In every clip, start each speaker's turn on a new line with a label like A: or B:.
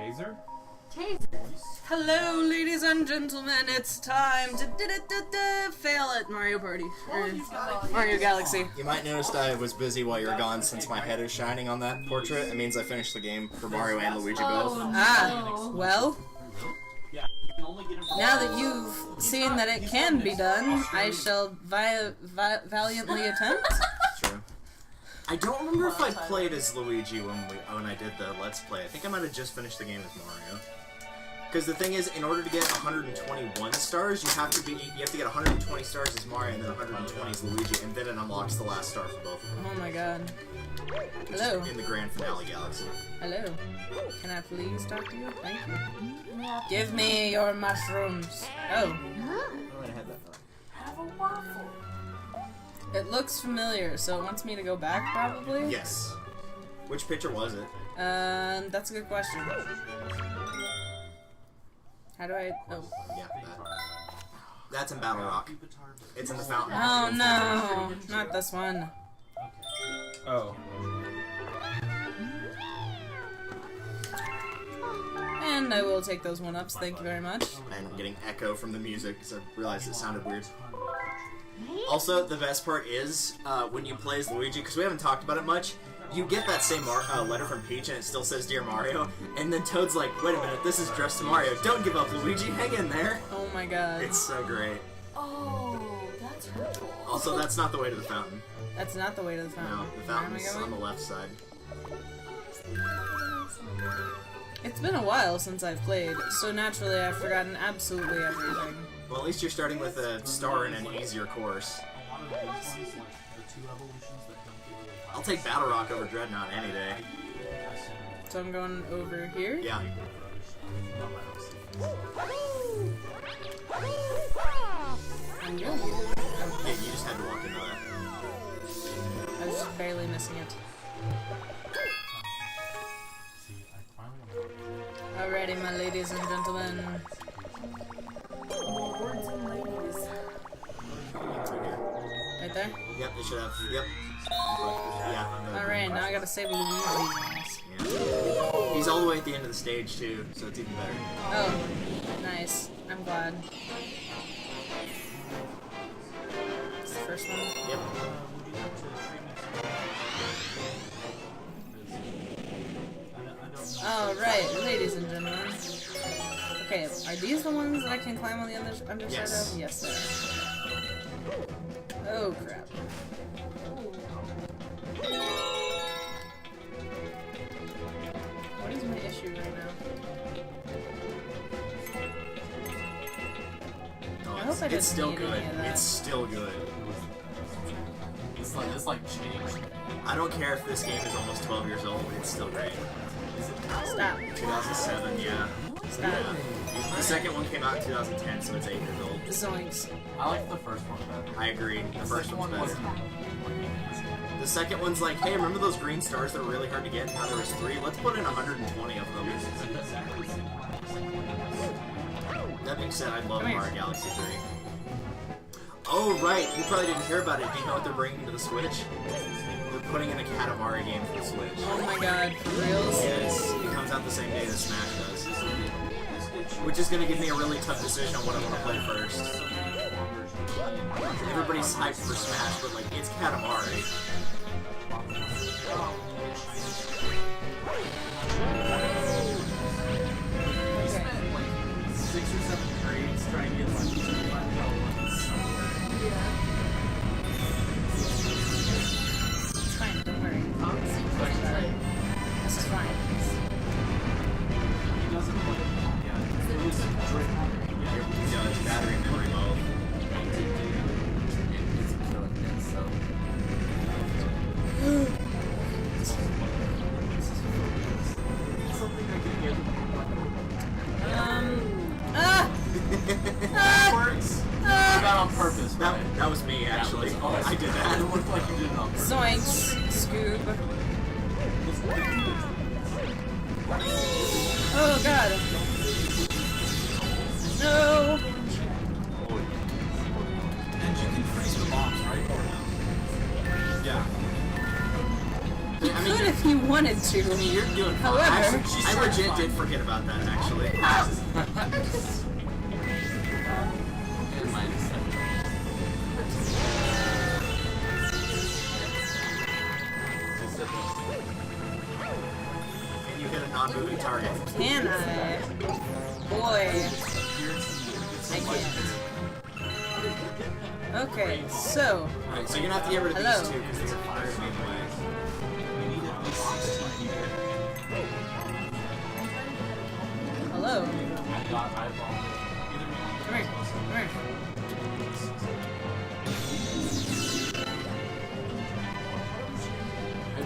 A: Taser?
B: Hello, ladies and gentlemen. It's time to fail at Mario Party. Mario Galaxy.
C: You might notice I was busy while you were gone since my head is shining on that portrait. It means I finished the game for Mario and Luigi both.
B: Ah, well. Now that you've seen that it can be done, I shall valiantly attempt.
C: True. I don't remember if I played as Luigi when I did the Let's Play. I think I might have just finished the game as Mario. Because the thing is, in order to get 121 stars, you have to get 120 stars as Mario and then 120 as Luigi, and then it unlocks the last star for both of them.
B: Oh my god.
C: Which
B: Hello.
C: is in the Grand Finale Galaxy.
B: Hello. Can I please talk to you? Thank you. Give me your mushrooms. Oh.
D: Have a waffle.
B: It looks familiar, so it wants me to go back, probably?
C: Yes. Which picture was it?
B: That's a good question. How do I... Oh.
C: Yeah, that. That's in Battle Rock. It's in the fountain.
B: Oh no! Not this one.
A: Oh.
B: And I will take those one-ups, thank you very much.
C: And getting echo from the music, because I realized it sounded weird. Also, the best part is, when you play as Luigi, because we haven't talked about it much, you get that same letter from Peach and it still says Dear Mario, and then Toad's like, wait a minute, this is addressed to Mario, don't give up Luigi, hang in there!
B: Oh my god.
C: It's so great.
D: Oh, that's hurtful.
C: Also, that's not the way to the fountain.
B: That's not the way to the fountain.
C: No, the fountain's on the left side.
B: It's been a while since I've played, so naturally I've forgotten absolutely everything.
C: Well, at least you're starting with a star in an easier course. I'll take Battle Rock over Dreadnought any day.
B: So I'm going over here?
C: Yeah.
B: I'm good.
C: Yeah, you just had to walk into that.
B: I was just barely missing it. Alrighty, my ladies and gentlemen.
D: More words and ladies.
B: Right there?
C: Yep, they should have. Yep. Yeah.
B: Alright, now I gotta save Luigi.
C: Yeah. He's all the way at the end of the stage, too, so it's even better.
B: Oh, nice. I'm glad. It's the first one?
C: Yep.
B: Alright, ladies and gentlemen. Okay, are these the ones that I can climb on the underside
C: Yes.
B: of? Yes, sir. Oh, crap. What is my issue right now?
C: No,
B: I hope I
C: it's still
B: didn't need
C: good.
B: any of that.
C: It's still good.
A: It's like changed.
C: I don't care if this game is almost 12 years old, it's still great.
B: Stop.
C: 2007, yeah.
B: Stop.
C: Yeah. The second one came out in 2010, so it's 8 years old.
B: Zoinks.
A: I like the first one better.
C: I agree. The first one's better.
A: wasn't.
C: The second one's like, hey, remember those green stars that were really hard to get? Now there was 3. Let's put in 120 of them. That being said, I love
B: Come here.
C: Mario Galaxy 3. Oh, right. You probably didn't hear about it. Do you know what they're bringing to the Switch? They're putting in a Katamari game for the Switch.
B: Oh my god, for reals?
C: Yes, it comes out the same day that Smash does. Which is going to give me a really tough decision on what I want to play first. Everybody's hyped for Smash, but like, it's Katamari.
A: We spent like 6 or 7 grades trying to get like $5
B: It's fine, don't worry. This is fine.
A: He doesn't play. Yeah, it was Drake.
C: Yeah, it's battery and memory both.
A: It's a killer kid, so. Something I can get. Works. Not on purpose, right?
C: That was me, actually.
A: That was-
C: I did
A: It
C: that.
A: looked like you did it on purpose.
B: Zoinks, Scoob. Oh god. No!
A: And you can freeze the bombs, right?
C: Yeah.
B: You could if you wanted to.
C: You're doing fine.
B: However,
C: Actually, I legit did forget about that, actually.
A: And minus 7.
C: And you hit a non-moving target.
B: can I? Boy, I can't. Okay, so
C: Alright, so you're gonna have to get rid of
B: Hello.
C: these two because these are fire in the way.
A: We need at least 16 here.
B: hello.
A: I got eyeball.
B: Come here. Come here.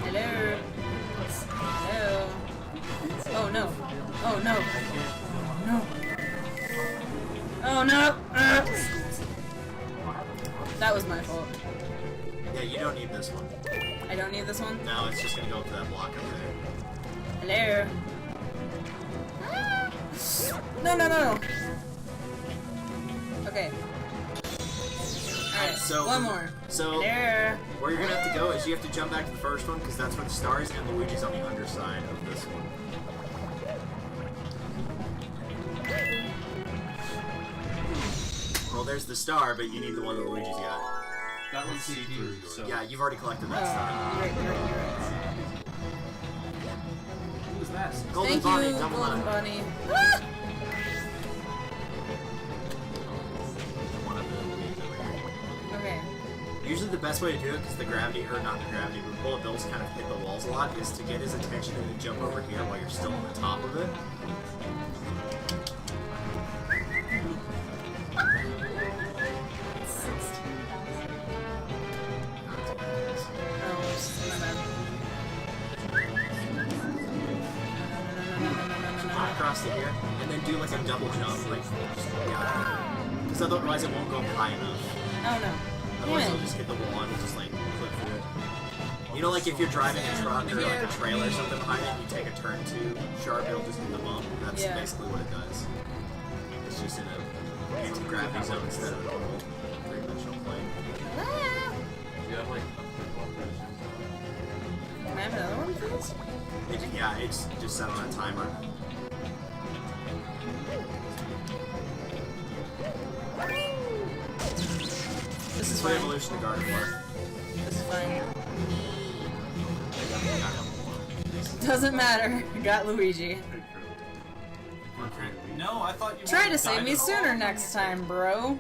B: Hello. Hello. Oh no. Oh no. No. Oh no. That was my fault.
C: Yeah, you don't need this one.
B: I don't need this one.
C: No, it's just gonna go up to that block over there.
B: Hello. No, no, no. Okay. Alright,
C: So
B: one more.
C: So
B: Hello.
C: where you're gonna have to go is you have to jump back to the first one because that's where the star is, and Luigi's on the underside of this one. Well, there's the star, but you need the one that Luigi's got.
A: That one's see-through, so...
C: Yeah, you've already collected that
B: Oh,
C: star.
B: you're right, you're right, you're right.
A: Who's that?
C: Golden
B: Thank
C: Bunny,
B: you,
C: double
B: Golden
C: line.
B: Bunny. Ah! Okay.
C: Usually the best way to do it, because the gravity, or not the gravity, but the bullet bills kind of hit the walls a lot, is to get his attention and then jump over here while you're still on the top of it.
B: Oh, my bad.
C: Hop across to here, and then do like a double jump, like, yeah. Because otherwise it won't go high enough.
B: Oh no.
C: Otherwise
B: Damn
C: it'll
B: it.
C: just hit the wall and just like clip through it. You know, like if you're driving a truck or like a trailer or something behind it, and you take a turn too sharp, it'll just hit the bump. That's
B: Yeah.
C: basically what it does. It's just in a anti-gravity zone instead of a normal three-dimensional plane.
B: Ah!
A: You have like...
B: Can I have another one, please?
C: Yeah, it's just set on a timer.
B: This is
C: For
B: fine.
C: evolution to Gardevoir.
B: This is fine. Doesn't matter. I got Luigi.
A: No, I thought you
B: Try to
A: would've
B: save
A: died
B: me
A: of-
B: sooner next time, bro.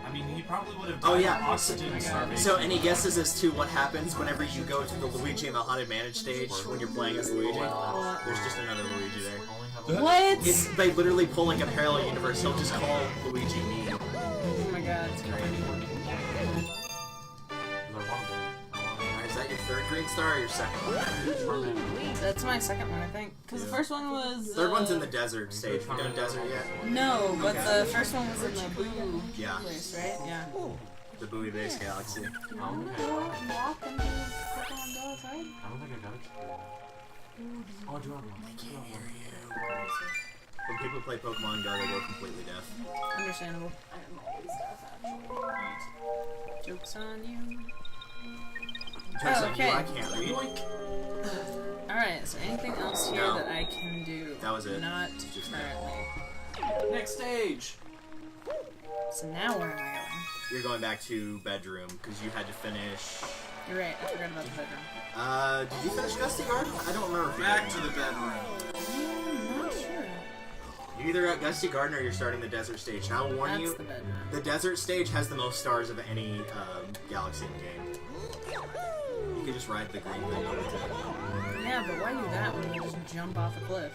A: I mean, he probably would have
C: Oh,
A: died
C: yeah.
A: of oxygen starvation.
C: So, any guesses as to what happens whenever you go to the Luigi in the Haunted Manage stage when you're playing as Luigi? There's just another Luigi there.
B: What?
C: They literally pull like a parallel universe. He'll just call Luigi me.
B: Oh my god.
C: Is that your third green star or your second one?
B: That's my second one, I think. Because the first one was.
C: Third one's in the desert stage. You done desert yet?
B: No, but the first one was in the Boo
C: Yeah.
B: place, right? Yeah.
C: The Bowie Base Galaxy.
A: I don't think I got it. Oh, do you want one?
C: I can't hear you. When people play Pokemon Go, they go completely deaf.
B: Understandable.
D: I'm always deaf, actually.
B: Joke's on you.
C: Turns out
B: okay.
C: I can't read.
B: Alright, is there anything else here
C: No.
B: that I can do?
C: That was it.
B: Not
C: Just
B: currently.
A: Next stage!
B: So now where am I going?
C: You're going back to bedroom because you had to finish.
B: You're right, I forgot about the bedroom.
C: Did you finish Gusty Garden? I don't remember if you
A: Back
C: did.
A: to the bedroom.
B: I'm not sure.
C: You either got Gusty Garden or you're starting the desert stage. Now I'll warn
B: That's
C: you,
B: the bedroom.
C: the desert stage has the most stars of any galaxy in the game. You can just ride the green thing over to it.
B: Yeah, but why do that when you just jump off a cliff?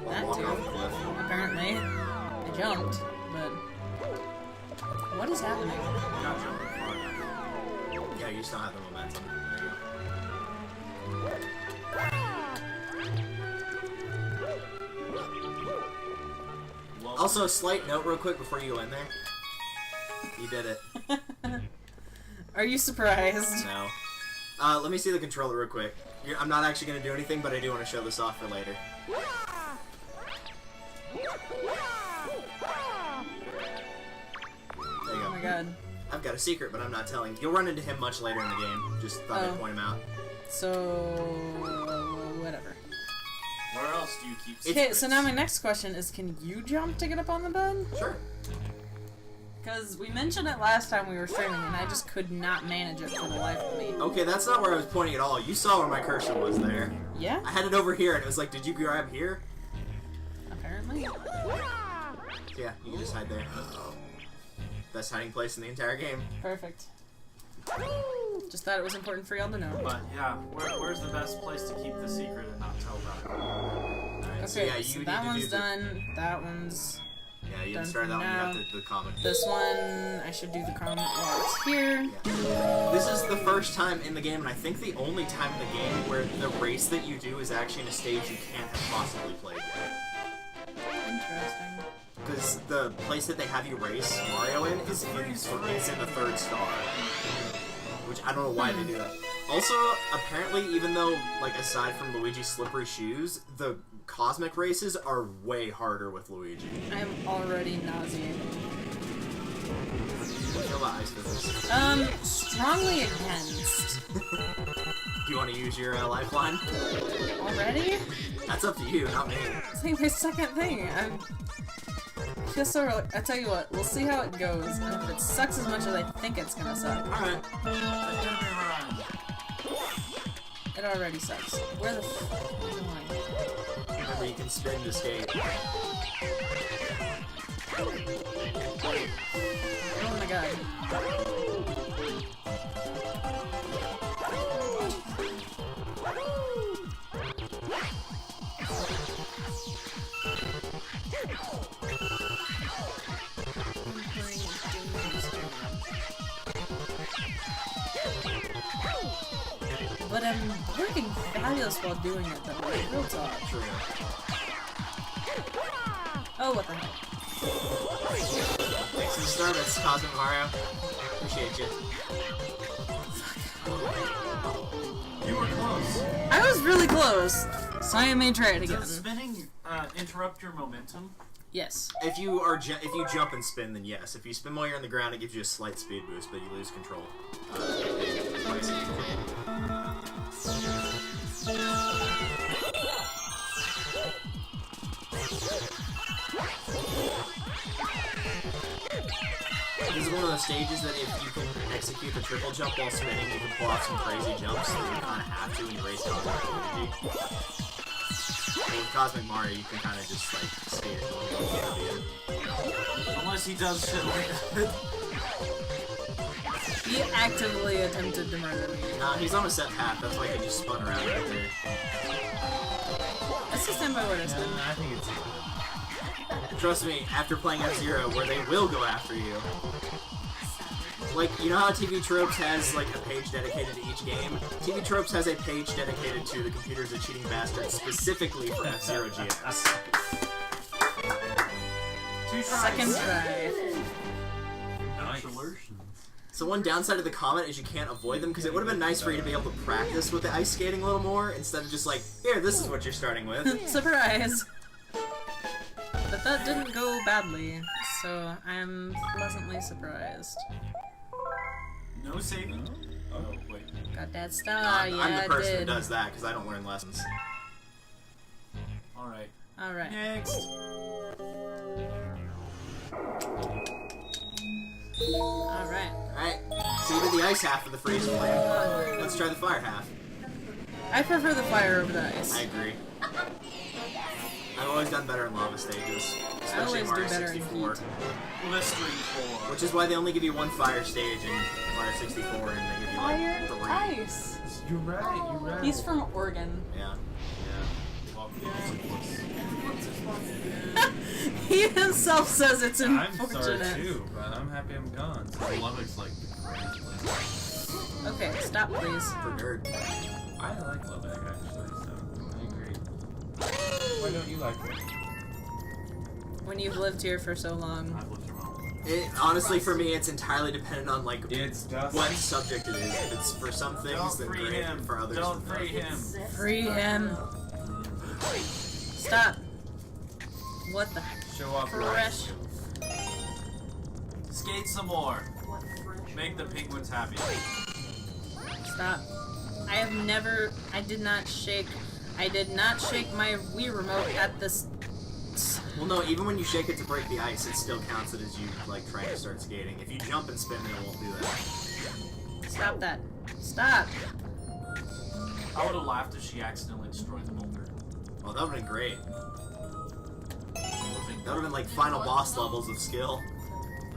C: Or
B: That
C: walk
B: too.
C: off a cliff.
B: Apparently. I jumped, but... What is happening?
C: You're not jumping far enough. Yeah, you still have the momentum. There you go. Also, a slight note real quick before you go in there. You did it.
B: Are you surprised?
C: No. Let me see the controller real quick. I'm not actually going to do anything, but I do want to show this off for later. There you
B: Oh
C: go.
B: my god.
C: I've got a secret, but I'm not telling. You'll run into him much later in the game. Just thought I'd
B: Oh.
C: point him out.
B: So whatever.
A: Where else do you keep
B: Okay, so now my next question is, can you jump to get up on the bed?
C: Sure.
B: Because we mentioned it last time we were streaming, and I just could not manage it for the life of me.
C: Okay, that's not where I was pointing at all. You saw where my cursor was there.
B: Yeah?
C: I had it over here, and it was like, did you grab here?
B: Apparently.
C: Yeah, you can just hide there. Best hiding place in the entire game.
B: Perfect. Just thought it was important for y'all to know.
A: But yeah, where's the best place to keep the secret and not tell about it?
C: Alright, so
B: Okay,
C: yeah, you
B: so
C: need
B: that
C: to
B: one's
C: do the...
B: done. That one's...
C: Yeah, you
B: done
C: haven't started
B: for
C: that one, you
B: now.
C: have the comic.
B: This one, I should do the comment while it's here.
C: Yeah. This is the first time in the game, and I think the only time in the game where the race that you do is actually in a stage you can't have possibly played yet.
B: Interesting.
C: Because the place that they have you race Mario in is in the 3rd star. Which I don't know why they do that. Also, apparently, even though, like, aside from Luigi's slippery shoes, the cosmic races are way harder with Luigi.
B: I am already nauseated.
C: What do you feel about ice physics?
B: Strongly against.
C: Do you want to use your lifeline?
B: Already?
C: That's up to you, not me.
B: It's like my second thing. I'm just sort of. I tell you what, we'll see how it goes, and if it sucks as much as I think it's gonna suck.
C: Alright.
B: It already sucks. Where the f am I going?
C: Remember, you can spin to skate.
B: Oh my god. But I'm working fabulous while doing it though, like, real talk.
C: True.
B: Oh, what the hell.
C: Thanks for the Starbits, Cosmic Mario. Appreciate you.
A: You were close.
B: I was really close, so I may try it again.
A: Does spinning interrupt your momentum?
B: Yes.
C: If you jump and spin, then yes. If you spin while you're on the ground, it gives you a slight speed boost, but you lose control. This is one of those stages that if you can execute the triple jump while spinning, you can pull off some crazy jumps that you kind of have to when you race Cosmic Luigi. But with Cosmic Mario, you can kind of just like skate it normally.
A: Unless he does shit like that.
B: He actively attempted to murder me.
C: Nah, he's on a set path, that's why he just spun around right there.
B: Let's just stand by what I said.
A: I think it's
C: Trust me, after playing F-Zero, where they will go after you. Like, you know how TV Tropes has, like, a page dedicated to each game? TV Tropes has a page dedicated to the Computer's a Cheating Bastard, specifically for F-Zero GX.
B: Second try.
A: nice.
C: So one downside of the comet is you can't avoid them, because it would have been nice for you to be able to practice with the ice skating a little more, instead of just like, here, this is what you're starting with.
B: Surprise! But that didn't go badly, so I'm pleasantly surprised.
A: No saving? Oh, wait.
B: Got that star, yeah,
C: I'm the
B: I
C: person
B: did.
C: that does that, because I don't learn lessons.
A: Alright.
B: Alright.
A: Next!
B: Alright.
C: Alright, so you did the ice half of the freeze flame. Let's try the fire half.
B: I prefer the fire over the ice.
C: I agree. I've always done better in lava stages, especially
B: always
C: Mario
B: do better in
C: 64.
A: Blistering core.
C: Which is why they only give you one fire stage in Mario 64, and they give you like
B: Fire
C: 3.
B: ice.
A: You're right.
B: He's from Oregon.
C: Yeah.
B: He himself says it's
E: I'm
B: unfortunate.
E: sorry too, but I'm happy I'm gone. So Lubbock's like the greatest place.
B: Okay, stop please.
C: For nerd.
E: I like Lubbock actually, so I agree. Why don't you like it?
B: When you've lived here for so long.
A: I've lived around.
C: Honestly, for me, it's entirely dependent on like
E: It's just
C: what subject it is. If it's for some things,
A: Don't
C: then
A: free
C: great,
A: him.
C: and for others,
A: Don't
C: then
A: free
C: no.
A: him.
B: Free him. Stop. What the
E: show off your
B: fresh?
A: Skate some more. Make the penguins happy.
B: Stop. I did not shake my Wii remote at this.
C: Well, no, even when you shake it to break the ice, it still counts it as you, like, trying to start skating. If you jump and spin, it won't do that.
B: Stop that. Stop!
A: I would have laughed if she accidentally destroyed the molder.
C: Oh, that would've been great. That would've been like final boss levels of skill.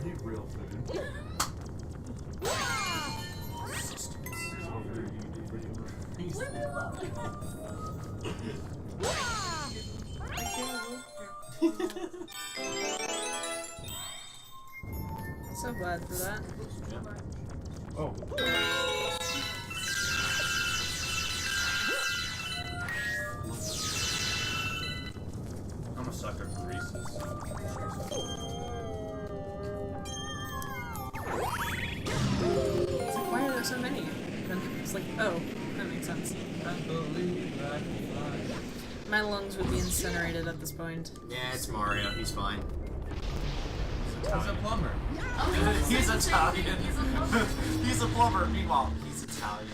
E: I need real food.
B: So glad for that.
E: Oh. I'm a sucker for Reese's.
B: It's like, why are there so many? And it's like, oh, that makes sense.
E: I believe I can fly.
B: My lungs would be incinerated at this point.
C: Yeah, it's Mario. He's fine.
E: He's a plumber.
A: He's Italian. He's a plumber. Meanwhile, he's Italian.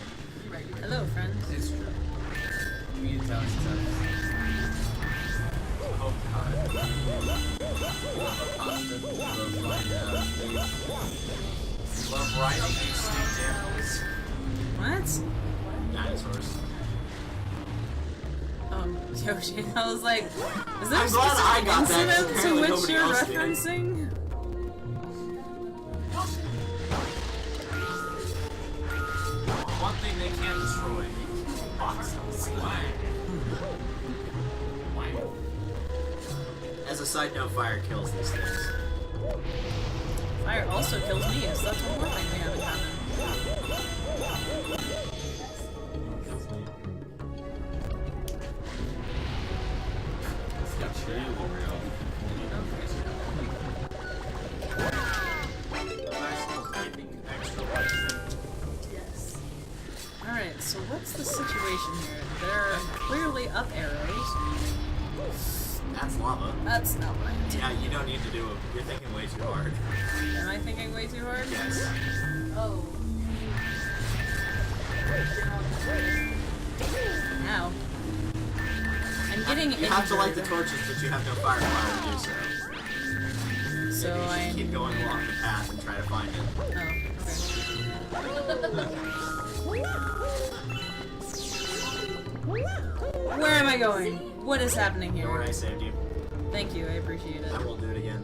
B: Hello, friends.
E: It's true. We Italians
A: Oh god. Love riding extinct animals.
B: What?
C: Dinosaurs.
B: Yoshi. I was like, is there a
C: I'm glad I
B: specific
C: got that, 'cause
B: incident to
C: apparently
B: which
C: nobody
B: you're
C: else did.
B: referencing?
A: One thing they can't destroy. Boxes.
C: As a side note, fire kills these things.
B: Fire also kills me, so that's one more thing we have in common.
A: Nice little dipping extra life.
D: Yes.
B: Alright, so what's the situation here? There are clearly up arrows.
C: That's lava.
B: That's not right.
C: Yeah, you don't need to do it. You're thinking way too hard.
B: Am I thinking way too hard?
C: Yes.
D: Oh.
B: Ow. I'm getting
C: You have to light the
B: injured,
C: torches, but you have no firefly to do so.
B: so
C: Maybe you
B: I...
C: should keep going along the path and try to find it.
B: okay. Where am I going? What is happening
C: Don't worry,
B: here?
C: I saved you.
B: Thank you, I appreciate it.
C: I won't do it again.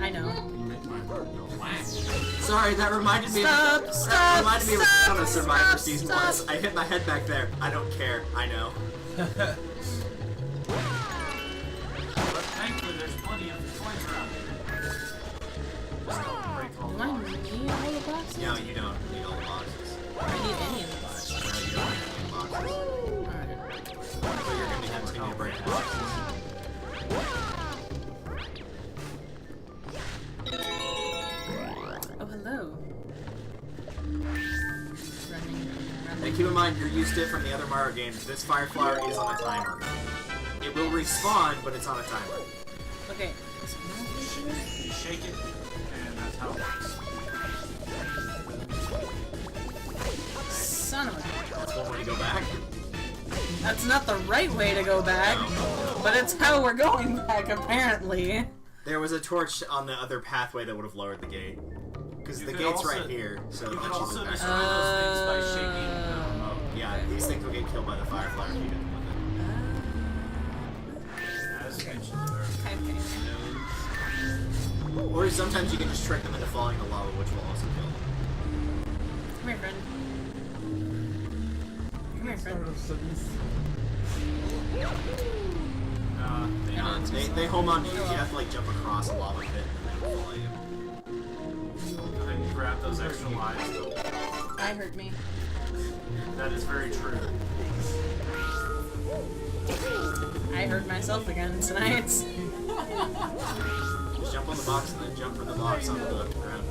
B: I know.
E: You make my heart go whack.
C: Sorry, that reminded me
B: Stop,
C: of
B: stop,
C: that reminded me of
B: stop,
C: a Survivor
B: stop,
C: season
B: stop.
C: once. I hit my head back there. I don't care. I know.
A: But thankfully, there's plenty of coins around here. Just don't break all
B: Do
A: the
B: I
A: boxes.
B: need all the boxes?
C: No, you don't need all the boxes.
B: I need any of the boxes.
C: No, you don't need any boxes.
B: Alright.
C: But you're gonna continue to break boxes.
B: Oh, hello. Running.
C: And keep in mind, you're used to it from the other Mario games. This fire flower is on a timer. It will respawn, but it's on a timer.
B: Okay.
A: You shake it, and that's how it works.
B: Son of a...
C: That's one way to go back.
B: That's not the right way to go back, but it's how we're going back, apparently.
C: There was a torch on the other pathway that would have lowered the gate. Because
A: You
C: the
A: could
C: gate's
A: also-
C: right here, so
A: You
C: that
A: can
C: should
A: also
C: be
A: destroy
C: back.
A: those things by shaking the remote.
C: Yeah, these things will get killed by the fire flower if you hit them
A: As mentioned earlier.
B: Okay.
C: with it. Or sometimes you can just trick them into falling in the lava, which will also kill them.
B: Come here, friend. Come here, friend.
C: They home on you. You have to like jump across a lava pit and then fall you.
A: And then you grab those extra lives. Though.
B: I hurt me.
A: That is very true.
B: I hurt myself again tonight.
C: Just jump on the box and then jump from the box onto the ground.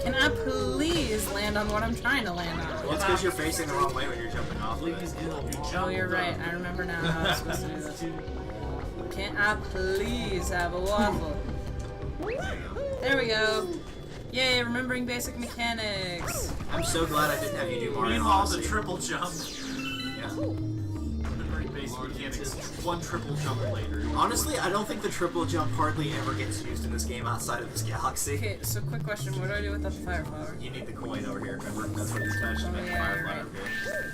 B: Can I please land on what I'm trying to land on?
C: Well, it's because you're facing the wrong way when you're jumping off of it.
A: You
B: Oh,
A: jump
B: you're
A: the-
B: right. I remember now how I was supposed to do this. Can I please have a waffle? There we go. Yay, remembering basic mechanics.
C: I'm so glad I didn't have you do Mario
A: Meanwhile, the
C: Odyssey.
A: triple jump.
C: Yeah.
A: Remembering basic mechanics. One triple jump later.
C: Honestly, I don't think the triple jump hardly ever gets used in this game outside of this galaxy.
B: Okay, so quick question, what do I do with the fire flower?
C: You need the coin over here, remember? That's what he's touched to make the
B: yeah,
C: fire
B: you're
C: flower
B: right.
C: appear.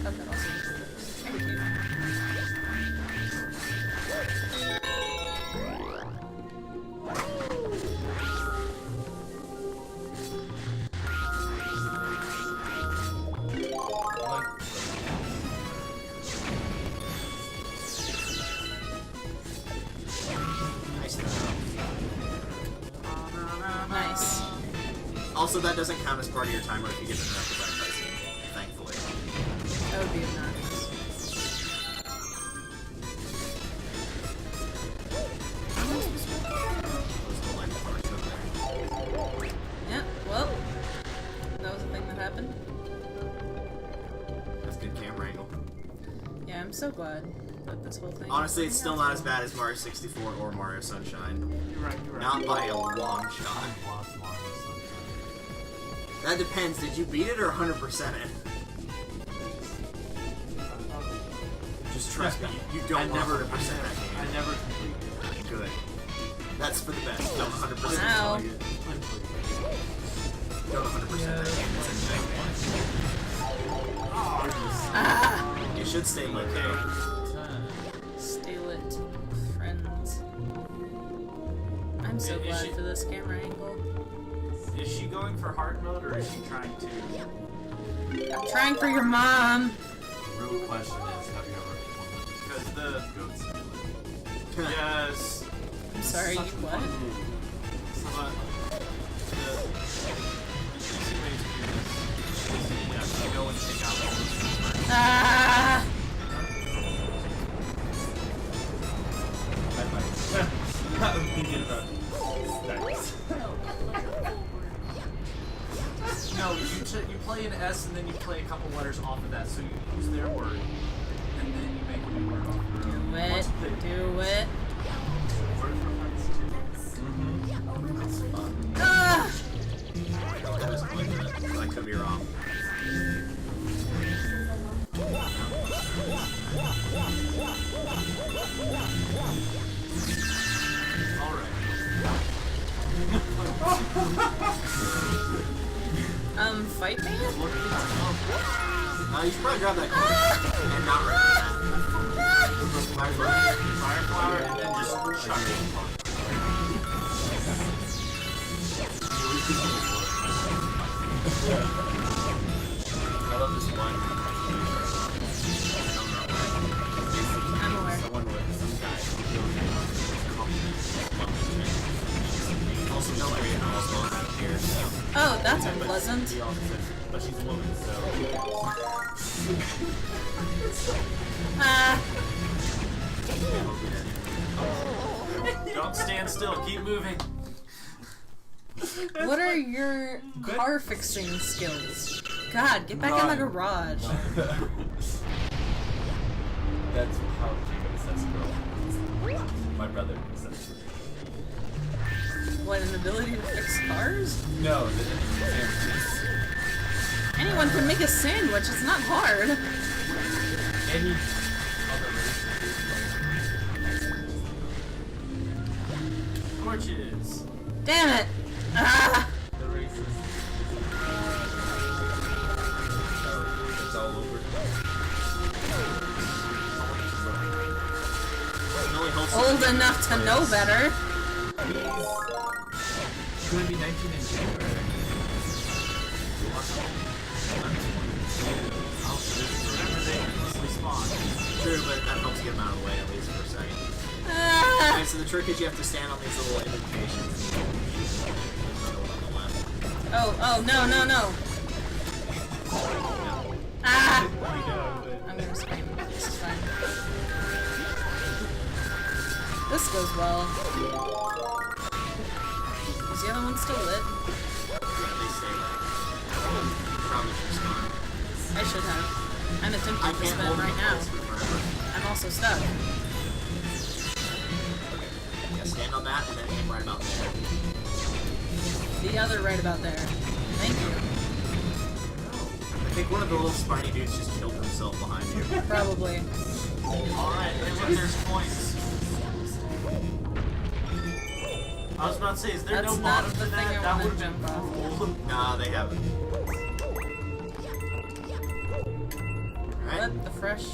B: Okay, awesome. Thank you. Nice.
C: Also, that doesn't count as part of your timer if you get interrupted by a cutscene, thankfully.
B: That would be obnoxious.
C: Those little light parts over there.
B: Yeah, well, that was a thing that happened.
C: That's good camera angle.
B: Yeah, I'm so glad that this whole thing.
C: Honestly, it's still not as bad as Mario 64 or Mario Sunshine.
A: You're right, you're right.
C: Not by a long shot. That depends. Did you beat it or 100% it? Just trust me. You don't
A: never
C: 100% that game.
A: I never completed it.
C: Good. That's for the best. Don't 100%
B: Ow.
C: it. Don't 100% that game. It's a
B: Ah!
C: It should stay okay.
B: Stay lit, friends. I'm so
A: Is
B: glad
A: she-
B: for this camera angle.
A: Is she going for hard mode or is she trying to?
B: I'm trying for your mom.
E: Real question is, have you ever
A: Because the
E: goats?
A: yes.
B: I'm sorry, you what?
A: But the easy way to do this is yeah, you go and take out all those first.
B: Ah!
E: I'm thinking about stacks.
A: No, you play an S and then you play a couple letters off of that, so you use their word, and then you make a new word off of
B: Do
A: their
B: it. Do it. Ah!
C: That was like that, but I could be wrong.
A: Alright.
B: Fight me?
A: Look at the
C: You should probably grab that coin and not wreck that.
A: fire flower and then just chuck it.
C: I love this one.
B: I'm aware.
C: Someone with some guy. Also, no area also out here, so.
B: Oh, that's unpleasant.
C: He also says, but she's a woman, so.
B: Ah!
A: Don't stand still, keep moving.
B: What are your car fixing skills? God, get back in the garage.
E: That's how Jacob assessed girl. My brother assessed her.
B: What, an ability to fix cars?
E: No, the sandwiches.
B: Anyone can make a sandwich, it's not hard.
E: Any other race.
A: Torches.
B: Damn it! Ah!
E: The races. It's all over.
C: It only holds
B: Old enough to know better.
E: It's gonna be 19 in January.
A: Remember they endlessly spawn.
C: True, but that helps get them out of the way at least for a second.
B: Ah!
C: Alright, so the trick is you have to stand on these little indentations. Another one on the left.
B: Oh, no, no, no. Ah! I'm gonna scream. This is fine. This goes well. Is the other one still lit?
C: Yeah, they stay lit. Probably should spawn.
B: I should have. I'm
C: I
B: attempting to
C: can't
B: spin
C: hold
B: right
C: them
B: now.
C: close for forever.
B: I'm also stuck.
C: that and then aim right about there.
B: The other right about there. Thank you.
C: I think one of the little spiny dudes just killed himself behind you.
B: Probably.
A: Alright, look, there's coins. I was about to say, is there
B: That's
A: no
B: not
A: bottom
B: the
A: to
B: thing
A: that?
B: I
A: That
B: wanna
A: would have been
B: jump off.
A: cool.
C: Nah, they haven't. Alright.
B: What? The fresh...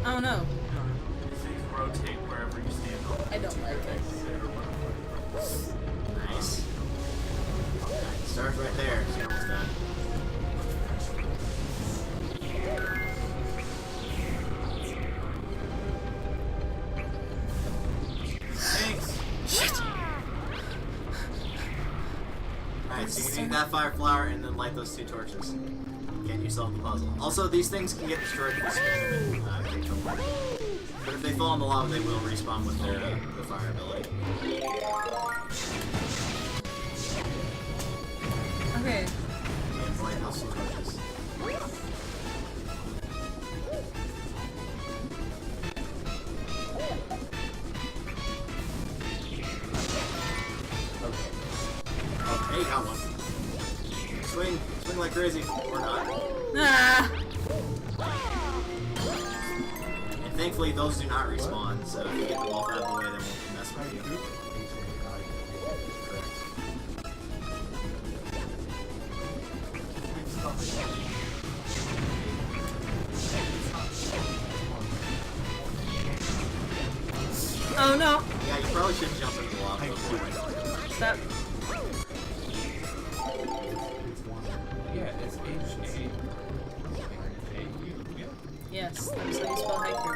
B: Oh no.
A: Things rotate wherever you stand on.
B: I don't like it.
C: Nice. Starts right there. She's almost done.
A: Thanks.
C: Alright, so you can eat that fire flower and then light those 2 torches. Can you solve the puzzle? Also, these things can get destroyed if you spin them and they come back. But if they fall in the lava, they will respawn with their the fire ability.
B: Okay.
C: And light those 2 torches. Hey, you got one. Swing like crazy, or not.
B: Ah!
C: And thankfully, those do not respawn, so if you get the wolf out of the way, they won't mess with you.
B: Oh no!
C: Yeah, you probably should jump into the lava before.
B: Stop.
E: Yeah, it's H-A-J-U. Yeah.
B: Yes, that's how you spell haiku.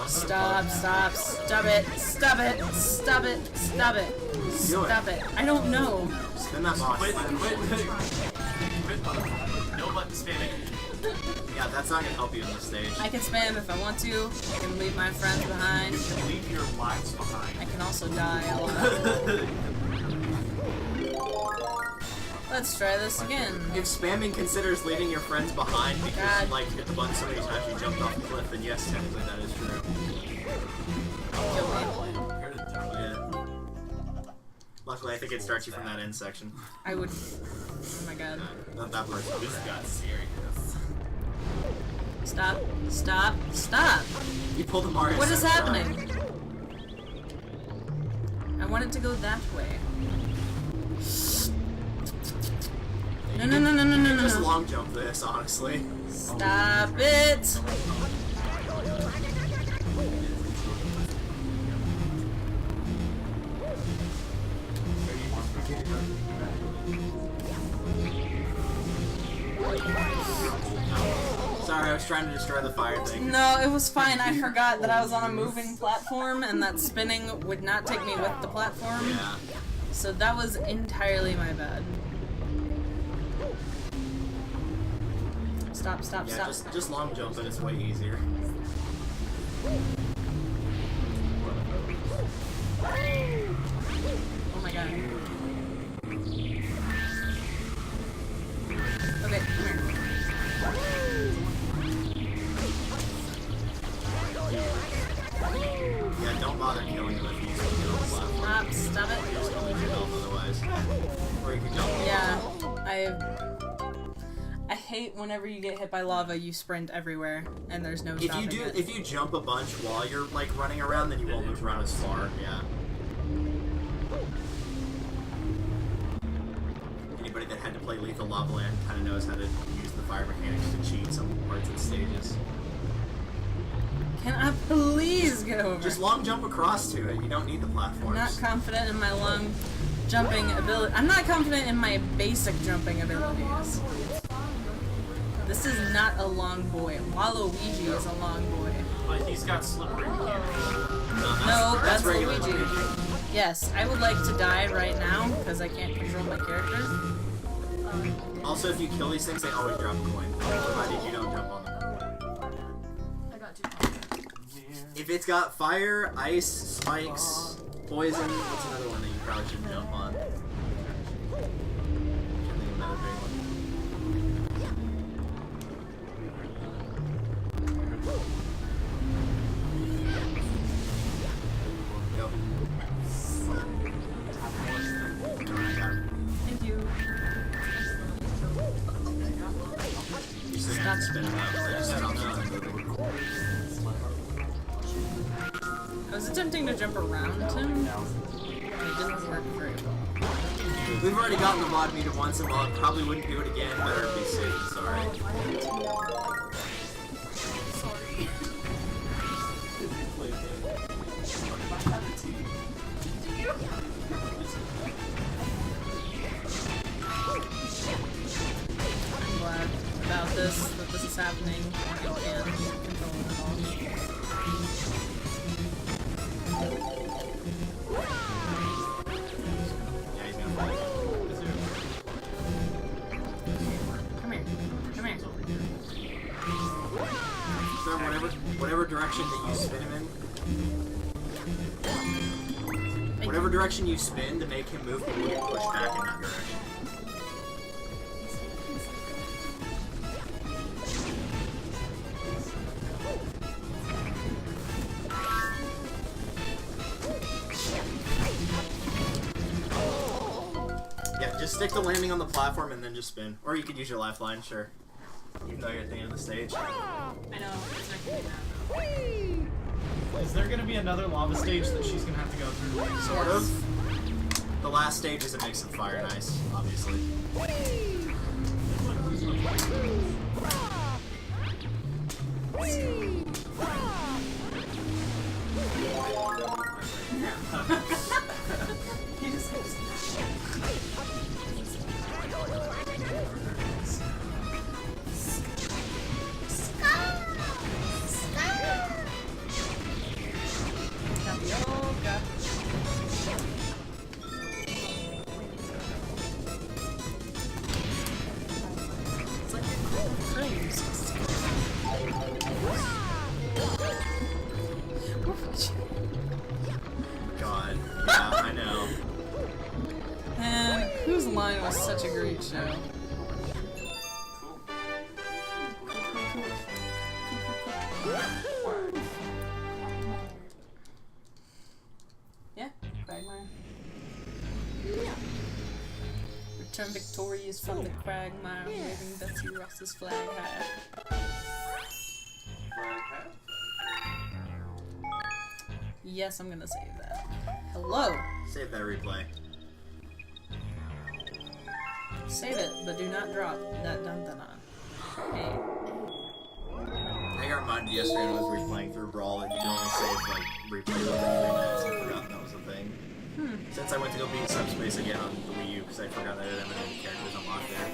C: Stop.
B: Stop it, stop it, stop it, stop it, stop it. I don't know.
C: Spin that box.
A: Quit. No button spamming.
C: Yeah, that's not gonna help you in this stage.
B: I can spam if I want to. I can leave my friends behind.
A: You can leave your lives
B: I
A: behind.
B: can also die a lot. Let's try this again.
C: If spamming considers leaving your friends behind because
B: God.
C: you like hit the button so many times you jumped off the cliff, then yes, technically that is true.
B: Kill me.
C: Yeah. Luckily, I think it starts you from that end section.
B: I would. Oh my god.
C: That works.
A: This got serious.
B: Stop. Stop. Stop.
C: You pulled the Mario.
B: What is
C: Sunshine.
B: happening? I want it to go that way. No, no, no, no, no, no, no.
C: Just long jump this, honestly.
B: Stop it.
C: Sorry, I was trying to destroy the fire thing.
B: No, it was fine. I forgot that I was on a moving platform and that spinning would not take me with the platform.
C: Yeah.
B: So that was entirely my bad. Stop, stop,
C: Yeah,
B: stop.
C: just long jump it, it's way easier.
B: Oh my god. Okay, come here.
C: Yeah, don't bother killing him if he's on the platform.
B: Stop it.
C: Just don't lose your health otherwise. Or you can jump.
B: Yeah, I hate whenever you get hit by lava, you sprint everywhere, and there's no stopping it.
C: If you jump a bunch while you're like running around, then you won't move around as far. Yeah. Anybody that had to play Lethal Lava Land kind of knows how to use the fire mechanics to cheat some parts of the stages.
B: Can I please get over?
C: Just long jump across to it. You don't need the
B: I'm
C: platforms.
B: not confident in my long jumping ability. I'm not confident in my basic jumping abilities. This is not a long boy. Waluigi is a long boy.
A: But he's got slippery mechanics.
B: No, that's
C: regular
B: Luigi. Yes, I would like to die right now because I can't control my character.
C: Also, if you kill these things, they always drop a coin, provided you don't jump on them.
D: I got 2 points.
C: If it's got fire, ice, spikes, poison, what's another one that you probably shouldn't jump on? I think another big one. just dropped it.
B: I was attempting to jump around him, and it didn't work very well.
C: We've already gotten the mod meter once, and while it probably wouldn't do it again, better be safe than sorry.
D: Sorry.
B: I'm glad about this, that this is happening, and I can't control it at all.
C: Yeah, he's gonna fall.
B: Come here. Come here.
C: So whatever direction that you spin him in, whatever direction you spin to make him move, he will get pushed back in that direction. Yeah, just stick to landing on the platform and then just spin. Or you could use your lifeline, sure. Even though you're at the end of the stage.
B: I know, it's not gonna be that.
A: Is there gonna be another lava stage that she's gonna have to go through?
C: Sort of. The last stage is a mix of fire and ice, obviously.
B: He just goes. Tapioca. It's like cruise.
C: God. Yeah, I know.
B: And Whose Line was such a great show. Yeah, Quagmire. Return victorious from the Quagmire, waving Betsy Ross's flag high. Yes, I'm gonna save that. Hello!
C: Save that replay.
B: Save it, but do not drop that dun-dun-dun. Hey.
C: I got reminded yesterday when I was replaying through Brawl that you can only save, like, replays over 3 minutes. I forgot that was a thing. Since I went to go beat Subspace again on the Wii U, because I forgot that I didn't have any characters unlocked there.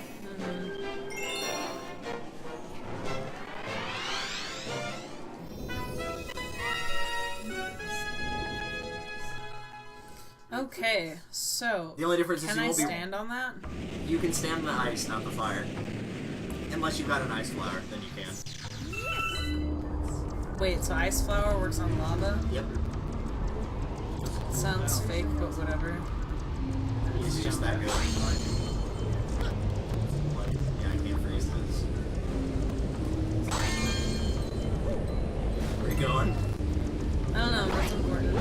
B: Okay, so
C: The only difference is
B: can
C: you
B: I
C: will be...
B: stand on that?
C: You can stand on the ice, not the fire. Unless you've got an ice flower, then you can.
B: Wait, so ice flower works on lava?
C: Yep.
B: Sounds fake, but whatever.
C: It's just that good. Yeah, I can't freeze this. Where you going?
B: I don't know, what's important?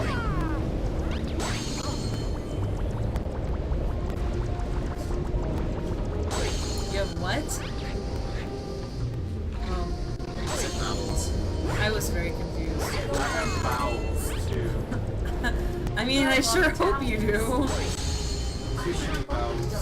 B: You have what? Oh,
C: Zip vowels.
B: I was very confused.
E: I have vowels too.
B: I mean, I sure hope you do.
E: Too many vowels.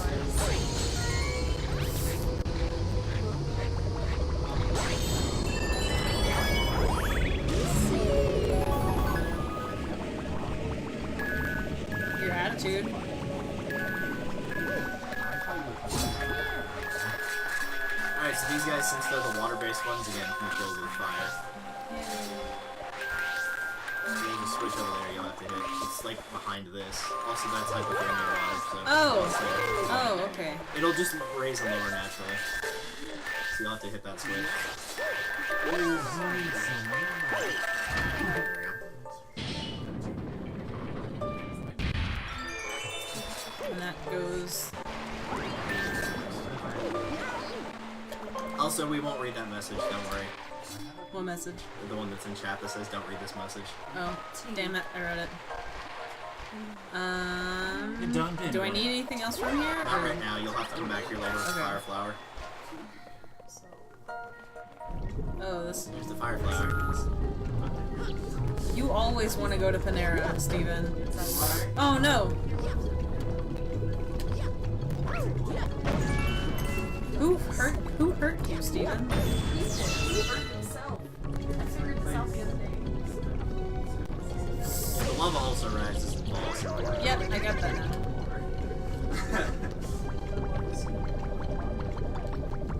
B: Your attitude.
C: Alright, so these guys, since they're the water-based ones, again, can kill with fire. So you just switch over there, you'll have to hit. It's like behind this. Also, that's hypothermia water, so...
B: Oh! Oh, okay.
C: It'll just raise and lower naturally. So you'll have to hit that switch. There we go.
B: And that goes...
C: Also, we won't read that message, don't worry.
B: What message?
C: The one that's in chat that says, don't read this message.
B: Oh, damn it, I read it.
A: Done,
B: Do I need anything else from here?
C: Not
B: or-
C: right now, you'll have to come back here later with
B: Okay.
C: Fire Flower.
B: Oh, Oh, this.
C: There's the fire flower.
B: You always want to go to Panera, Steven. Oh no! Who hurt you, Steven?
D: He hurt himself. I figured this out the other day.
C: Yeah, the lava also rises and falls.
B: Yep, I got that now.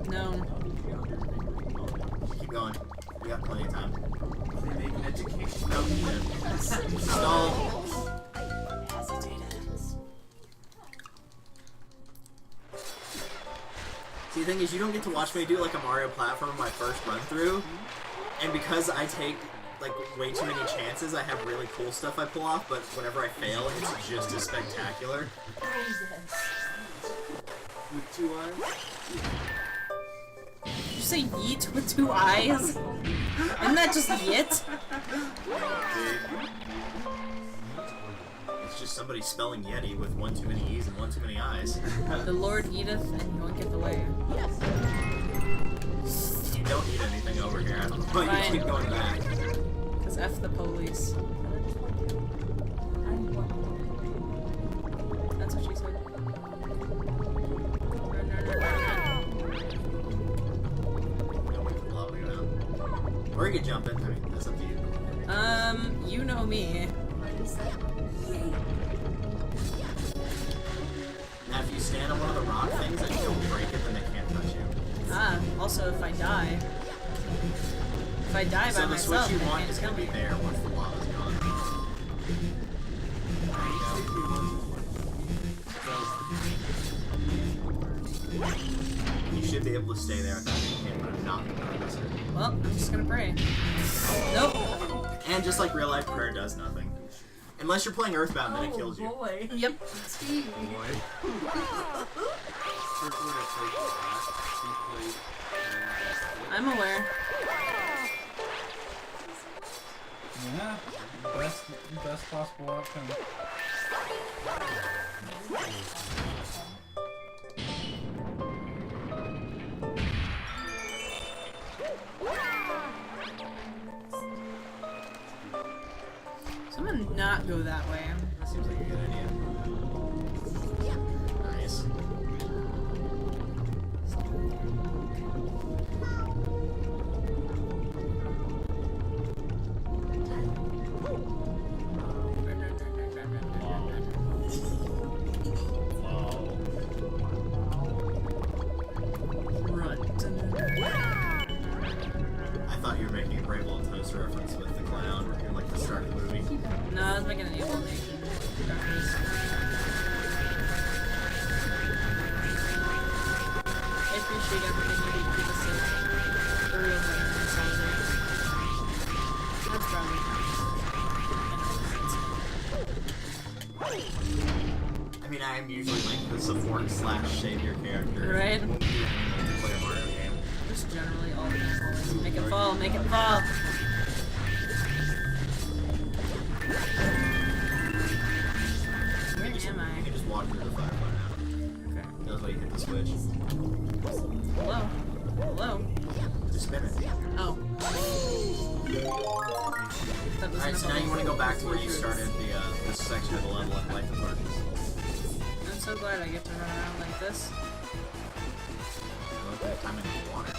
B: No.
C: Keep going. We got plenty of time.
A: They make an education.
C: No, yeah. Stall. See, the thing is, you don't get to watch me do like a Mario platform my first run through, and because I take like way too many chances, I have really cool stuff I pull off, but whenever I fail, it's just as spectacular.
A: With 2 eyes?
B: Did you say yeet with 2 eyes? Isn't that just yit?
C: It's just somebody spelling Yeti with one too many E's and one too many I's.
B: The Lord eateth and yoinketh away.
C: You don't eat anything over here. I don't know why you keep going back.
B: Because F the police. That's what she said.
C: Don't wait for the lava to go down. Or you can jump in. I mean, that's up to you.
B: You know me.
C: Now, if you stand on one of the rock things and you don't break it, then they can't touch you.
B: Ah, also if I die. If I die by
C: So the
B: myself,
C: switch you
B: they
C: want
B: can't
C: is
B: kill
C: going to
B: me.
C: be there once the lava's gone. There you go. You should be able to stay there without getting hit, but I'm not going to miss it.
B: Well, I'm just gonna pray. Nope.
C: And just like real life, prayer does nothing. Unless you're playing Earthbound, then it kills you.
D: Boy.
B: Yep.
D: Steve.
B: I'm aware.
E: Yeah, best possible outcome.
B: Someone not go that way.
C: That seems like a good idea. Nice.
B: Run.
C: I thought you were making a Brave Little Toast reference with the clown in like the start of the movie.
B: No, I was making an evil nation. I appreciate everything you do to keep us safe. For real, man. That's probably
C: I mean, I am usually like the support / savior character.
B: Right?
C: In a multiplayer Mario game.
B: just generally all the always make it fall, make it fall. Where am
C: You
B: I?
C: can just walk through the firefly now.
B: Okay.
C: That's why you hit the switch.
B: Hello? Hello?
C: Just spin it.
B: Oh. That was
C: Alright, so now you want to go back to where you started this section of the level in Life Apart.
B: I'm so glad I get to run around like this.
C: I love that time in the water.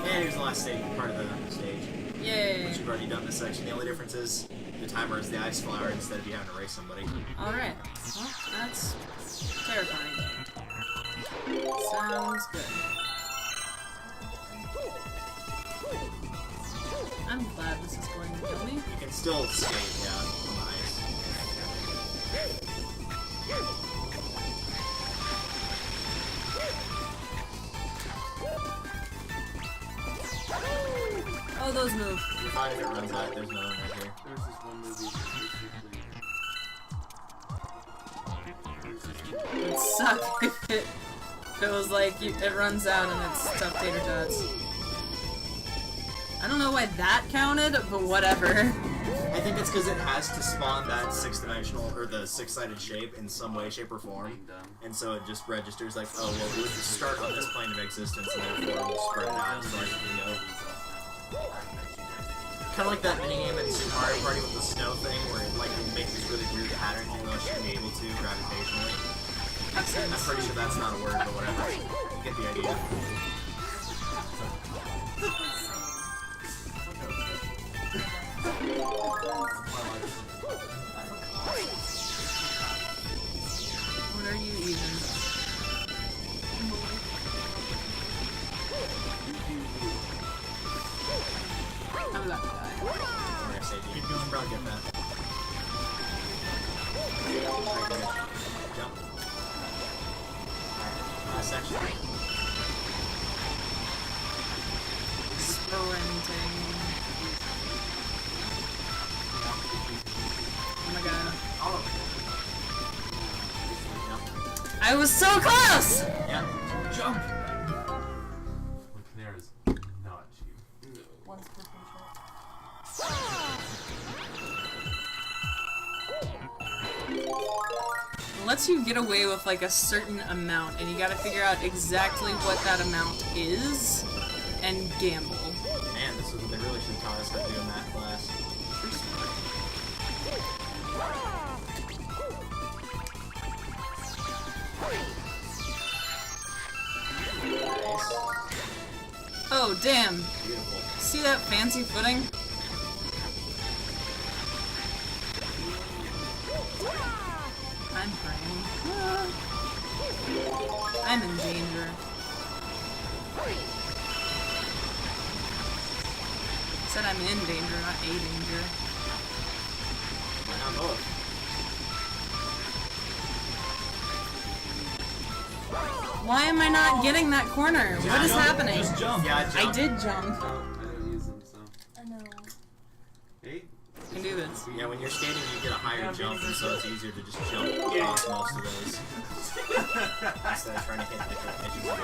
C: And here's the last stage, part of the stage.
B: Yay!
C: Which you've already done this section. The only difference is the timer is the ice flower instead of you having to race somebody.
B: Alright. Well, that's terrifying. Sounds good. I'm glad this is going to kill me.
C: You can still skate, yeah, on the ice.
B: Oh, those move.
C: You're fine if it runs out. There's no one right here.
A: There's this one movie
B: It would suck if it was like it runs out and it's stuffed tater tots. I don't know why that counted, but whatever.
C: I think it's because it has to spawn that 6-dimensional or the 6-sided shape in some way, shape, or form, and so it just registers like, oh well, we'll just start on this plane of existence and therefore we'll spread it out as far as we go. Kind of like that minigame in Super Mario Party with the snow thing, where it like it makes these really weird patterns even though it shouldn't be able to gravitationally. I'm pretty sure that's not a word, but whatever. You get the idea.
B: What are you even? I'm about to die.
C: I say, you should probably get that. Jump. Last section.
B: Sprinting. Oh my god. I was so close!
C: Yeah. Jump!
E: Look, there's not you.
D: Once per picture.
B: It lets you get away with like a certain amount, and you gotta figure out exactly what that amount is, and gamble.
C: Man, this is what they really should have taught us how to do in math class. Nice.
B: Oh, damn.
C: Beautiful.
B: See that fancy footing? I'm praying. I'm in danger. Said I'm in danger, not a danger.
C: Why not both?
B: Why am I not getting that corner? What is happening?
A: Just jump.
C: Yeah,
B: I
C: jump.
B: did jump.
E: No, I don't use them, so.
D: I know.
E: Hey,
B: I can do this.
C: Yeah, when you're skating, you get a higher jump, and so it's easier to just jump across most of those. Instead of trying to hit different edges of the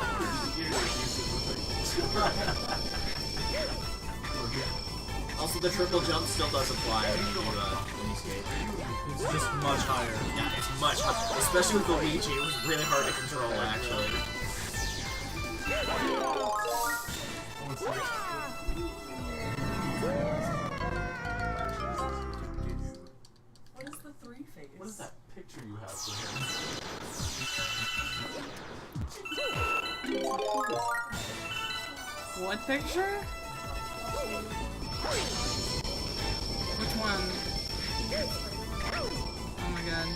C: corners. Also, the triple jump still does apply when you skate.
A: It's just much higher.
C: Yeah, it's much higher. Especially with Luigi, it was really hard to control, actually.
D: What is the 3 face?
E: what is that picture you have for him?
B: What picture? Which one? Oh my god.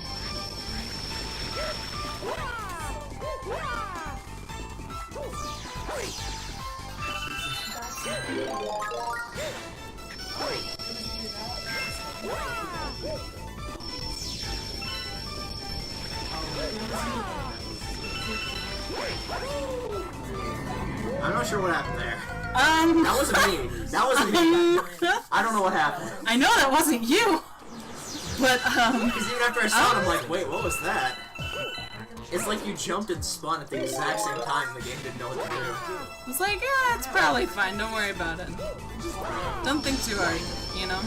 C: I'm not sure what happened there.
B: That
C: wasn't me. That wasn't me. I don't know what happened.
B: I know that wasn't you! But,
C: Because even after I saw it, I'm like, wait, what was that? It's like you jumped and spun at the exact same time. The game didn't know what to do.
B: I was like, yeah, it's probably fine, don't worry about it. Don't think too hard, you know?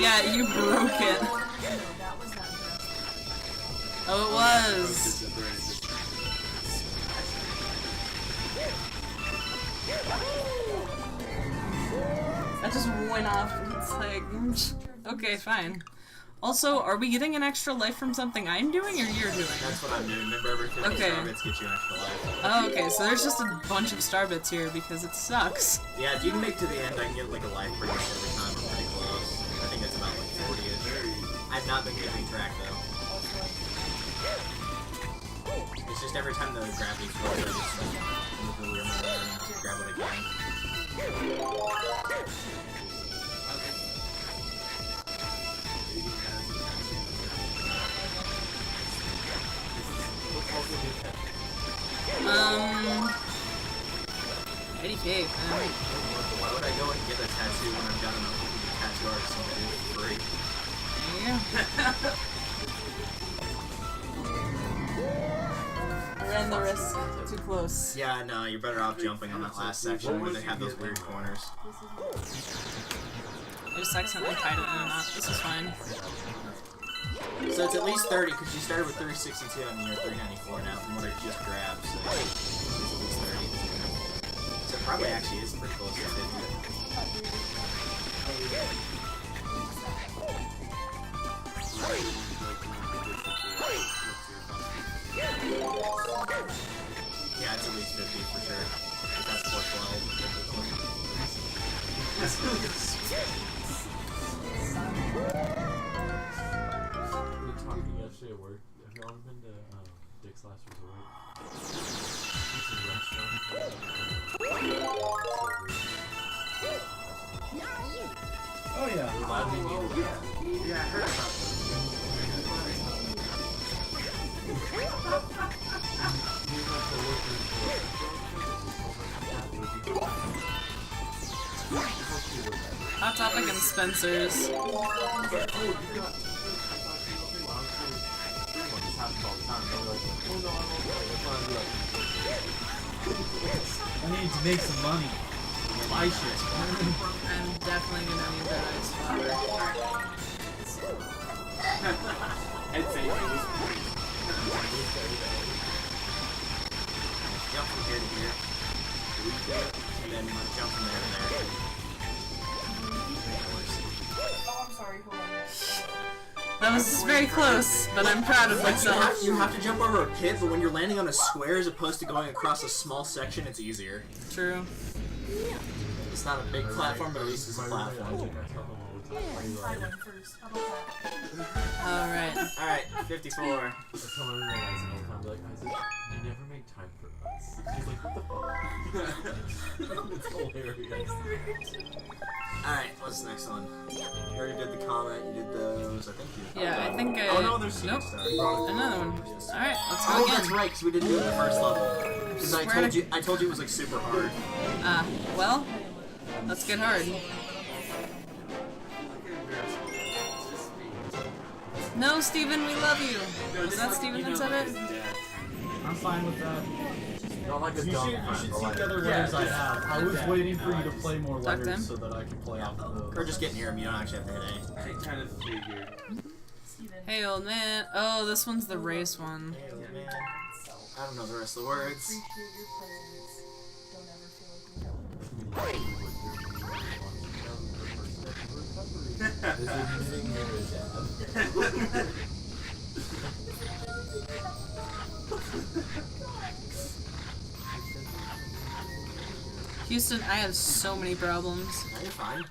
B: Yeah, you broke it. Oh, it was. That just went off. It's like, okay, fine. Also, are we getting an extra life from something I'm doing or you're doing?
C: That's what I'm doing. Remember, every 50
B: Okay.
C: star bits get you an extra life.
B: Oh, okay, so there's just a bunch of star bits here because it sucks.
C: Yeah, if you can make to the end, I can get like a life pretty much every time. I'm pretty close. I think it's about like 40-ish. I've not been keeping track though. It's just every time the gravity flows, I just move the wheel and grab it again.
B: Eddie Cave, man.
C: Why would I go and get a tattoo when I've got enough tattoo artists to do it for free?
B: Yeah. ran the risk too close.
C: Yeah, no, you're better off jumping on that last section where they have those weird corners.
B: I just accidentally tied it in a knot. This is fine.
C: So it's at least 30 because you started with 362 and you're 394 now from what I just grabbed. So it's at least 30. So it probably actually is pretty close to 50. Yeah, it's at least 50 for sure. That's 412.
E: We were talking yesterday at work. Have y'all ever been to Dick's Last Resort? It's a restaurant.
F: Oh yeah.
E: Yeah, I heard about that.
B: Hot Topic and Spencer's.
F: I need to make some money. Buy shit.
B: I'm definitely gonna need that ice flower.
E: I'd say it was
C: Jump from here to here. And then jump from there to there.
D: Oh, I'm sorry, hold on.
B: That was very close, but I'm proud of myself.
C: You have to jump over a pit, but when you're landing on a square as opposed to going across a small section, it's easier.
B: True.
C: It's not a big platform, but at least it's a platform.
D: Try one first. How about that?
B: Alright.
C: Alright, 54.
E: I tell everyone I say all the time, like, Isaac, you never make time for us. He's like, what the fuck? It's hilarious.
C: Alright, what's the next one? You already did the comet, you did those, I think you did.
B: Yeah, I think I...
C: Oh no, there's
B: Nope.
C: Superstar.
B: Another one. Alright, let's go
C: Oh,
B: again.
C: that's right, because we didn't do it in the first level. Because I told you it was like super hard.
B: Well, let's get hard. No, Steven, we love you. Was that Steven that said it?
F: I'm fine with that.
E: Not like a
F: You
E: dumb
F: should
E: friend,
F: see
E: but
F: the
E: like,
F: other letters I have. I was waiting for you to play more
B: Talk to him.
F: letters so that I can play off of those.
C: Or just get near him, you don't actually have to hit any.
E: I kind of figured.
D: Steven.
B: Hey, old man. Oh, this one's the race one.
C: Hey, old man. I don't know the rest of the words.
D: Appreciate your presence. Don't ever feel like you're alone.
B: Houston, I have so many problems.
C: No, you're fine.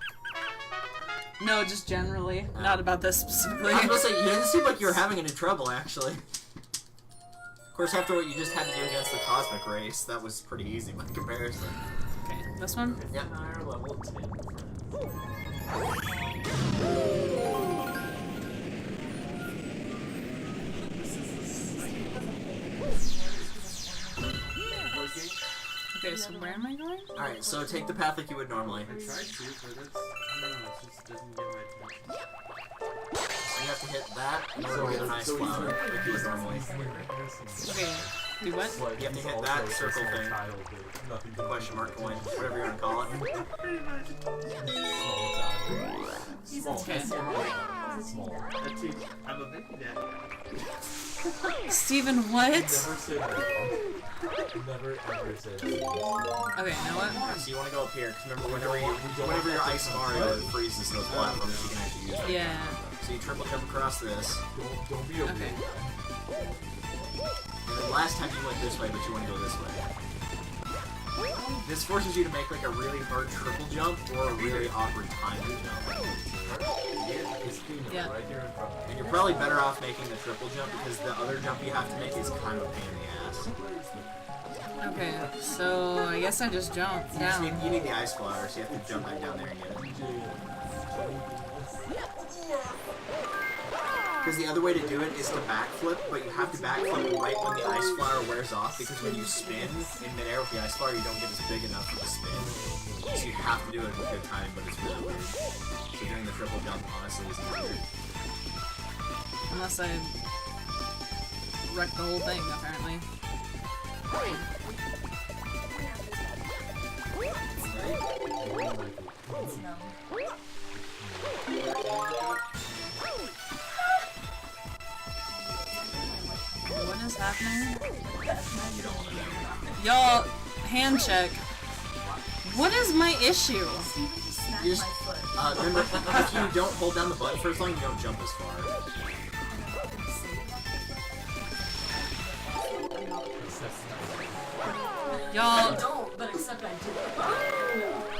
B: No, just generally. Not about this specifically.
C: I was gonna say, you didn't seem like you were having any trouble, actually. Of course, after what you just had to do against the Cosmic Race, that was pretty easy by comparison.
B: Okay, this one?
C: Yeah.
E: And I are level 10 friends.
B: Okay, so where am I going?
C: Alright, so take the path like you would normally.
E: I tried to, but it's, I don't know, it just doesn't get my attention.
C: So you have to hit that in order to get an ice flower, like you would normally.
B: Okay, do what?
C: You have to hit that circle thing. The question mark coin, whatever you want to call it.
B: Okay.
E: Small. That's it. I'm a baby dad.
B: Steven, what?
E: Never say that. Never ever say that.
B: Okay, you know what?
C: So you want to go up here, because remember whenever your Ice Mario freezes those platforms, you can actually use them.
B: Yeah.
C: So you triple jump across this.
E: Don't be a
B: Okay.
C: And then last time you went this way, but you want to go this way. This forces you to make like a really hard triple jump or a really awkward timed jump.
B: Yeah.
E: right here in front of
C: And you're probably better off making the triple jump because the other jump you have to make is kind of a pain in the ass.
B: Okay, so I guess I just jumped
C: You just
B: down.
C: need, you need the ice flower, so you have to jump back down there and get it. Because the other way to do it is to backflip, but you have to backflip right when the ice flower wears off, because when you spin in midair with the ice flower, you don't get as big enough for the spin. So you have to do it with good timing, but it's really weird. So doing the triple jump, honestly, is easier.
B: Unless I wrecked the whole thing, apparently. What is happening? Y'all, hand check. What is my issue?
C: You just, remember, if you don't hold down the button for as long, you don't jump as far.
B: Y'all,
D: don't, but except I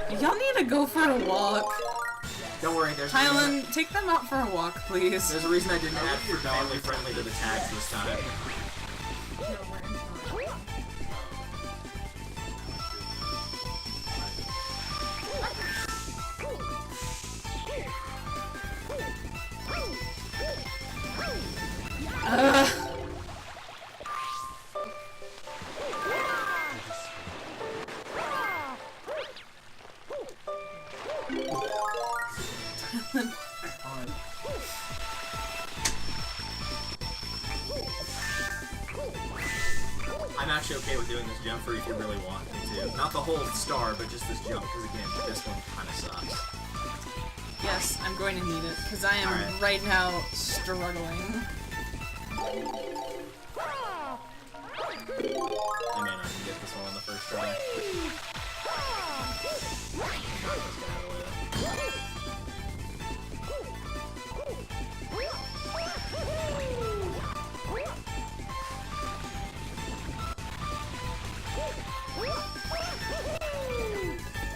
D: do.
B: y'all need to go for a walk.
C: Don't worry, there's
B: Hyland, take them out for a walk, please.
C: there's a reason I didn't add for family friendly to the tags this time. I'm actually okay with doing this jump for if you really want me to. Not the whole star, but just this jump, because again, this one kind of sucks.
B: Yes, I'm going to need it, because I am
C: Alright.
B: right now struggling.
C: I may not even get this one on the first try.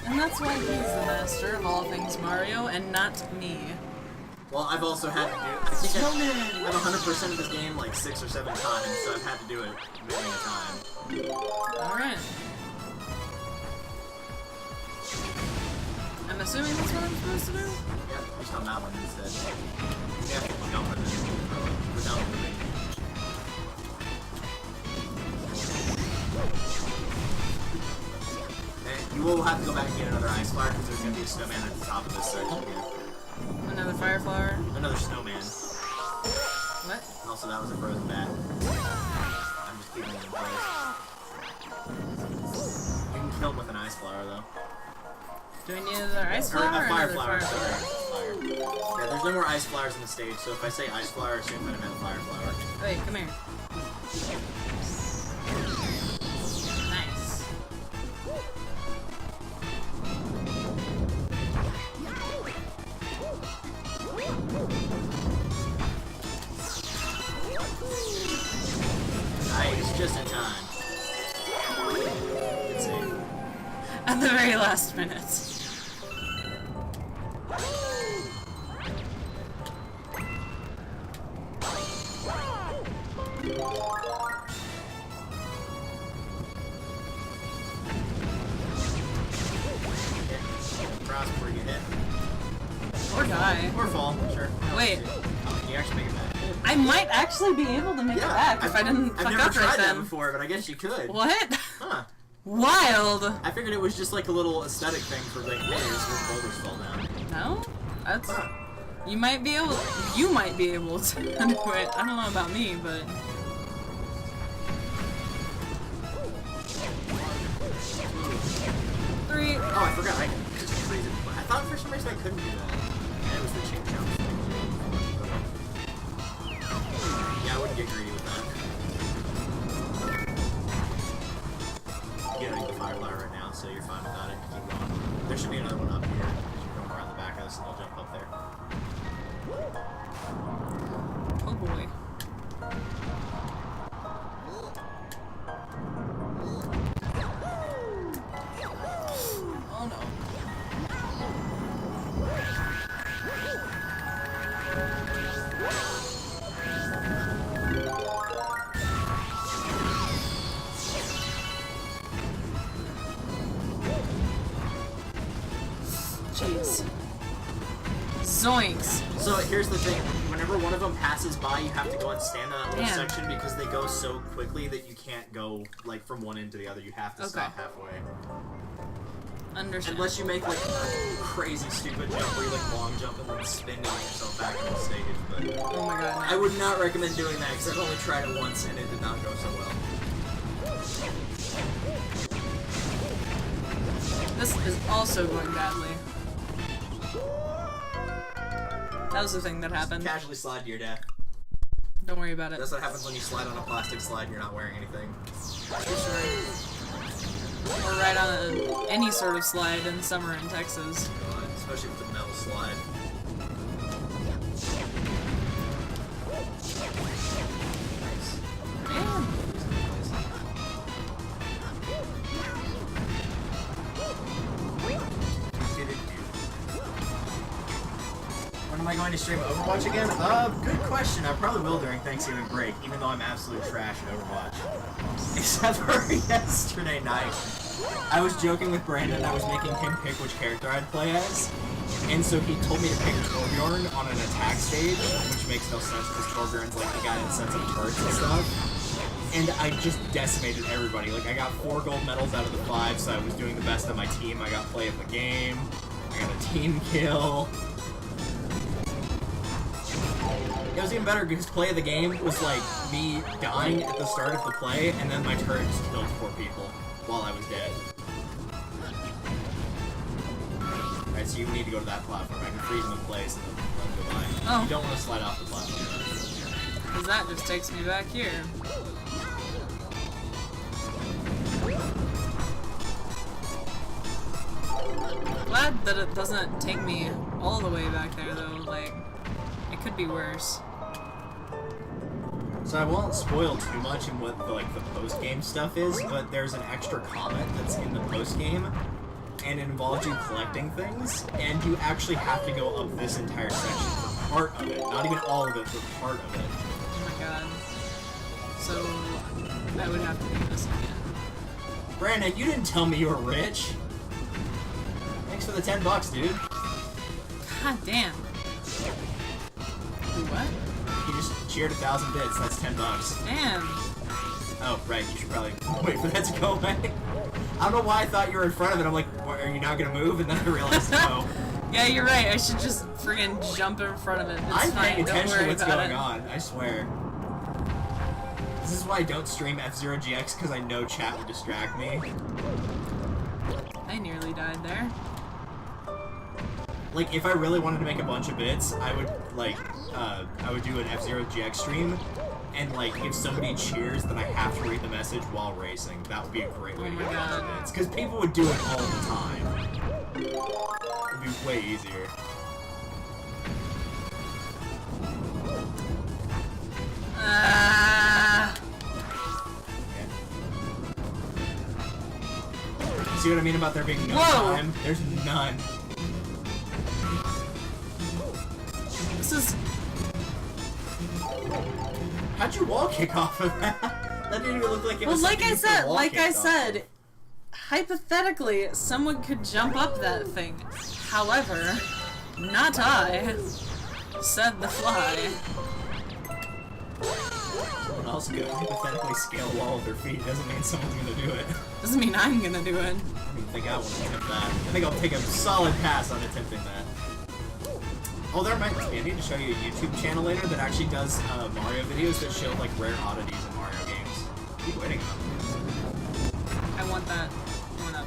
B: And that's why he's the master of all things Mario, and not me.
C: Well, I've also had to do. I think I've 100% of this game like 6 or 7 times, so I've had to do it many a time.
B: Alright. I'm assuming that's what I'm supposed to do?
C: Yep, just on that one instead. Yeah, jump with it without moving. And you will have to go back and get another ice flower because there's going to be a snowman at the top of this section here.
B: Another fire flower?
C: Another snowman.
B: What?
C: And also, that was a frozen bat. I'm just keeping it in place. You can kill him with an ice flower, though.
B: Do we need another ice
C: Or
B: flower?
C: a
B: or
C: fire
B: another
C: flower,
B: fire
C: sorry.
B: flower?
C: Fire. Yeah, there's no more ice flowers in the stage, so if I say ice flower, assume that I meant fire flower.
B: Wait, come here. Nice.
C: Nice, just in time. Good save.
B: At the very last minute.
C: Cross before you hit.
B: Or die.
C: Or fall, sure.
B: Wait.
C: Oh, can you actually make it back?
B: I might actually be able to make it back if I didn't
C: I've
B: fuck
C: never
B: up
C: tried
B: right
C: that
B: then.
C: before, but I guess you could.
B: What?
C: Huh.
B: Wild!
C: I figured it was just like a little aesthetic thing for like, hey, here's where boulders fall down.
B: No? That's...
C: Huh.
B: You might be able to do it. I don't know about me, but... Three.
C: Oh, I forgot. I can just freeze it. I thought for some reason I couldn't do that. Yeah, it was the chain jump. Yeah, I wouldn't get greedy with that. You don't need the fire flower right now, so you're fine without it. Keep going. There should be another one up here. You're going around the back of this and they'll jump up there.
B: Oh boy. Oh no. Jeez. Zoinks.
C: So here's the thing. Whenever one of them passes by, you have to go and stand on that little
B: Man.
C: section because they go so quickly that you can't go like from one end to the other. You have to
B: Okay.
C: stop halfway.
B: Understand.
C: Unless you make like a crazy stupid jump where you like long jump and then spin to get yourself back on the stage. But
B: Oh my god.
C: I would not recommend doing that because I've only tried it once and it did not go so well.
B: also going badly. That was the thing that happened.
C: Casually slide to your death.
B: Don't worry about it.
C: That's what happens when you slide on a plastic slide and you're not wearing anything.
B: For sure. Or ride on any sort of slide in summer in Texas.
C: Especially with the metal slide.
B: Man.
C: When am I going to stream Overwatch again? Good question. I probably will during Thanksgiving break, even though I'm absolute trash at Overwatch. Except for yesterday night. I was joking with Brandon, I was making him pick which character I'd play as, and so he told me to pick Torbjorn on an attack stage, which makes no sense because Torbjorn's like the guy that sets up turrets and stuff. And I just decimated everybody. Like, I got 4 gold medals out of the 5, so I was doing the best on my team. I got play of the game. I got a team kill. It was even better because play of the game was like me dying at the start of the play, and then my turret just killed 4 people while I was dead. Alright, so you need to go to that platform. I can freeze them in place and then let them go by.
B: Oh.
C: You don't want to slide off the platform.
B: Because that just takes me back here. Glad that it doesn't take me all the way back there, though. Like, it could be worse.
C: So I won't spoil too much in what the post-game stuff is, but there's an extra comment that's in the post-game, and it involves you collecting things, and you actually have to go up this entire section for part of it. Not even all of it, but part of it.
B: Oh my god. So, I would have to do this again.
C: Brandon, you didn't tell me you were rich. Thanks for the $10, dude.
B: God damn. What?
C: You just cheered 1,000 bits, that's $10.
B: Damn.
C: Oh, right, you should probably wait for that to go away. I don't know why I thought you were in front of it. I'm like, what, are you not gonna move? And then I realized, no.
B: Yeah, you're right. I should just friggin' jump in front of it. It's
C: I'm
B: fine.
C: paying
B: Don't
C: attention to
B: worry
C: what's
B: about
C: going
B: it.
C: on, I swear. This is why I don't stream F-Zero GX, because I know chat would distract me.
B: I nearly died there.
C: Like, if I really wanted to make a bunch of bits, I would, like, I would do an F-Zero GX stream, and, like, if somebody cheers, then I have to read the message while racing. That would be a great way to get a bunch of bits, because people would do it all the time. It'd be way easier. See what I mean about there being no time? There's none.
B: This is...
C: How'd you wall kick off of that? That didn't even look like it was
B: Well,
C: something you could wall kick off of.
B: hypothetically, someone could jump up that thing. However, not I, said the fly.
C: Someone else could hypothetically scale a wall with their feet. Doesn't mean someone's gonna do it.
B: Doesn't mean I'm gonna do it.
C: I don't even think I want to attempt that. I think I'll take a solid pass on attempting that. Oh, there might be. I need to show you a YouTube channel later that actually does Mario videos that show like rare oddities in Mario games. Keep waiting on them.
B: I want that one up.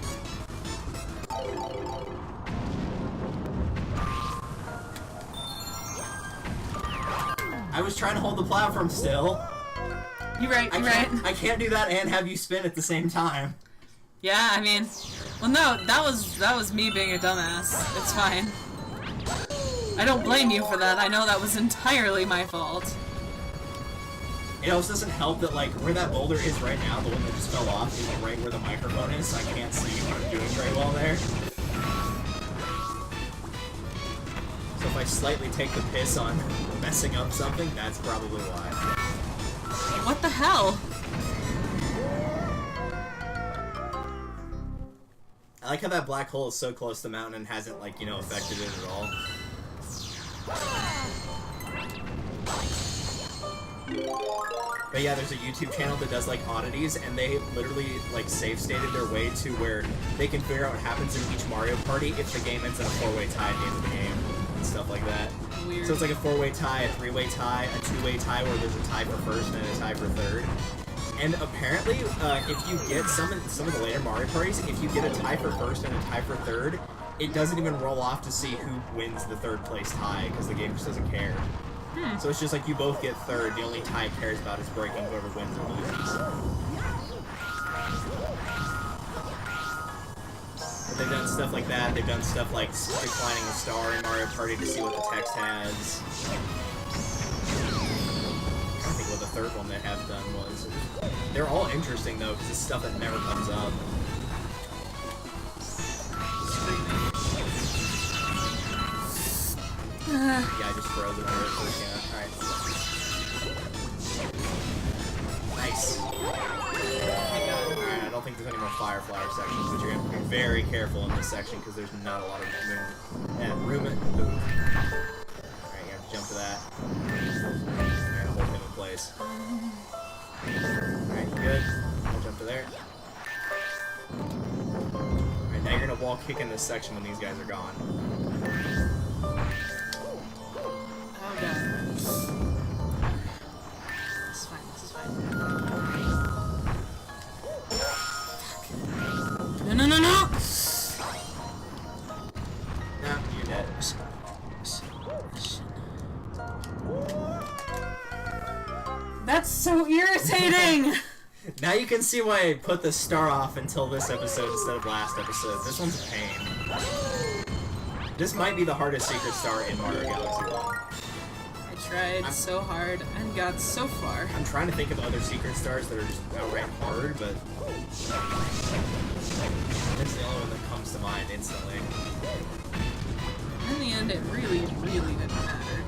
C: I was trying to hold the platform still.
B: You're right, you're right.
C: I can't do that and have you spin at the same time.
B: Yeah, I mean, well, no, that was me being a dumbass. It's fine. I don't blame you for that. I know that was entirely my fault.
C: It also doesn't help that, like, where that boulder is right now, the one that just fell off, is right where the microphone is, so I can't see what I'm doing very well there. So if I slightly take the piss on messing up something, that's probably why.
B: What the hell?
C: I like how that black hole is so close to the mountain and hasn't, like, you know, affected it at all. But yeah, there's a YouTube channel that does, like, oddities, and they literally, like, save-stated their way to where they can figure out what happens in each Mario Party if the game ends in a 4-way tie at the end of the game, and stuff like that.
B: Weird.
C: So it's like a 4-way tie, a 3-way tie, a 2-way tie where there's a tie for first and a tie for third. And apparently, if you get some of the later Mario parties, if you get a tie for first and a tie for third, it doesn't even roll off to see who wins the third place tie because the game just doesn't care. So it's just like you both get third. The only tie it cares about is breaking whoever wins or loses. But they've done stuff like that. They've done stuff like declining a star in Mario Party to see what the text has. I don't think what the third one they have done was. They're all interesting though, because it's stuff that never comes up. Yeah, I just froze it over it first, yeah. Alright. Nice. Alright, I don't think there's any more fire flower sections, but you're gonna have to be very careful in this section because there's not a lot of room. Alright, you have to jump to that. Alright, hold him in place. Alright, good. I'll jump to there. Alright, now you're gonna wall kick in this section when these guys are gone.
B: Oh god. This is fine, this is fine. No, no, no, no!
C: No, you're dead.
B: That's so irritating!
C: Now you can see why I put the star off until this episode instead of last episode. This one's a pain. This might be the hardest secret star in Mario Galaxy 1.
B: I tried so hard and got so far.
C: I'm trying to think of other secret stars that are just outright hard, but it's the only one that comes to mind instantly.
B: In the end, it really, really didn't matter.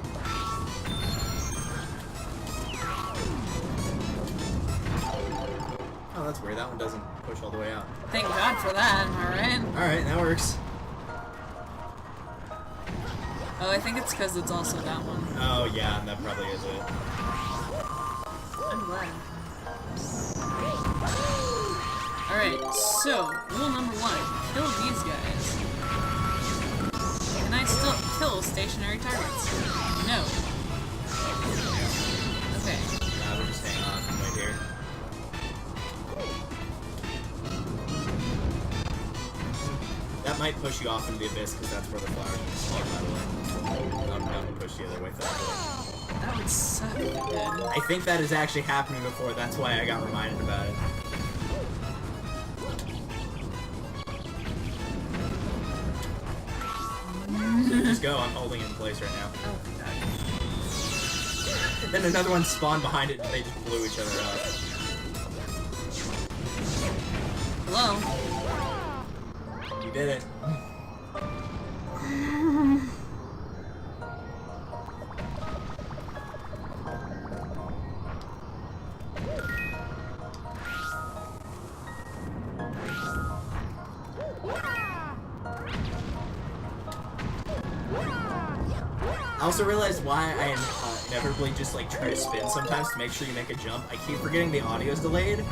C: Oh, that's weird. That one doesn't push all the way out.
B: Thank God for that, am I right?
C: Alright, that works.
B: Oh, I think it's because it's also that one.
C: Oh, yeah, that probably is it.
B: I'm glad. Alright, so, rule number 1. Kill these guys. Can I still kill stationary targets? No. Okay.
C: We'll just hang on right here. That might push you off into the abyss because that's where the flowers will spawn, by the way. I'm going to push the other way, thankfully.
B: That would suck if it did.
C: I think that has actually happened before, that's why I got reminded about it. Just go, I'm holding it in place right now.
B: Oh, God.
C: Then another one spawned behind it and they just blew each other up.
B: Hello?
C: You did it. I also realized why I inevitably just like try to spin sometimes to make sure you make a jump. I keep forgetting the audio's delayed,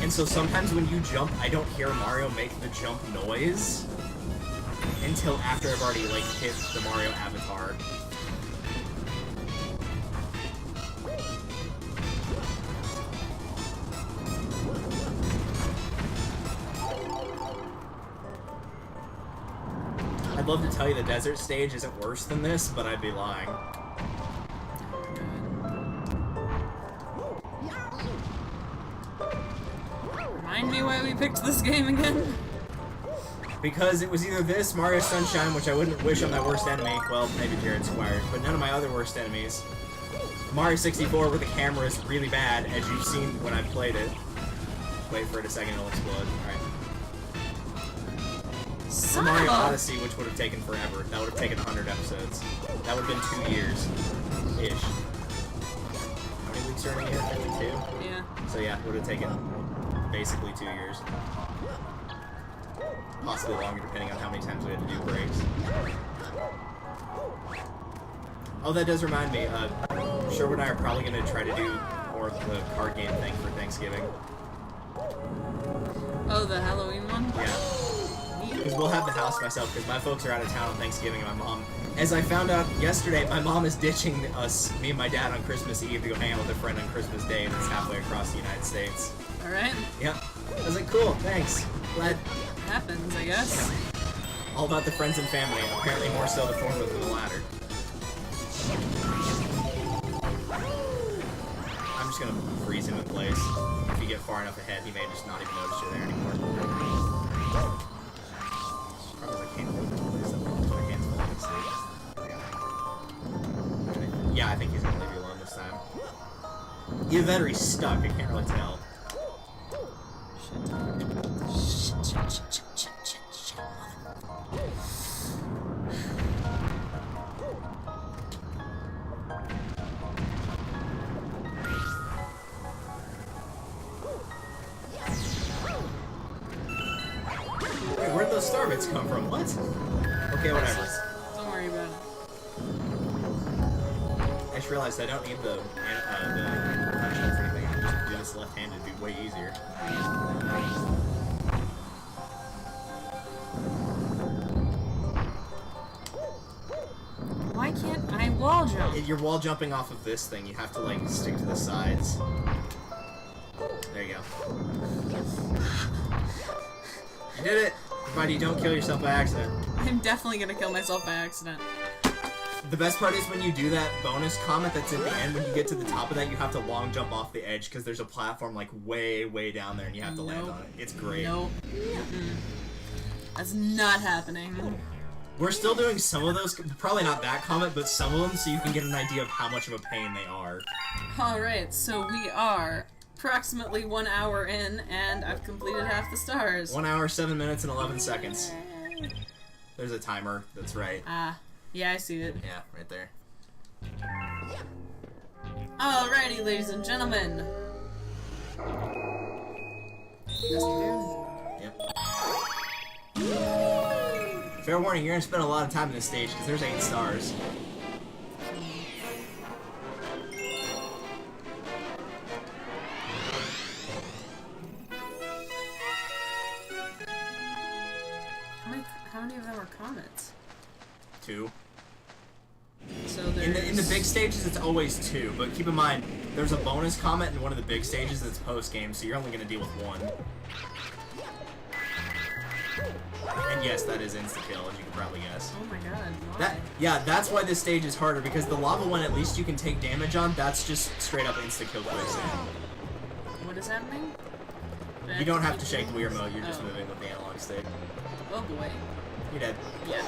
C: and so sometimes when you jump, I don't hear Mario make the jump noise until after I've already like hit the Mario avatar. I'd love to tell you the desert stage isn't worse than this, but I'd be lying.
B: Remind me why we picked this game again?
C: Because it was either this, Mario Sunshine, which I wouldn't wish on my worst enemy, well, maybe Jared Squires, but none of my other worst enemies. Mario 64, where the camera is really bad, as you've seen when I've played it. Wait for it a second, it'll explode. Alright. Or Mario Odyssey, which would have taken forever. That would have taken 100 episodes. That would have been 2 years-ish. How many weeks are in a year? 52?
B: Yeah.
C: So yeah, it would have taken basically 2 years. Possibly longer, depending on how many times we had to do breaks. Oh, that does remind me, Sherwood and I are probably going to try to do more of the card game thing for Thanksgiving.
B: Oh, the Halloween one?
C: Yeah. Because will have the house myself because my folks are out of town on Thanksgiving and my mom, as I found out yesterday, my mom is ditching us, me and my dad, on Christmas Eve to go hang out with a friend on Christmas Day that's halfway across the United States.
B: Alright.
C: Yep. I was like, cool, thanks. Glad.
B: Happens, I guess.
C: All about the friends and family, and apparently more so the former than the latter. I'm just gonna freeze him in place. If you get far enough ahead, he may just not even notice you're there anymore. Probably I can't hold it in place. My hands full of mistake. Yeah, I think he's gonna leave you alone this time. Either that or he's stuck, I can't really tell. Wait, where'd those star bits come from? What? Okay, whatever.
B: Don't worry about it.
C: I just realized I don't need the punishment for anything. I can just do this left-handed, it'd be way easier.
B: Why can't I wall jump?
C: You're wall jumping off of this thing. You have to, like, stick to the sides. There you go. You did it! Provided you don't kill yourself by accident.
B: I'm definitely gonna kill myself by accident.
C: The best part is when you do that bonus comment that's at the end, when you get to the top of that, you have to long jump off the edge because there's a platform, like, way, way down there and you have to land on it. It's great.
B: Nope. That's not happening.
C: We're still doing some of those, probably not that comment, but some of them, so you can get an idea of how much of a pain they are.
B: Alright, so we are approximately 1 hour in, and I've completed half the stars.
C: 1 hour, 7 minutes, and 11 seconds. There's a timer, that's right.
B: Ah, yeah, I see it.
C: Yeah, right there.
B: Alrighty, ladies and gentlemen.
C: Yep. Fair warning, you're gonna spend a lot of time in this stage, because there's 8 stars.
B: How many of them are comets?
C: 2.
B: So there's...
C: In the big stages, it's always 2, but keep in mind, there's a bonus comment in one of the big stages that's post-game, so you're only gonna deal with 1. And yes, that is insta-kill, as you can probably guess.
B: Oh my god, why?
C: That's why this stage is harder, because the lava one, at least you can take damage on, that's just straight up insta-kill quicksand.
B: What is happening?
C: You don't have to shake the Wii remote, you're just moving with the analog stick.
B: Oh boy.
C: You're dead.
B: Yeah.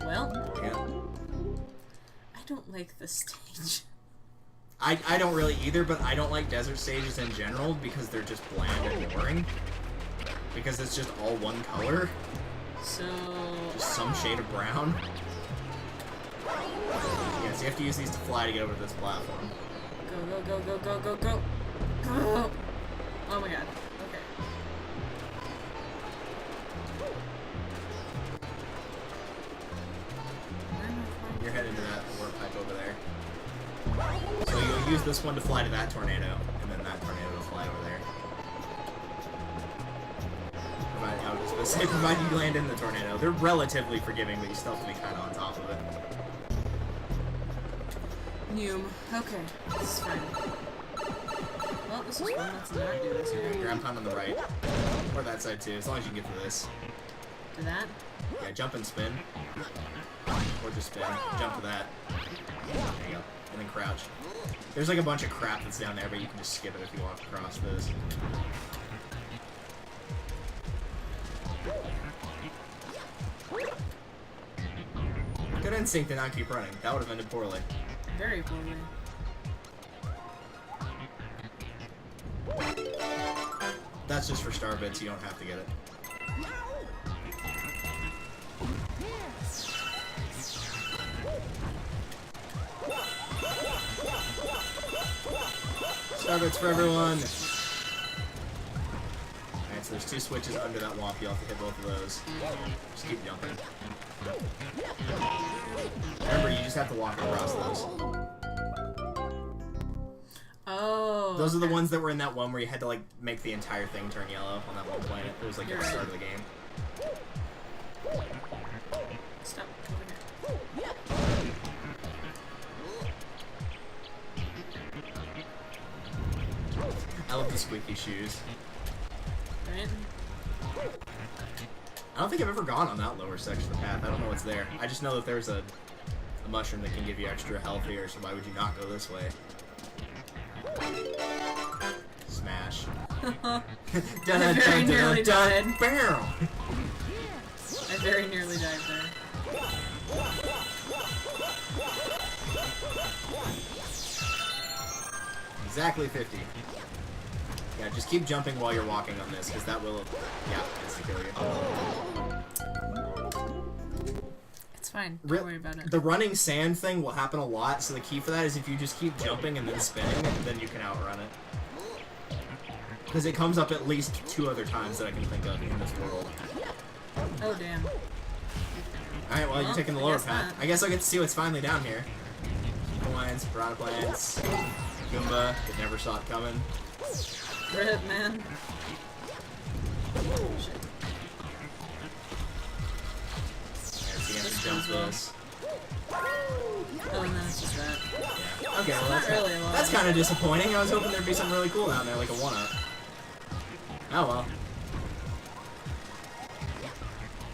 B: Well,
C: Yeah.
B: I don't like this stage.
C: I don't really either, but I don't like desert stages in general, because they're just bland and boring. Because it's just all one color.
B: So...
C: Just some shade of brown. Yeah, so you have to use these to fly to get over to this platform.
B: Go, go, go, go, go, go, go. Go! Oh my god. Okay.
C: You're heading to that warp pipe over there. So you'll use this one to fly to that tornado, and then that tornado will fly over there. I was just gonna say, provided you land in the tornado. They're relatively forgiving, but you still have to be kind of on top of it.
B: Noom. Okay. This is fine. Well, this is fun. Let's not do this here.
C: Grab pound on the right. Or that side too, as long as you can get to this.
B: To that?
C: Yeah, jump and spin. Or just spin. Jump to that. There you go. And then crouch. There's like a bunch of crap that's down there, but you can just skip it if you want to cross this. Good instinct to not keep running. That would have ended poorly.
B: Very poorly.
C: That's just for star bits, you don't have to get it. Star bits for everyone! Alright, so there's 2 switches under that womp, you'll have to hit both of those. Just keep jumping. Remember, you just have to walk across those.
B: Oh.
C: Those are the ones that were in that one where you had to, like, make the entire thing turn yellow on that one planet. It was, like, at the start of the game.
B: Stop. Over here.
C: I love the squeaky shoes.
B: Right?
C: I don't think I've ever gone on that lower section of the path. I don't know what's there. I just know that there's a mushroom that can give you extra health here, so why would you not go this way? Smash.
B: I very nearly died.
C: Barrel!
B: I very nearly died there.
C: Exactly 50. Yeah, just keep jumping while you're walking on this, because that will, yeah, insta-kill you.
B: It's fine. Don't worry about it.
C: The running sand thing will happen a lot, so the key for that is if you just keep jumping and then spinning, then you can outrun it. Because it comes up at least 2 other times that I can think of in this world.
B: Oh, damn.
C: Alright, well, you're taking the
B: I
C: lower
B: guess
C: path.
B: not.
C: I guess I'll get to see what's finally down here. Coins, piranha plants, Goomba that never saw it coming.
B: Rip, man. Shit.
C: See, I have to jump this.
B: Oh, no, it's just that.
C: Yeah. Okay, well,
B: Not really a lot.
C: that's kind of disappointing. I was hoping there'd be something really cool down there, like a 1-up. Oh well.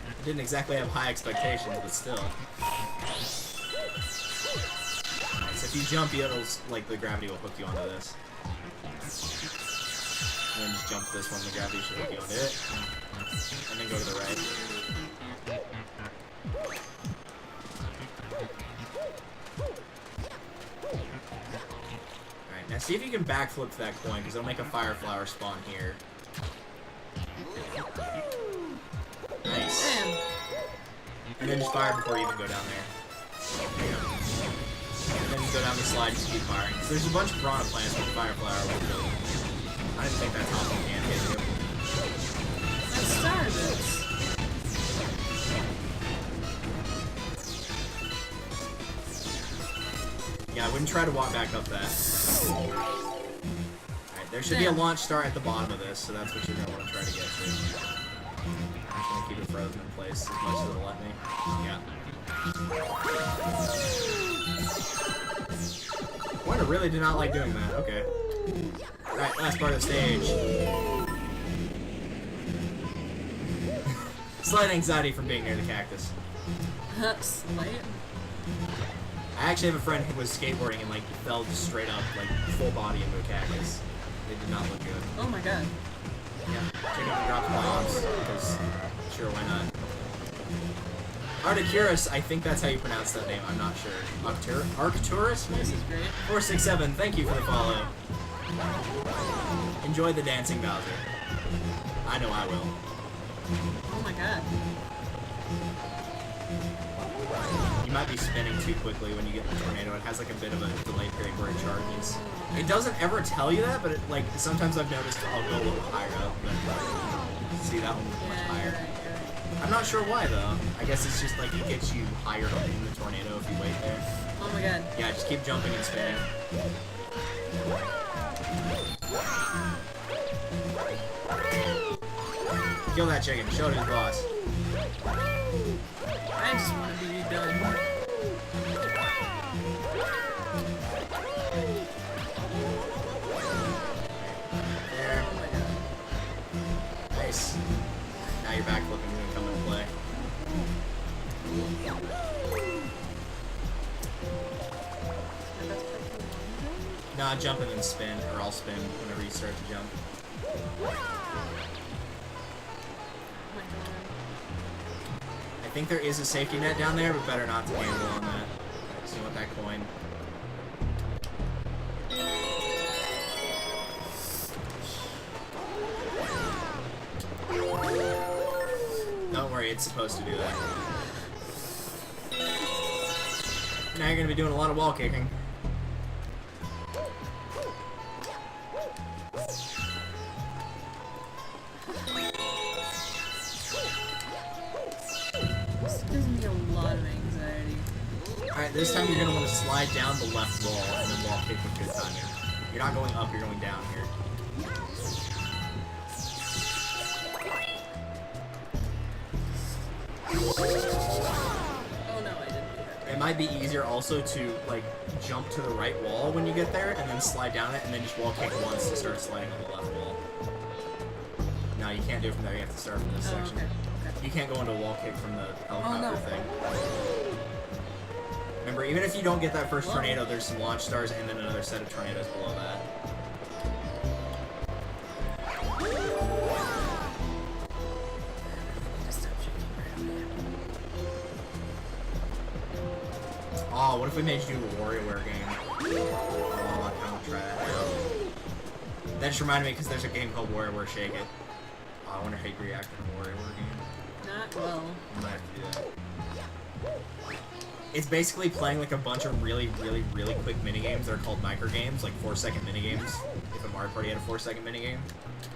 C: I didn't exactly have high expectations, but still. Nice. If you jump, it'll, like, the gravity will hook you onto this. And then just jump this one, the gravity should hook you onto it. And then go to the right. Alright, now see if you can backflip to that coin, because it'll make a fire flower spawn here. Nice.
B: Damn.
C: And then just fire before you even go down there. There you go. And then you go down the slide and just keep firing. So there's a bunch of piranha plants with fire flower with them. I didn't think that top one can hit you.
B: That started this.
C: Yeah, I wouldn't try to walk back up that. Alright, there should be a launch star at the bottom of this, so that's what you're going to want to try to get to. I'm just going to keep it frozen in place as much as it'll let me. Yeah. Wonder really did not like doing that. Okay. Alright, last part of the stage. Slight anxiety from being near the cactus.
B: Slight?
C: I actually have a friend who was skateboarding and like fell just straight up, like full body into a cactus. It did not look good.
B: Oh my god.
C: Yeah, check out the drop bombs, because sure, why not? Icarus, I think that's how you pronounce that name, I'm not sure. Arcturus,
B: This
C: maybe?
B: is great.
C: 467, thank you for the follow. Enjoy the dancing Bowser. I know I will.
B: Oh my god.
C: You might be spinning too quickly when you get in the tornado. It has like a bit of a delay period where it charges. It doesn't ever tell you that, but it, like sometimes I've noticed I'll go a little higher up. But see, that one was much
B: Yeah,
C: higher.
B: you're right.
C: I'm not sure why though. I guess it's just like it gets you higher up in the tornado if you wait there.
B: Oh my god.
C: Yeah, just keep jumping and spinning. Kill that chicken. Show it to the boss.
B: I just want to be done.
C: There.
B: Oh my god.
C: Nice. Now you're back flipping and come into play. Nah, jump and then spin, or I'll spin whenever you start to jump.
B: Oh my god.
C: I think there is a safety net down there, but better not to gamble on that. So you want that coin. Don't worry, it's supposed to do that. Now you're gonna be doing a lot of wall kicking.
B: This gives me a lot of anxiety.
C: Alright, this time you're gonna want to slide down the left wall and then wall kick with good timing. You're not going up, you're going down here.
B: Oh no, I didn't do that.
C: It might be easier also to like jump to the right wall when you get there and then slide down it and then just wall kick once to start sliding on the left wall. No, you can't do it from there, you have to start from this
B: Oh,
C: section.
B: okay. Okay.
C: You can't go into a wall kick from the helicopter
B: no.
C: thing. Remember, even if you don't get that first
B: Whoa.
C: tornado, there's some launch stars and then another set of tornadoes below that. Oh, what if we made you do a WarioWare game? Oh, I kind of try that now. That just reminded me because there's a game called WarioWare Shake It. Oh, I wonder how you react in a WarioWare game.
B: Not well.
C: I might have to do that. It's basically playing like a bunch of really quick minigames that are called micro games, like 4-second minigames. If a Mario Party had a 4-second minigame.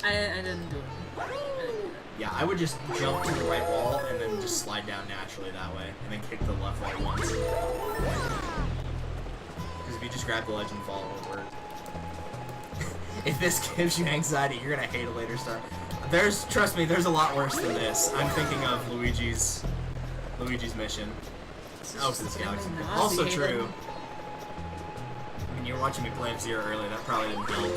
B: I didn't do it. I didn't do it.
C: Yeah, I would just jump to the right wall and then just slide down naturally that way, and then kick the left wall once. Because if you just grab the ledge and fall over, if this gives you anxiety, you're gonna hate a later star. Trust me, there's a lot worse than this. I'm thinking of Luigi's mission. Oh, for this galaxy. Also true. I mean, you were watching me play F-Zero earlier, that probably didn't help.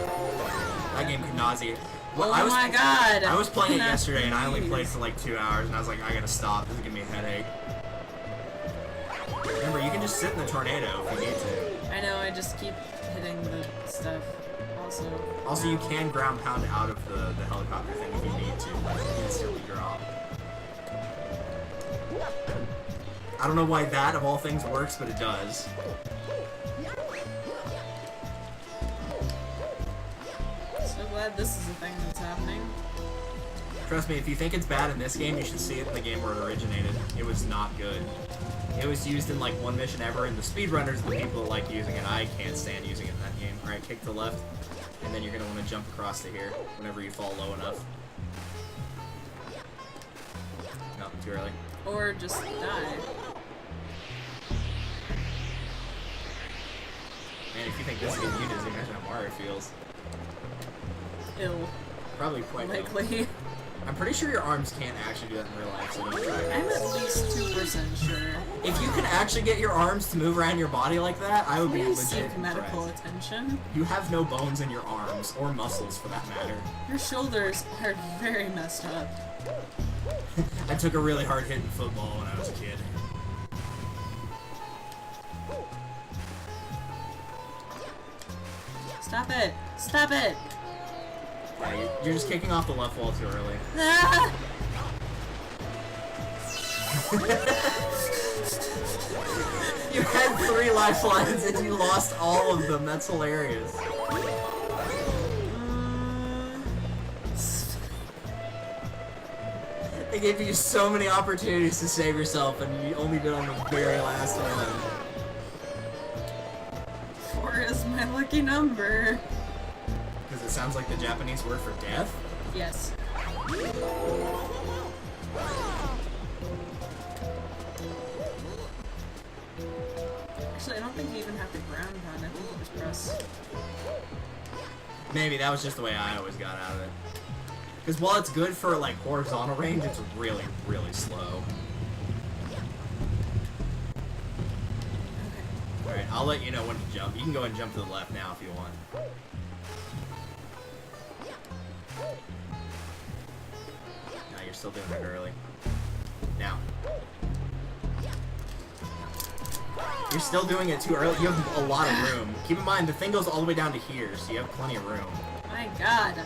C: That game could nauseate. Well,
B: Oh my god!
C: I was playing it yesterday and I only played for like 2 hours and I was like, I gotta stop, this is giving me a headache. Remember, you can just sit in the tornado if you need to.
B: I know, I just keep hitting the stuff.
C: Also, you can ground pound out of the helicopter thing if you need to, like instantly drop. I don't know why that, of all things, works, but it does.
B: So glad this is a thing that's happening.
C: Trust me, if you think it's bad in this game, you should see it in the game where it originated. It was not good. It was used in like one mission ever, and the speedrunners are the people that like using it. I can't stand using it in that game. Alright, kick to left, and then you're going to want to jump across to here whenever you fall low enough. No, too early.
B: Or just die.
C: Man, if you think this is giving you dizzy, imagine how Mario feels.
B: Ill.
C: Probably quite ill.
B: Likely.
C: I'm pretty sure your arms can't actually do that in real life, so don't try it.
B: I'm at least 2% sure.
C: If you can actually get your arms to move around your body like that, I would be
B: Please
C: legit
B: seek medical
C: impressed.
B: attention.
C: You have no bones in your arms, or muscles for that matter.
B: Your shoulders are very messed up.
C: I took a really hard hit in football when I was a kid.
B: Stop it! Stop it!
C: Yeah, you're just kicking off the left wall too early.
B: Ah!
C: You had 3 lifelines and you lost all of them. That's hilarious. They gave you so many opportunities to save yourself, and you only did on the very last one.
B: 4 is my lucky number.
C: Because it sounds like the Japanese word for death?
B: Yes. Actually, I don't think you even have to ground pound. I think you just press.
C: Maybe that was just the way I always got out of it. Because while it's good for like horizontal range, it's really slow. Alright, I'll let you know when to jump. You can go and jump to the left now if you want. No, you're still doing it early. Now. You're still doing it too early. You have a lot of room. Keep in mind, the thing goes all the way down to here, so you have plenty of room.
B: My god.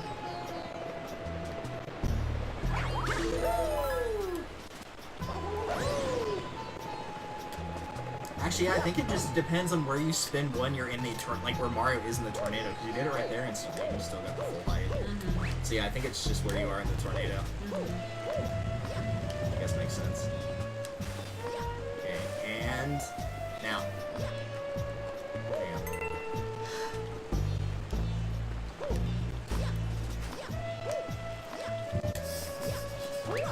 C: Actually, I think it just depends on where you spin when you're in the like where Mario is in the tornado, because you did it right there instantly, and you still got the full height. So yeah, I think it's just where you are in the tornado. I guess makes sense. Okay, and now. There you go.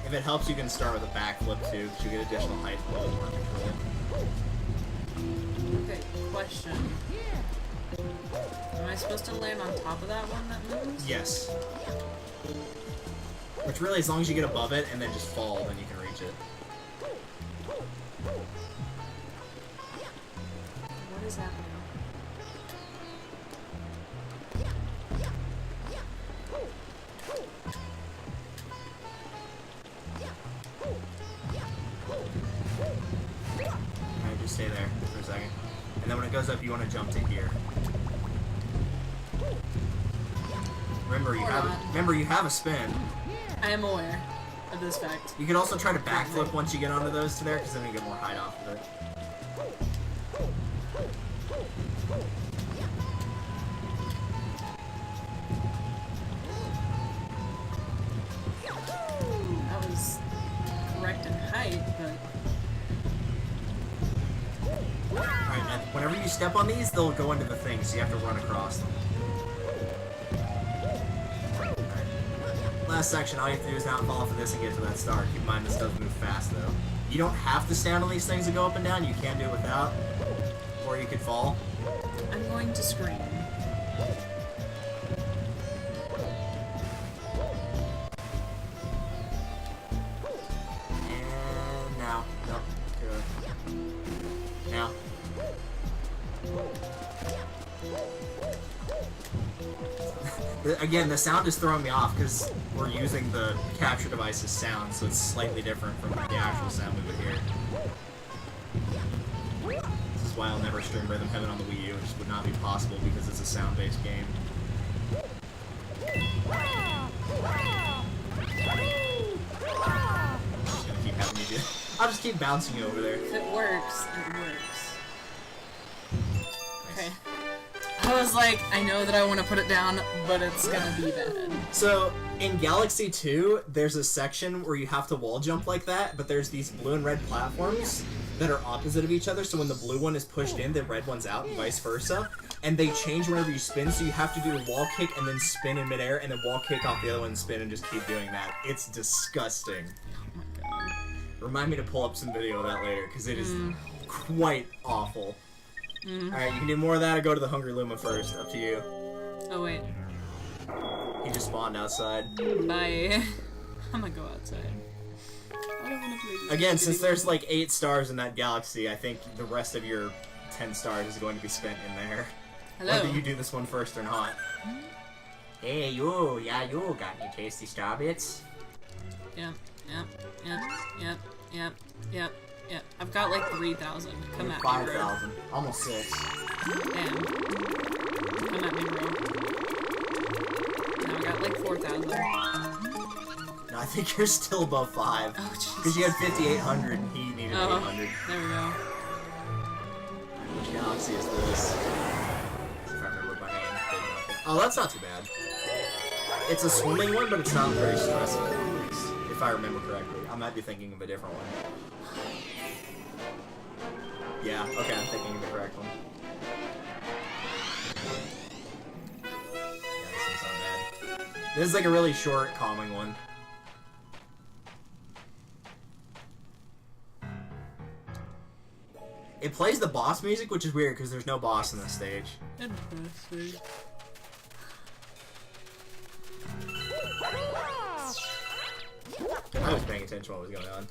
C: If it helps, you can start with a backflip too, because you get additional height and a little more control.
B: Okay, question. Am I supposed to land on top of that one that moves?
C: Yes. Which really, as long as you get above it and then just fall, then you can reach it.
B: What is happening?
C: Alright, just stay there for a second. And then when it goes up, you want to jump to here. Remember, you have a spin.
B: I am aware of this fact.
C: You can also try to backflip once you get onto those to there, because then you get more height off of it.
B: That was correct in height, but...
C: Alright, and whenever you step on these, they'll go into the thing, so you have to run across them. Last section, all you have to do is not fall off of this and get to that star. Keep in mind this does move fast though. You don't have to stand on these things to go up and down, you can do it without. Or you could fall.
B: I'm going to scream.
C: And now. Nope. Good. Now. Again, the sound is throwing me off because we're using the capture device's sound, so it's slightly different from the actual sound we would hear. This is why I'll never stream Rhythm Heaven on the Wii U. It just would not be possible because it's a sound-based game. I'm just gonna keep having you do. I'll just keep bouncing you over there.
B: If it works, it works. Okay. I was like, I know that I want to put it down, but it's gonna be bad.
C: So, in Galaxy 2, there's a section where you have to wall jump like that, but there's these blue and red platforms that are opposite of each other, so when the blue one is pushed in, the red one's out, and vice versa. And they change whenever you spin, so you have to do a wall kick and then spin in midair, and then wall kick off the other one and spin and just keep doing that. It's disgusting.
B: Oh my god.
C: Remind me to pull up some video of that later, because it is quite awful. Alright, you can do more of that or go to the Hungry Luma first. Up to you.
B: Oh wait.
C: He just spawned outside.
B: Bye. I'm gonna go outside. I don't wanna play this.
C: Again, since there's like 8 stars in that galaxy, I think the rest of your 10 stars is going to be spent in there.
B: Hello.
C: Whether you do this one first or not. Hey, you. Yeah, you got any tasty star bits?
B: Yep. I've got like 3,000. Come at me, bro.
C: 5,000. Almost 6.
B: Damn. Come at me, bro. Now I got like 4,000.
C: No, I think you're still above 5.
B: Oh, Jesus.
C: Because you had 5,800 and he needed 800.
B: There we go.
C: Which galaxy is this? If I remember my name. Oh, that's not too bad. It's a swimming one, but it's not very stressful. If I remember correctly. I might be thinking of a different one. Yeah, okay, I'm thinking of the correct one. Yeah, this one's not bad. This is like a really short, calming one. It plays the boss music, which is weird because there's no boss in this stage.
B: Interesting.
C: I was paying attention to what was going on.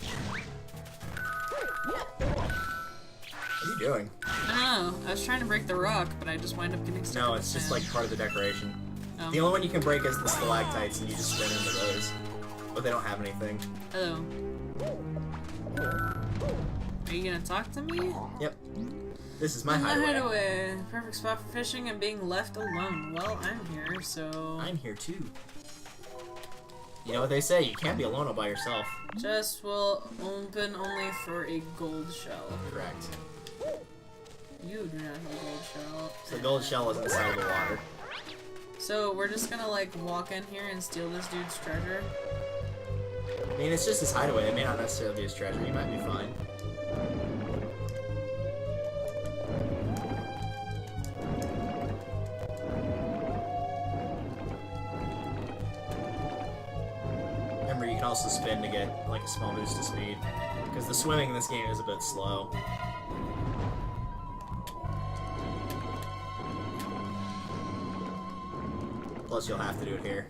C: What are you doing?
B: I don't know. I was trying to break the rock, but I just wind up getting stuck.
C: No,
B: in
C: it's
B: the
C: just
B: sand.
C: like part of the decoration.
B: Oh.
C: The only one you can break is the stalactites, and you just spin into those. But they don't have anything.
B: Hello. Are you gonna talk to me?
C: Yep. This is my
B: My
C: hideaway.
B: hideaway. Perfect spot for fishing and being left alone. Well, I'm here, so...
C: I'm here too. You know what they say, you can't be alone all by yourself.
B: Chest will open only for a gold shell.
C: Correct.
B: You do not have a gold shell.
C: So the gold shell is inside of the water.
B: So we're just gonna like walk in here and steal this dude's treasure?
C: I mean, it's just his hideaway. It may not necessarily be his treasure. He might be fine. Remember, you can also spin to get like a small boost to speed. Because the swimming in this game is a bit slow. Plus, you'll have to do it here.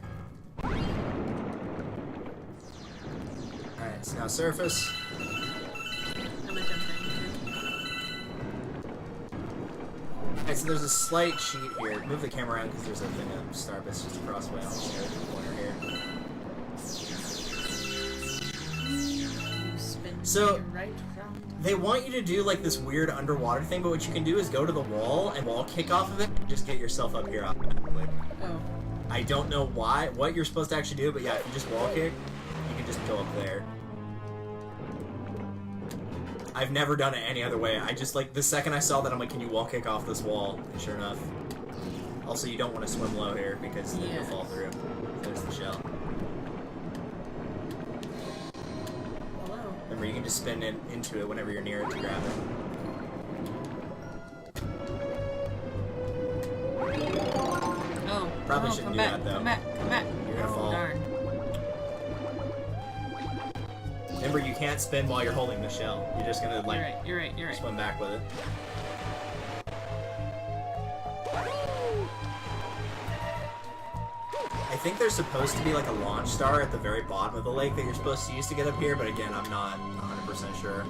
C: Alright, so now surface.
B: I'm a jumping.
C: Alright, so there's a slight cheat here. Move the camera around because there's a thing of star bits just across way on the stairs in the corner here.
B: Spin
C: So-
B: right round.
C: They want you to do like this weird underwater thing, but what you can do is go to the wall and wall kick off of it and just get yourself up here automatically.
B: Oh.
C: I don't know what you're supposed to actually do, but yeah, if you just wall kick, you can just go up there. I've never done it any other way. I just like, the second I saw that, I'm like, can you wall kick off this wall? And sure enough. Also, you don't want to swim low here because then you'll fall through. There's the shell.
B: Hello.
C: Remember, you can just spin into it whenever you're near it to grab it.
B: Oh.
C: Probably
B: oh,
C: shouldn't
B: come
C: do
B: back,
C: that, though.
B: Come back, come back.
C: You're gonna
B: oh,
C: fall.
B: Darn.
C: Remember, you can't spin while you're holding the shell. You're just gonna, like,
B: You're right.
C: swim back with it. I think there's supposed to be like a launch star at the very bottom of the lake that you're supposed to use to get up here, but again, I'm not 100% sure.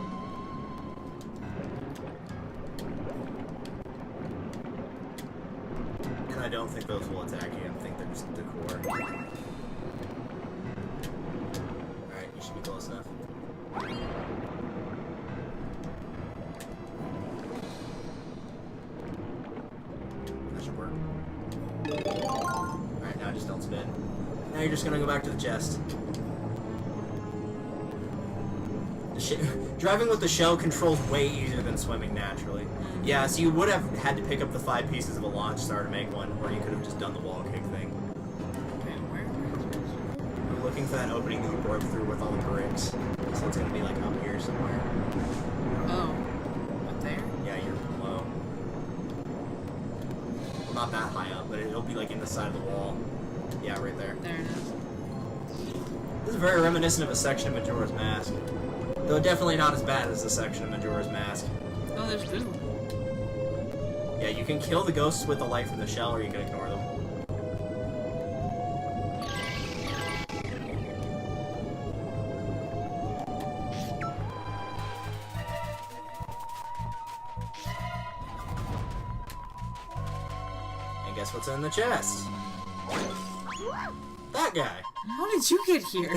C: And I don't think those will attack you. I think they're just decor. Alright, you should be close enough. That should work. Alright, now just don't spin. Now you're just gonna go back to the chest. Driving with the shell controls way easier than swimming naturally. Yeah, so you would have had to pick up the 5 pieces of a launch star to make one, or you could have just done the wall kick thing.
B: Okay, where?
C: You're looking for that opening that you broke through with all the bricks. So it's gonna be like up here somewhere.
B: Oh. Up there?
C: Yeah, you're below. Well, not that high up, but it'll be like in the side of the wall. Yeah, right there.
B: There it is.
C: This is very reminiscent of a section of Majora's Mask. Though definitely not as bad as the section of Majora's Mask.
B: Oh, there's blue.
C: Yeah, you can kill the ghosts with the light from the shell, or you can ignore them. And guess what's in the chest? That guy!
B: How did you get here?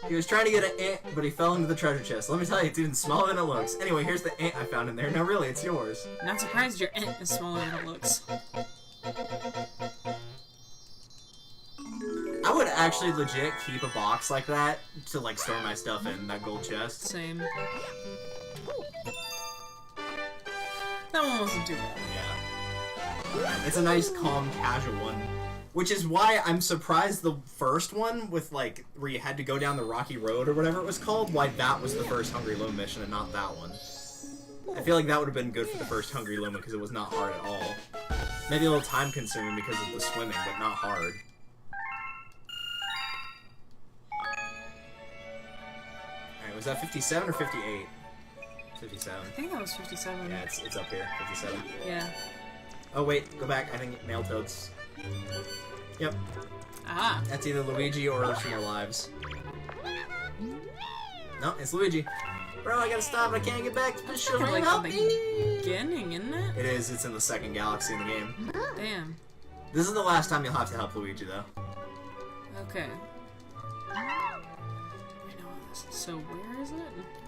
C: He was trying to get an ant, but he fell into the treasure chest. Let me tell you, it's even smaller than it looks. Anyway, here's the ant I found in there. No, really, it's yours.
B: Not surprised your ant is smaller than it looks.
C: I would actually legit keep a box like that to, like, store my stuff in, that gold chest.
B: Same. That one wasn't too bad.
C: Yeah. It's a nice, calm, casual one. Which is why I'm surprised the first one with, like, where you had to go down the rocky road or whatever it was called, why that was the first Hungry Loom mission and not that one. I feel like that would have been good for the first Hungry Loom because it was not hard at all. Maybe a little time consuming because of the swimming, but not hard. Alright, was that 57 or 58? 57.
B: I think that was 57.
C: Yeah, it's up here, 57.
B: Yeah.
C: Oh wait, go back, I think Nail Toads. Yep,
B: Ah.
C: that's either Luigi or some more lives. No, it's Luigi. Bro, I gotta stop, I can't get back to the show.
B: Like
C: Help
B: the
C: me!
B: beginning, isn't it?
C: It is, it's in the second galaxy in the game.
B: Damn.
C: This is the last time you'll have to help Luigi, though.
B: Okay. I know this. So where is it?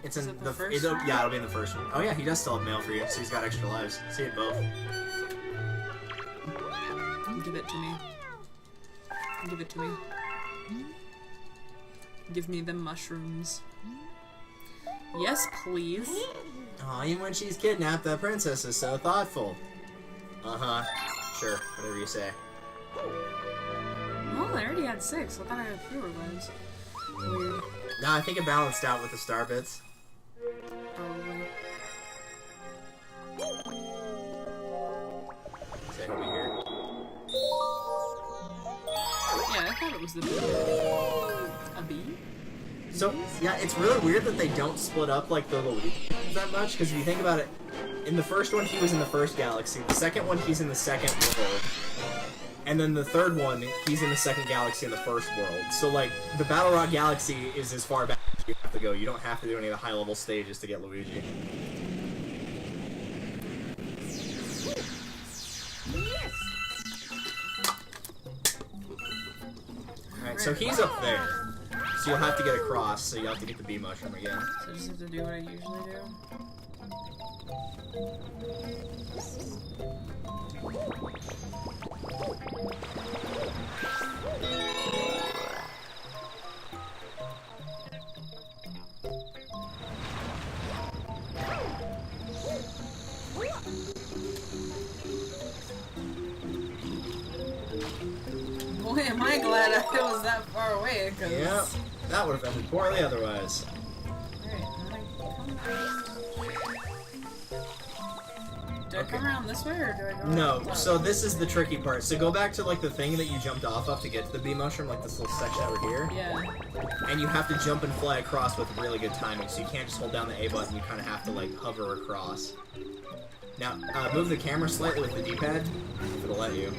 C: It's
B: Is
C: in
B: it
C: the
B: first
C: it'll,
B: one?
C: yeah, it'll be in the first one. Oh yeah, he does still have mail for you, so he's got extra lives. See it both.
B: Give it to me. Give it to me. Give me the mushrooms. Yes, please.
C: Aw, even when she's kidnapped, the princess is so thoughtful. Uh-huh. Sure, whatever you say.
B: Well, I already had 6. I thought I had fewer lives. Weird.
C: No, I think it balanced out with the star bits.
B: Probably.
C: Say he'll be here.
B: Yeah, I thought it was the bee. A bee?
C: So, yeah, it's really weird that they don't split up like the Luigi that much, because if you think about it, In the first one, he was in the first galaxy. The second one, he's in the second world. And then the third one, he's in the second galaxy in the first world. So, like, the Battle Rock Galaxy is as far back as you have to go. You don't have to do any of the high-level stages to get Luigi. Alright, so he's up there. So you'll have to get across, so you'll have to get the bee mushroom again.
B: So I just have to do what I usually do. Boy, am I glad I was that far away, because...
C: Yep, that would have ended poorly otherwise.
B: Do I come around this way, or do I go
C: No,
B: around?
C: so this is the tricky part. So go back to, like, the thing that you jumped off of to get to the bee mushroom, like this little section over here.
B: Yeah.
C: And you have to jump and fly across with really good timing, so you can't just hold down the A button, you kind of have to, like, hover across. Now, move the camera slightly with the D-pad, if it'll let you.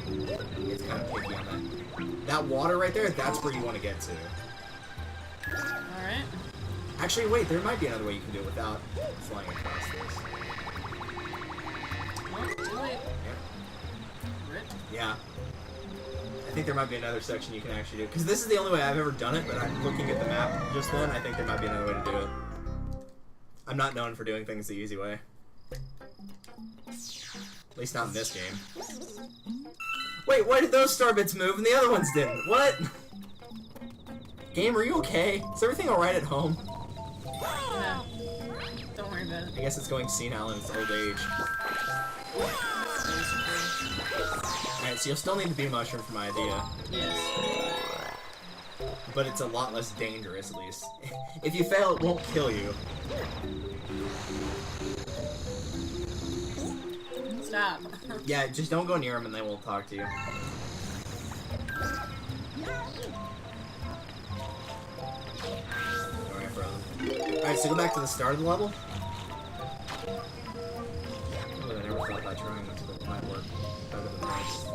C: It's kind of picky on that. That water right there, that's where you want to get to.
B: Alright.
C: Actually, wait, there might be another way you can do it without flying across this.
B: Oh, too late. Rip.
C: Yeah. I think there might be another section you can actually do. Because this is the only way I've ever done it, but I'm looking at the map just then, I think there might be another way to do it. I'm not known for doing things the easy way. At least not in this game. Wait, why did those star bits move and the other ones didn't? What? Game, are you okay? Is everything alright at home?
B: No. Don't worry about it.
C: I guess it's going senile in its old age. Alright, so you'll still need the bee mushroom for my idea.
B: Yes.
C: But it's a lot less dangerous, at least. If you fail, it won't kill you.
B: Stop.
C: Yeah, just don't go near them and they won't talk to you. Alright, brother. Alright, so go back to the start of the level. Oh, I never thought by trying this, but it might work better than this.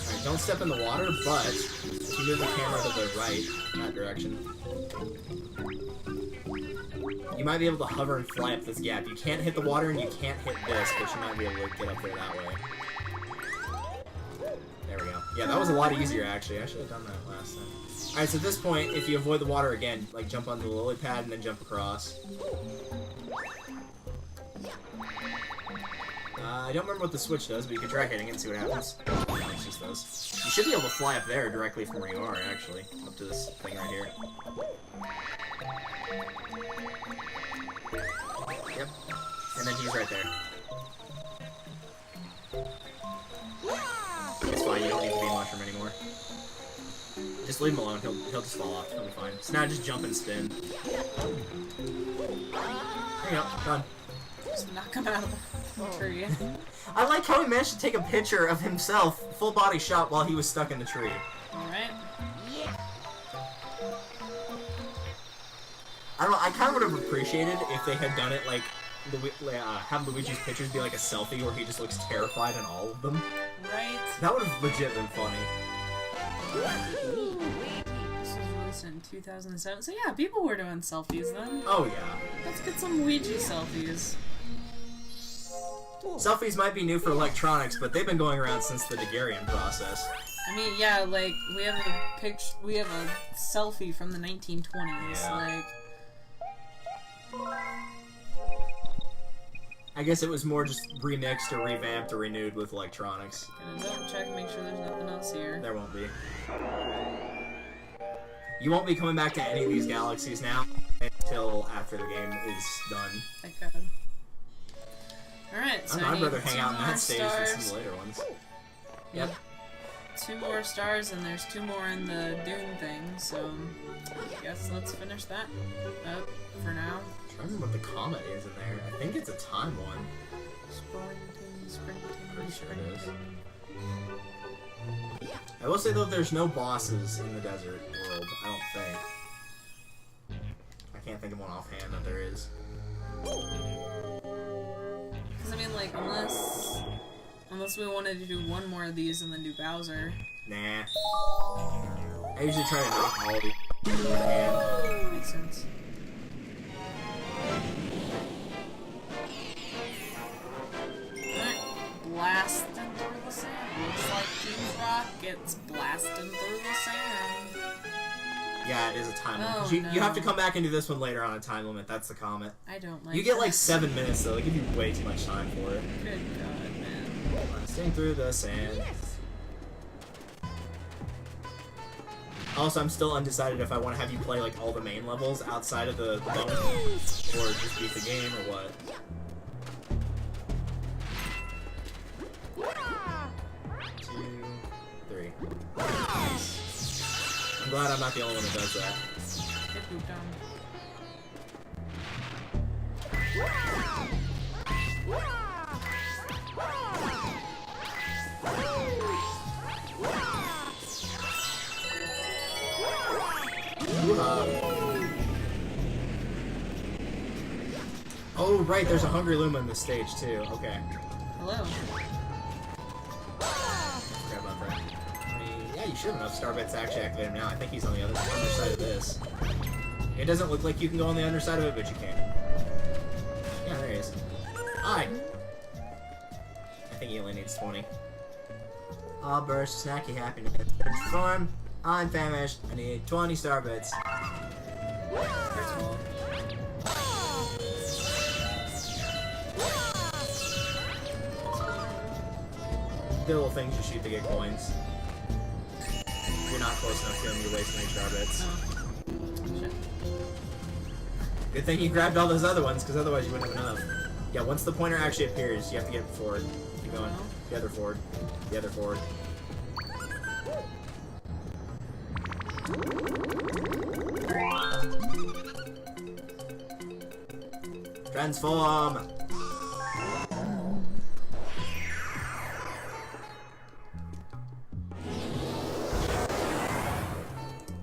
C: Alright, don't step in the water, but if you move the camera to the right, in that direction, you might be able to hover and fly up this gap. You can't hit the water and you can't hit this, but you might be able to get up there that way. There we go. Yeah, that was a lot easier, actually. I should have done that last time. Alright, so at this point, if you avoid the water again, like jump onto the lily pad and then jump across. I don't remember what the switch does, but you can try hitting it and see what happens. No, it's just those. You should be able to fly up there directly from where you are, actually. Up to this thing right here. Yep. And then he's right there. It's fine, you don't need the bee mushroom anymore. Just leave him alone, he'll just fall off, he'll be fine. So now just jump and spin. There you go, done.
B: Just knock him out of the tree.
C: I like how he managed to take a picture of himself, full body shot, while he was stuck in the tree.
B: Alright.
C: I don't know, I kind of would have appreciated if they had done it like, have Luigi's pictures be like a selfie where he just looks terrified in all of them.
B: Right.
C: That would have legit been funny.
B: This was released in 2007. So yeah, people were doing selfies then.
C: Oh yeah.
B: Let's get some Luigi selfies.
C: Selfies might be new for electronics, but they've been going around since the Daguerrean process.
B: I mean, yeah, like we have a picture, we have a selfie from the 1920s.
C: Yeah.
B: Like,
C: I guess it was more just remixed or revamped or renewed with electronics.
B: gonna double check and make sure there's nothing else here.
C: There won't be. You won't be coming back to any of these galaxies now until after the game is done.
B: Thank God. Alright, so
C: I'd
B: I
C: rather
B: need
C: hang
B: 2
C: out in
B: more
C: that stage than some of
B: stars.
C: the later ones.
B: Yep. 2 more stars, and there's 2 more in the Dune thing, so I guess let's finish that up for now.
C: I'm trying to remember what the comet is in there. I think it's a time one.
B: Sprinting.
C: Pretty sure it is. I will say though, there's no bosses in the desert world. I don't think. I can't think of one offhand that there is.
B: Because I mean, like, unless we wanted to do one more of these and then do Bowser.
C: Nah. I usually try to knock all of these if I can.
B: Makes sense. Alright, blasting through the sand. Looks like Team Rock gets blasting through the sand.
C: Yeah, it is a time limit.
B: Oh,
C: You have to
B: no.
C: come back and do this one later on a time limit. That's the comment.
B: I don't like
C: You get like
B: this.
C: 7 minutes though. They give you way too much time for it.
B: Good God, man.
C: Blasting through the sand. Also, I'm still undecided if I want to have you play like all the main levels outside of the bonus, or just beat the game, or what. 2, 3. I'm glad I'm not the only one that does that.
B: Get pooped on.
C: Oh, right, there's a Hungry Luma in this stage, too. Okay.
B: Hello.
C: Forgot about that. I mean, yeah, you should have enough star bits to actually activate him now. I think he's on the underside of this. It doesn't look like you can go on the underside of it, but you can. Yeah, there he is. Hi! I think he only needs 20. I'll burst snacky happiness. Transform. I'm famished. I need 20 star bits.
B: First of all.
C: The little things you shoot to get coins. If you're not close enough to them, you're wasting your star bits.
B: Oh. Shit.
C: Good thing you grabbed all those other ones, because otherwise you wouldn't have enough. Yeah, once the pointer actually appears, you have to get it forward. Keep going. The other forward. The other forward. Transform!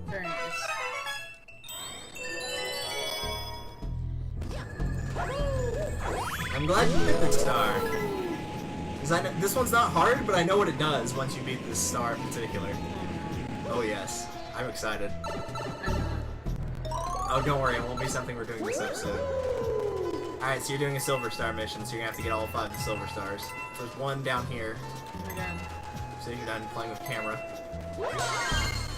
B: Very nice.
C: I'm glad you hit the star. Because I know, this one's not hard, but I know what it does once you beat this star in particular. Oh yes. I'm excited. Oh, don't worry, it won't be something we're doing this episode. Alright, so you're doing a silver star mission, so you're gonna have to get all 5 of the silver stars. So there's one down here.
B: Oh my God.
C: So you're done playing with camera.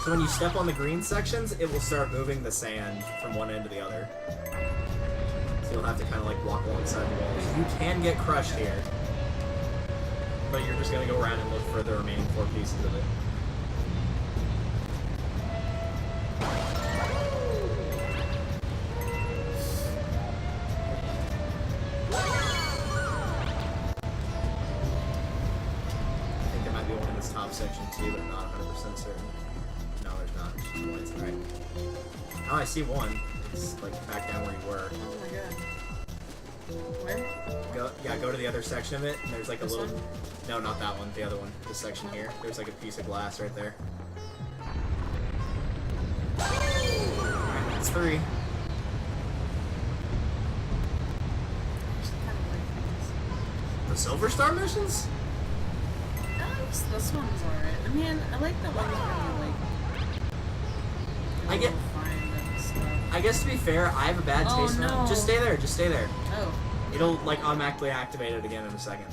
C: So when you step on the green sections, it will start moving the sand from one end to the other. So you'll have to kind of like walk alongside the walls. You can get crushed here. But you're just gonna go around and look for the remaining 4 pieces of it. I think there might be one in this top section too, but I'm not 100% certain. No, there's not. There's just points, right? Oh, I see one. It's like back down where you were.
B: Oh my God. Where?
C: Go to the other section of it, and there's like a
B: This
C: little...
B: one?
C: No, not that one. The other one. This section here. There's like a piece of glass right there. Alright, that's 3.
B: Actually, kind of like
C: The Silver Star missions?
B: this. This one's alright. I mean, I like the ones where you like.
C: I get-
B: go find and stuff.
C: I guess to be fair, I have a bad
B: Oh,
C: taste in
B: no.
C: them. Just stay there. Just stay there.
B: Oh.
C: It'll like automatically activate it again in a second.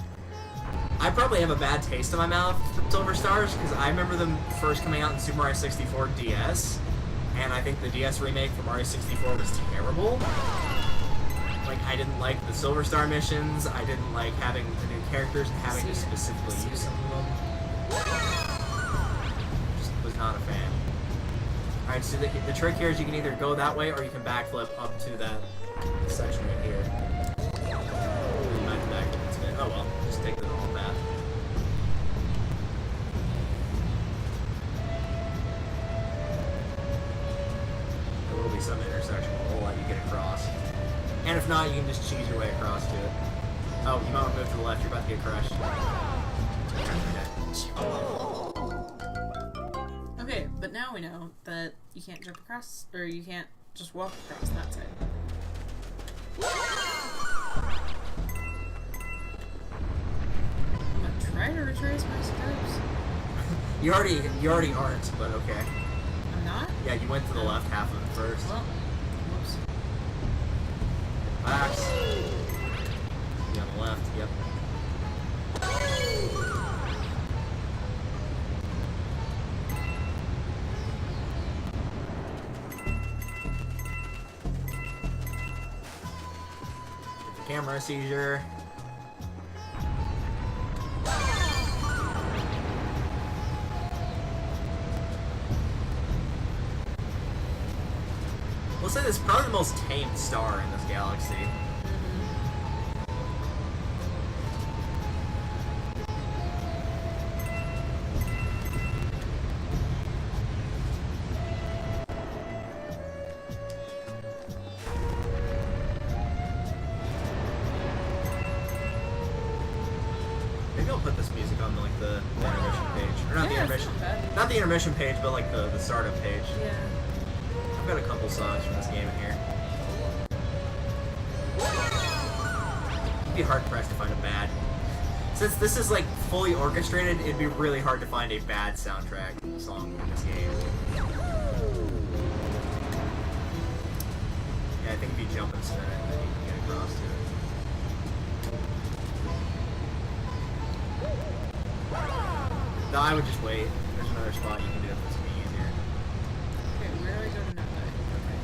C: I probably have a bad taste in my mouth for Silver Stars because I remember them first coming out in Super Mario 64 DS, and I think the DS remake for Mario 64 was terrible. Like, I didn't like the Silver Star missions, I didn't like having the new characters and having to specifically use some of them. Just was not a fan. Alright, so the trick here is you can either go that way or you can backflip up to that section right here. You might have backflipped instead. Oh well, just take the normal path. There will be some intersection where we'll let you get across. And if not, you can just cheese your way across to it. Oh, you might want to move to the left, you're about to get crushed.
B: Okay, but now we know that you can't jump across, or you can't just walk across that side. I'm gonna try to retrace my steps.
C: You already aren't, but okay.
B: I'm not?
C: Yeah, you went to the left half of it first.
B: Well, whoops.
C: Relax. You on the left, yep. Camera seizure. We'll say this is probably the most tame star in this galaxy. Maybe I'll put this music on like the intermission page. Or not the
B: Yeah, it's
C: intermission.
B: not bad.
C: Not the intermission page, but like the startup page.
B: Yeah.
C: I've got a couple songs from this game in here. It'd be hard pressed to find a bad. Since this is like fully orchestrated, it'd be really hard to find a bad soundtrack song in this game. Yeah, I think if you jump and spin it, then you can get across to it. No, I would just wait. There's another spot you can do if it's gonna be easier.
B: Okay, where do I go to now? Okay.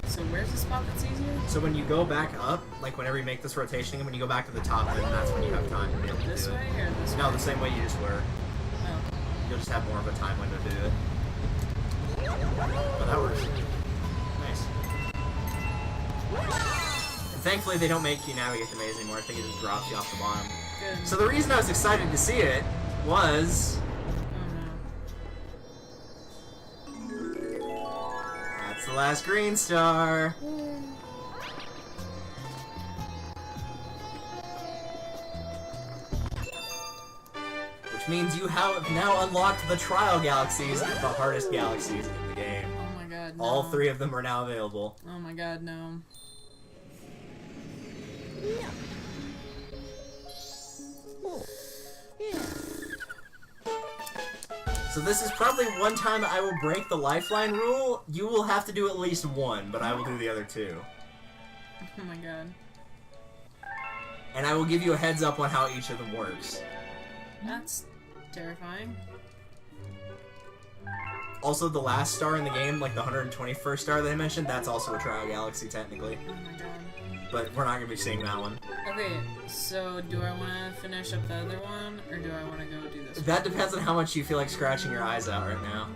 B: So where's the spot that's easier?
C: So when you go back up, like whenever you make this rotation, and when you go back to the top, then that's when you have time to be able to
B: This
C: do
B: way
C: it.
B: or this way?
C: No, the same way you just were.
B: Oh.
C: You'll just have more of a time window to do it. But that works. Nice. And thankfully, they don't make you navigate the maze anymore. I think it just drops you off the bottom.
B: Good.
C: So the reason I was excited to see it was...
B: Oh no.
C: That's the last green star. Which means you have now unlocked the trial galaxies, the hardest galaxies in the game.
B: Oh my god, no.
C: All 3 of them are now available.
B: Oh my god, no.
C: So this is probably one time I will break the lifeline rule. You will have to do at least one, but I will do the other 2.
B: Oh my god.
C: And I will give you a heads up on how each of them works.
B: That's terrifying.
C: Also, the last star in the game, like the 121st star that I mentioned, that's also a trial galaxy technically.
B: Oh my god.
C: But we're not going to be seeing that one.
B: Okay, so do I want to finish up the other one, or do I want to go do this
C: That depends on how much you feel like scratching your eyes out right now.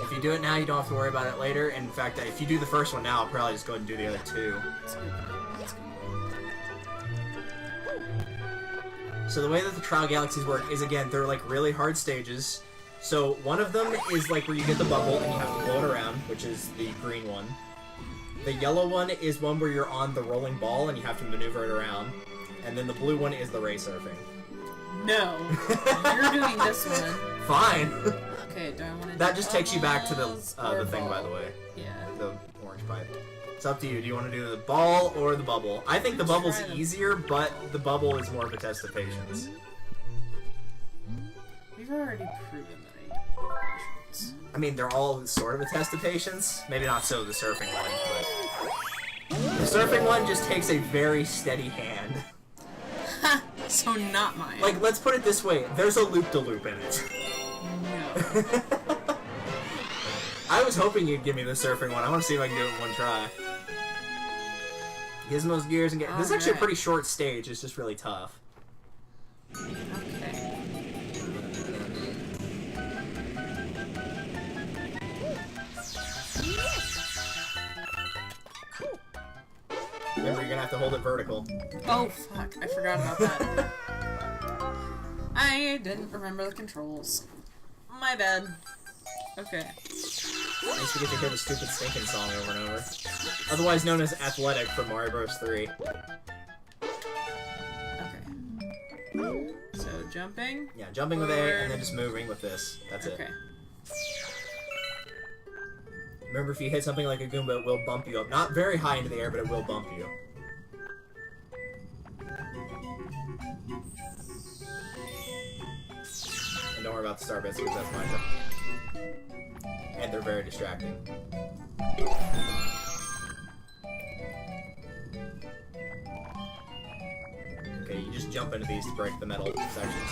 C: If you do it now, you don't have to worry about it later. In fact, if you do the first one now, I'll probably just go ahead and do the other 2.
B: Let's go. Let's go.
C: So the way that the trial galaxies work is, again, they're like really hard stages. So one of them is like where you get the bubble and you have to blow it around, which is the green one. The yellow one is one where you're on the rolling ball and you have to maneuver it around. And then the blue one is the ray surfing.
B: No! You're doing this one.
C: Fine!
B: Okay, do I want to
C: That just takes you back to the thing, by
B: ball?
C: the way.
B: Yeah.
C: The orange pipe. It's up to you. Do you want to do the ball or the bubble? I think the bubble's
B: Try the-
C: easier, but the bubble is more of a test of patience.
B: We've already proven that I do patience.
C: I mean, they're all sort of a test of patience. Maybe not so the surfing one, but... The surfing one just takes a very steady hand.
B: Ha! So not mine.
C: Like, let's put it this way. There's a loop-de-loop in it.
B: No.
C: I was hoping you'd give me the surfing one. I want to see if I can do it in one try. Gizmo's gears and this is actually a
B: Alright.
C: pretty short stage. It's just really tough.
B: Okay.
C: Remember, you're gonna have to hold it vertical.
B: Oh, fuck. I forgot about that. I didn't remember the controls. My bad. Okay.
C: At least we get to hear the stupid stinking song over and over. Otherwise known as Athletic from Mario Bros. 3.
B: Okay. So, jumping?
C: Yeah, jumping with A and then just moving with this. That's
B: Okay.
C: it. Remember, if you hit something like a Goomba, it will bump you up. Not very high into the air, but it will bump you. And don't worry about the star bits, because that's my job. And they're very distracting. Okay, you just jump into these to break the metal sections.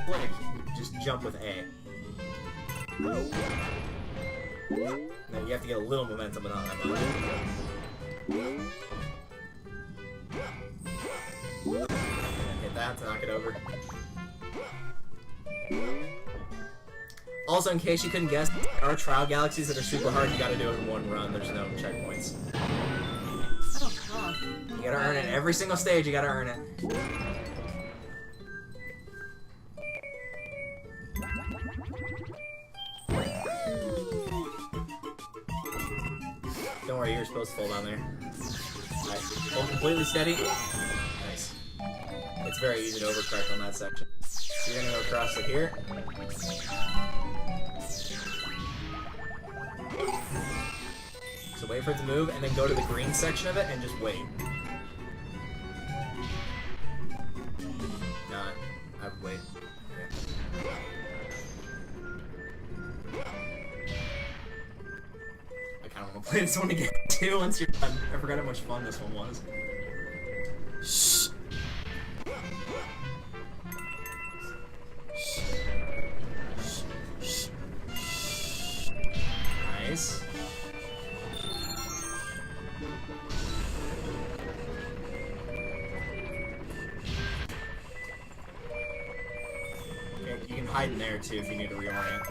C: Like, just jump with A. Now you have to get a little momentum, but not that much. And hit that to knock it over. Also, in case you couldn't guess, there are trial galaxies that are super hard. You gotta do it in one run. There's no checkpoints.
B: Oh, God.
C: You gotta earn it. Every single stage, you gotta earn it. Don't worry, you're supposed to fall down there. Alright, hold completely steady. Nice. It's very easy to overcorrect on that section. So you're gonna go across to here. So wait for it to move, and then go to the green section of it, and just wait. Nah, I would wait. Yeah. I kinda wanna play this one again, too, once you're done. I forgot how much fun this one was. Shh. Nice. Okay, you can hide in there too if you need to reorient.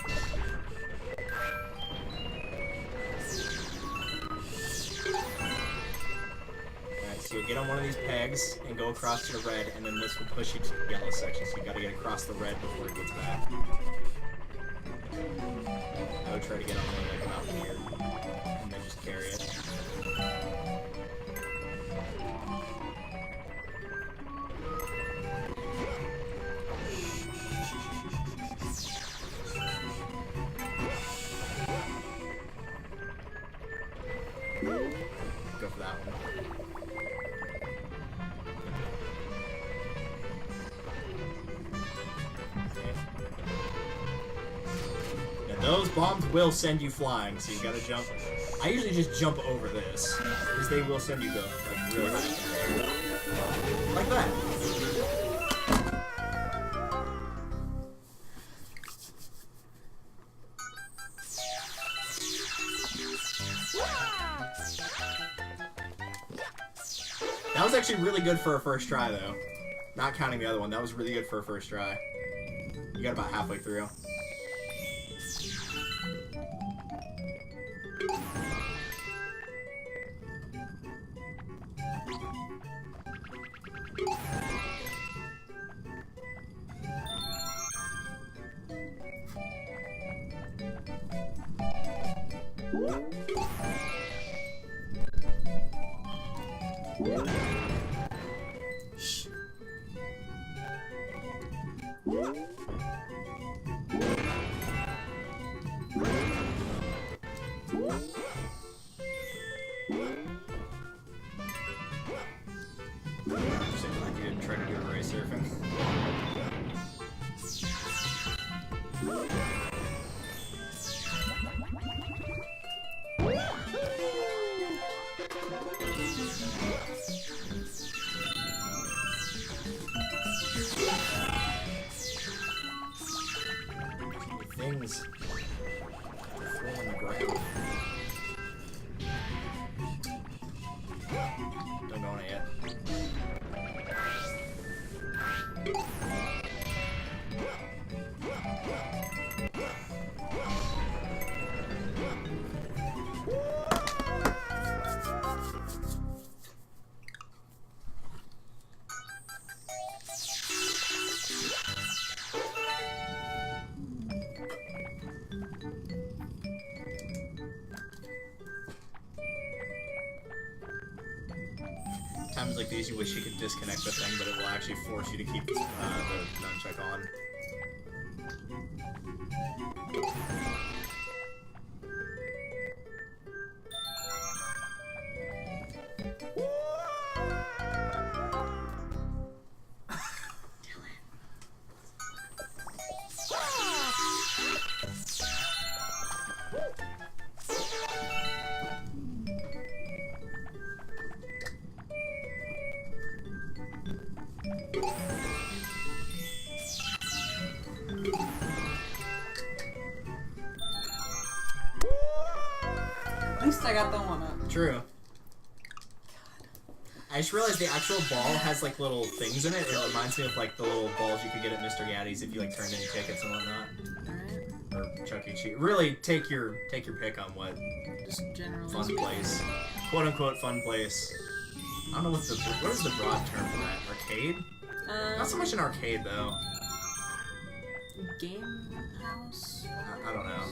C: Alright, so you'll get on one of these pegs and go across to the red, and then this will push you to the yellow section, so you gotta get across the red before it gets back. I would try to get on one like about here, and then just carry it. Go for that one. Those bombs will send you flying, so you gotta jump. I usually just jump over this, because they will send you go like really high. Like that. That was actually really good for a first try, though. Not counting the other one, that was really good for a first try. You got about halfway through. Shh. Seems like you didn't try to do array surfing. Things to throw on the ground. Don't go on it yet. Times like these, you wish you could disconnect the thing, but it will actually force you to keep the nunchuck on.
B: At least I got the one up.
C: True. I just realized the actual ball has like little things in it. It reminds me of like the little balls you could get at Mr. Gaddy's if you like turned in tickets and whatnot.
B: Alright.
C: Or Chuck E. Cheese. Really take your pick on what
B: Just generally
C: fun
B: speaking.
C: place. Quote unquote fun place. I don't know what is the broad term for that? Arcade? Not so much an arcade though.
B: Game house?
C: I don't know.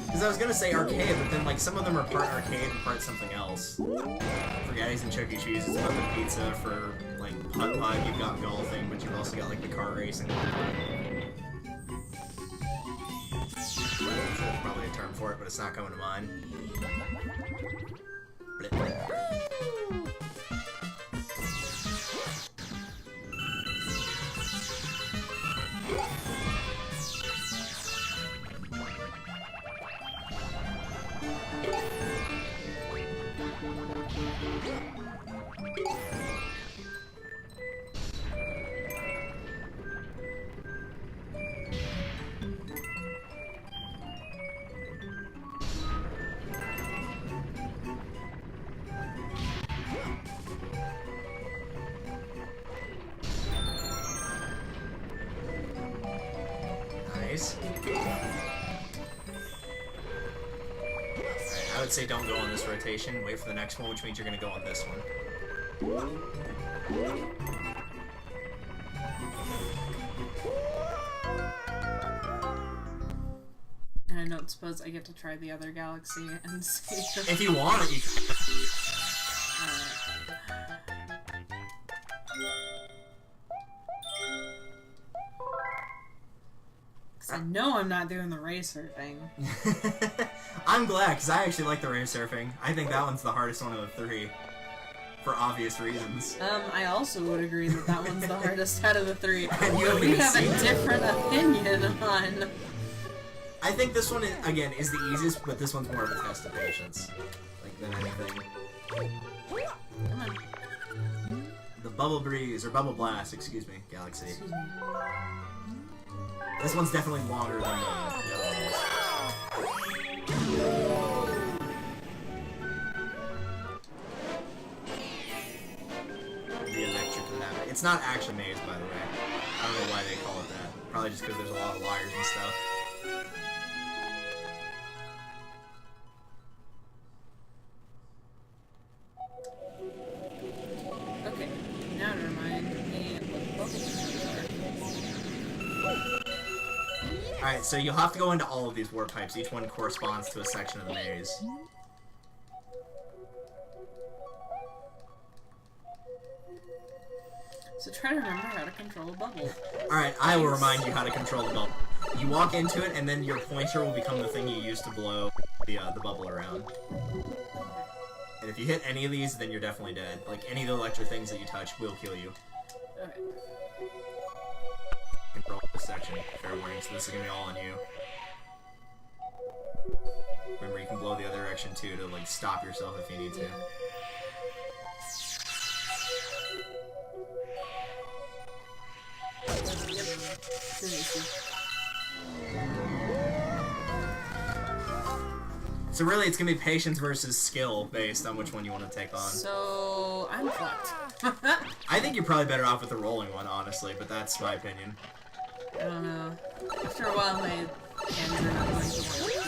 C: Because I was gonna say arcade, but then like some of them are part arcade and part something else. For Gaddy's and Chuck E. Cheese, it's about the pizza. For like Putt-Putt, you've got golfing, but you've also got like the car racing. I'm sure there's probably a term for it, but it's not coming to mind. Blip. Nice. I would say don't go on this rotation. Wait for the next one, which means you're going to go on this one.
B: And I don't suppose I get to try the other galaxy and see if...
C: If you want it, you can.
B: Because I know I'm not doing the racer thing.
C: I'm glad, because I actually like the race surfing. I think that one's the hardest one of the three. For obvious reasons.
B: I also would agree that that one's the hardest out of the three.
C: And you haven't
B: We
C: even
B: have
C: seen
B: a
C: it.
B: different opinion on...
C: I think this one, again, is the easiest, but this one's more of a test of patience. Like, than anything.
B: Come on.
C: The Bubble Breeze, or Bubble Blast, excuse me, Galaxy.
B: Excuse me.
C: This one's definitely longer than the other ones. The electric ladder. It's not actually maze, by the way. I don't know why they call it that. Probably just because there's a lot of wires and stuff.
B: Okay, now to remind me what the are.
C: Alright, so you'll have to go into all of these warp pipes. Each one corresponds to a section of the maze.
B: So try to remember how to control a bubble.
C: Alright, I will remind you how to control the bubble. You walk into it, and then your pointer will become the thing you use to blow the bubble around. And if you hit any of these, then you're definitely dead. Like, any of the electric things that you touch will kill you.
B: Okay.
C: Control this section. Fair warning, so this is gonna be all on you. Remember, you can blow the other direction, too, to, like, stop yourself if you need to. So really, it's gonna be patience versus skill based on which one you want to take on.
B: So I'm fucked.
C: I think you're probably better off with the rolling one, honestly, but that's my opinion.
B: I don't know. After a while, my hands are not going to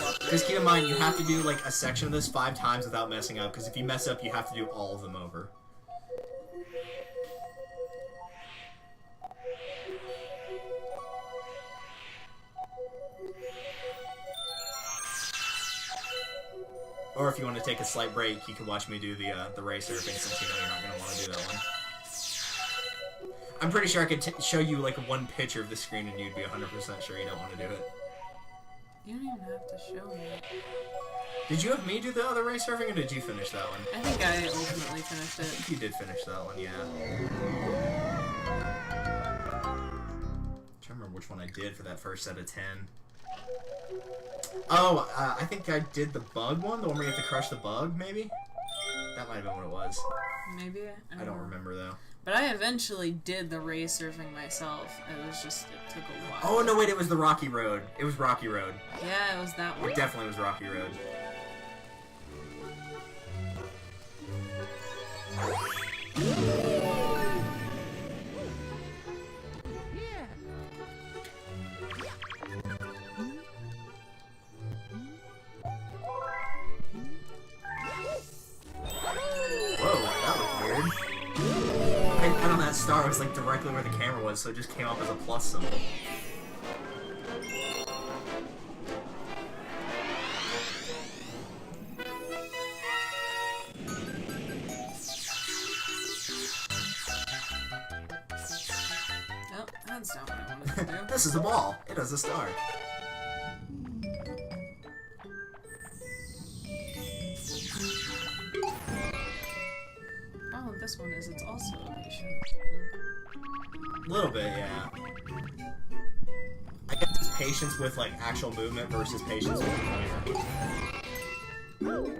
B: work.
C: Just keep in mind, you have to do like a section of this 5 times without messing up, because if you mess up, you have to do all of them over. Or if you want to take a slight break, you can watch me do the race surfing, since you know you're not going to want to do that one. I'm pretty sure I could show you like one picture of the screen and you'd be 100% sure you don't want to do it.
B: You don't even have to show me.
C: Did you have me do the other race surfing, or did you finish that one?
B: I think I ultimately finished
C: I
B: it.
C: think you did finish that one, yeah. I'm trying to remember which one I did for that first set of 10. Oh, I think I did the bug one, the one where you have to crush the bug, maybe? That might have been what it was.
B: Maybe?
C: I don't remember, though.
B: But I eventually did the race surfing myself. It was just, it took a while.
C: Oh, no, wait, it was the Rocky Road. It was Rocky Road.
B: Yeah, it was that one.
C: It definitely was Rocky Road. On that star, it was like directly where the camera was, so it just came up as a plus symbol.
B: Nope, that's not what I wanted to do.
C: This is a ball. It has a star.
B: Oh, this one is, it's also a patient.
C: A little bit, yeah. I guess it's patience with like actual movement versus patience with the pointer.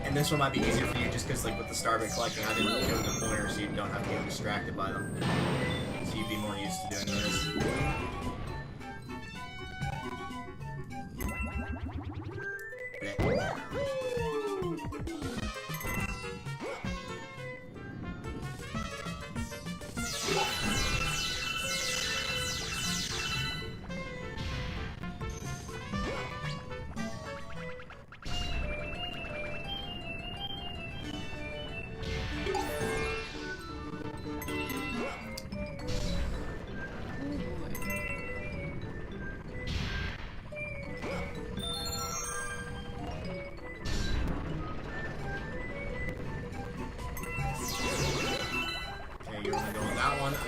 C: And this one might be easier for you just because like with the star bit collecting, I didn't do the pointer, so you don't have to get distracted by them. So you'd be more used to doing this.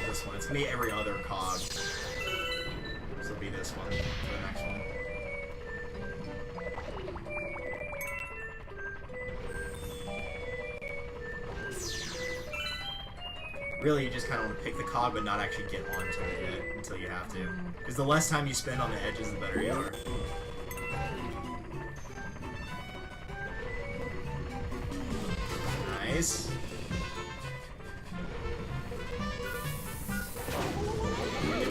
C: This one. It's gonna be every other cog. So it'll be this one for the next one. Really, you just kind of want to pick the cog, but not actually get onto it until you have to. Because the less time you spend on the edges, the better you are. Nice.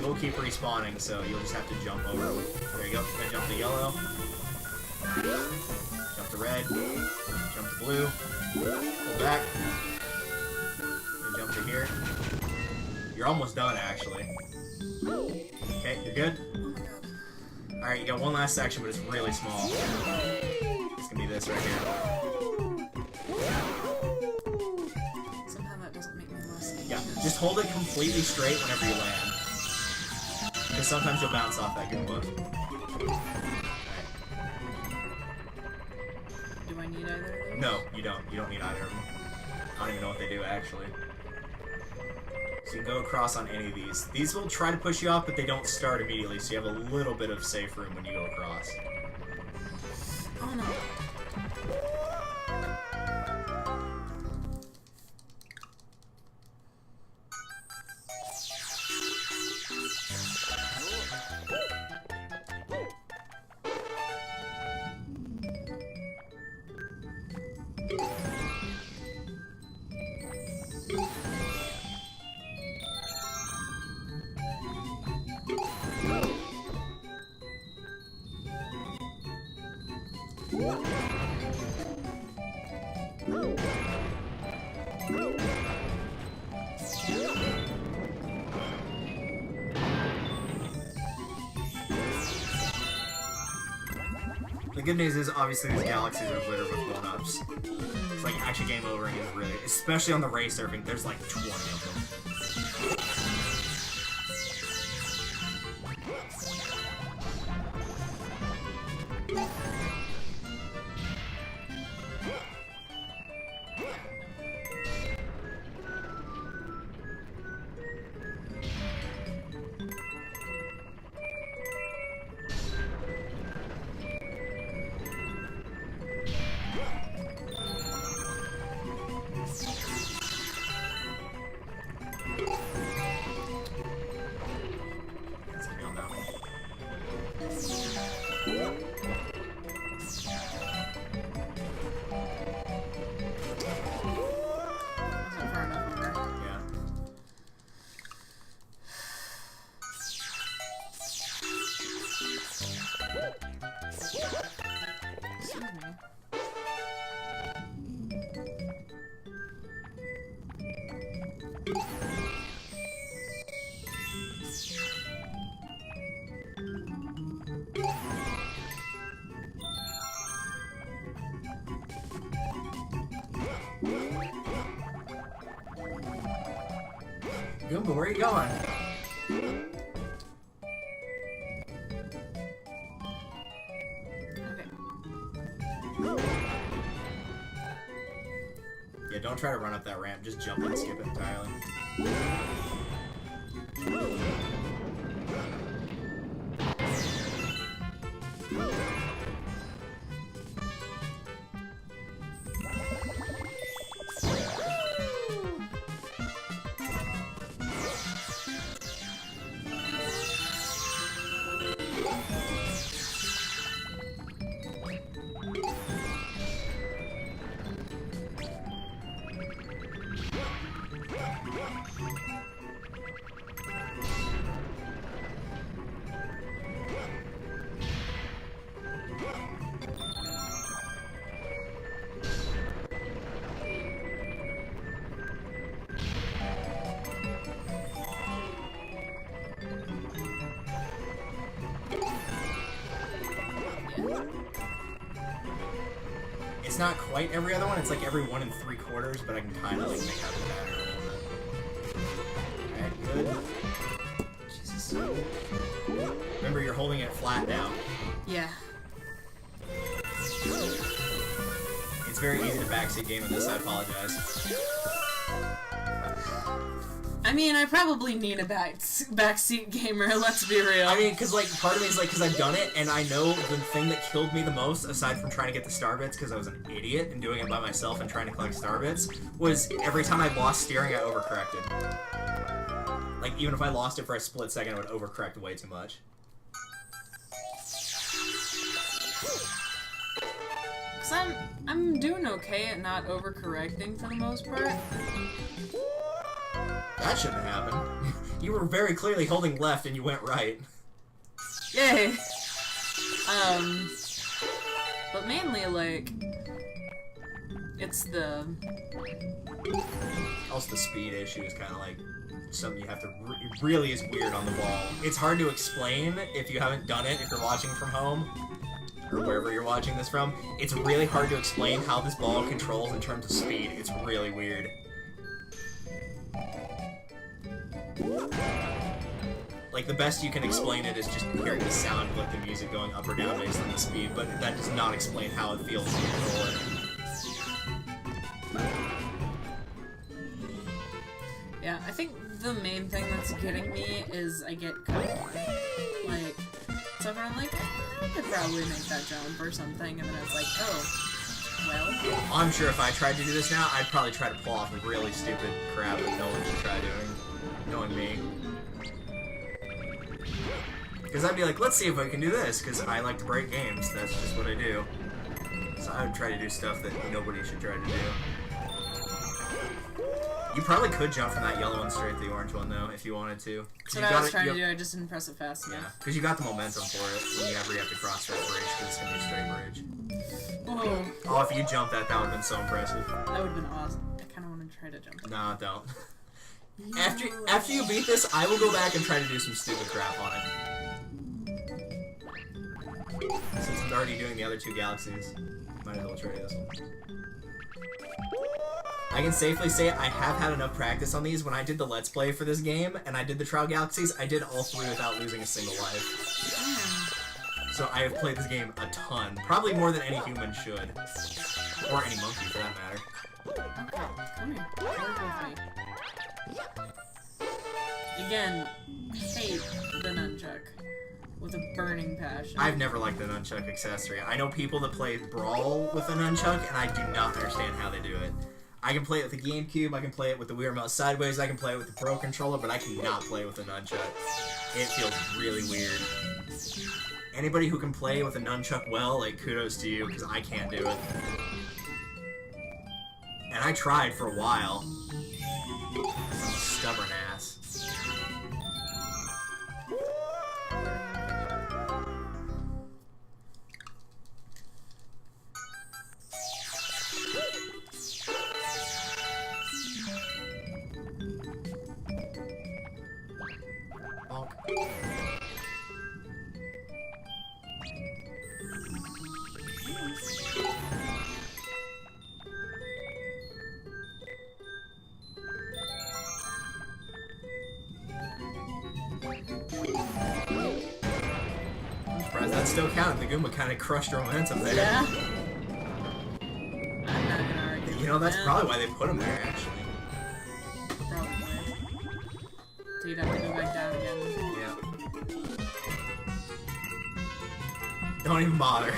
C: Will keep respawning, so you'll just have to jump over. There you go. Then jump to yellow. Jump to red. Jump to blue. Pull back. Then jump to here. You're almost done, actually. Okay, you're good? Alright, you got one last section, but it's really small. It's gonna be this right here.
B: Somehow that doesn't make me less.
C: Yeah, just hold it completely straight whenever you land. Because sometimes you'll bounce off that Goomba.
B: Do I need either of those?
C: No, you don't. You don't need either of them. I don't even know what they do, actually. So you can go across on any of these. These will try to push you off, but they don't start immediately, so you have a little bit of safe room when you go across.
B: Oh no.
C: The good news is, obviously, these galaxies are littered with one-ups. It's like actually game overing is really, especially on the race surfing, there's like 20 of them. Goomba, where are you going?
B: Okay.
C: Yeah, don't try to run up that ramp. Just jump and skip it entirely. It's not quite every other one, it's like every 1 3/4, but I can kind of like make out the pattern a little bit. Alright, good. Jesus. Remember, you're holding it flat now.
B: Yeah.
C: It's very easy to backseat game in this, I apologize.
B: I mean, I probably need a backseat gamer, let's be real.
C: I mean, because, like, part of me is, like, because I've done it, and I know the thing that killed me the most, aside from trying to get the star bits, because I was an idiot and doing it by myself and trying to collect star bits, was every time I lost steering, I overcorrected. Like, even if I lost it for a split second, I would overcorrect way too much.
B: Because I'm doing okay at not overcorrecting for the most part.
C: That shouldn't happen. You were very clearly holding left and you went right.
B: Yay! But mainly, like, it's the...
C: Also, the speed issue is kind of like something you have to... It really is weird on the ball. It's hard to explain if you haven't done it, if you're watching from home, or wherever you're watching this from. It's really hard to explain how this ball controls in terms of speed. It's really weird. Like, the best you can explain it is just hearing the sound of, like, the music going up or down based on the speed, but that does not explain how it feels to control it.
B: Yeah, I think the main thing that's getting me is I get caught. Like, so I'm like, I could probably make that jump or something, and then it's like, oh, well.
C: I'm sure if I tried to do this now, I'd probably try to pull off a really stupid crap that no one should try doing. Knowing me. Because I'd be like, let's see if I can do this, because I like to break games. That's just what I do. So I would try to do stuff that nobody should try to do. You probably could jump from that yellow one straight to the orange one, though, if you wanted to.
B: That's what I was trying to do, I just didn't press it fast enough.
C: Yeah, because you got the momentum for it whenever you have to cross that bridge, because it's going to be a straight bridge.
B: Whoa.
C: Oh, if you jumped that, that would have been so impressive.
B: That would have been awesome. I kind of want to try to jump.
C: No, don't. After you beat this, I will go back and try to do some stupid crap on it. Since I'm already doing the other two galaxies, might as well try this one. I can safely say I have had enough practice on these. When I did the Let's Play for this game, and I did the Trial Galaxies, I did all 3 without losing a single life. So I have played this game a ton. Probably more than any human should. Or any monkey, for that matter.
B: Okay, come here. Work with me. Again, hate the nunchuck with a burning passion.
C: I've never liked the nunchuck accessory. I know people that play Brawl with a nunchuck, and I do not understand how they do it. I can play it with the GameCube, I can play it with the Wii Remote Sideways, I can play it with the Pro Controller, but I cannot play with a nunchuck. It feels really weird. Anybody who can play with a nunchuck well, like, kudos to you, because I can't do it. And I tried for a while. I'm a stubborn ass. Bonk. that still counted. The Goomba kind of crushed your momentum there.
B: Yeah. I'm not gonna argue.
C: You know, that's
B: with
C: probably why they put him there, actually.
B: that. Probably. So you'd have to go back down again.
C: Yeah. Don't even bother.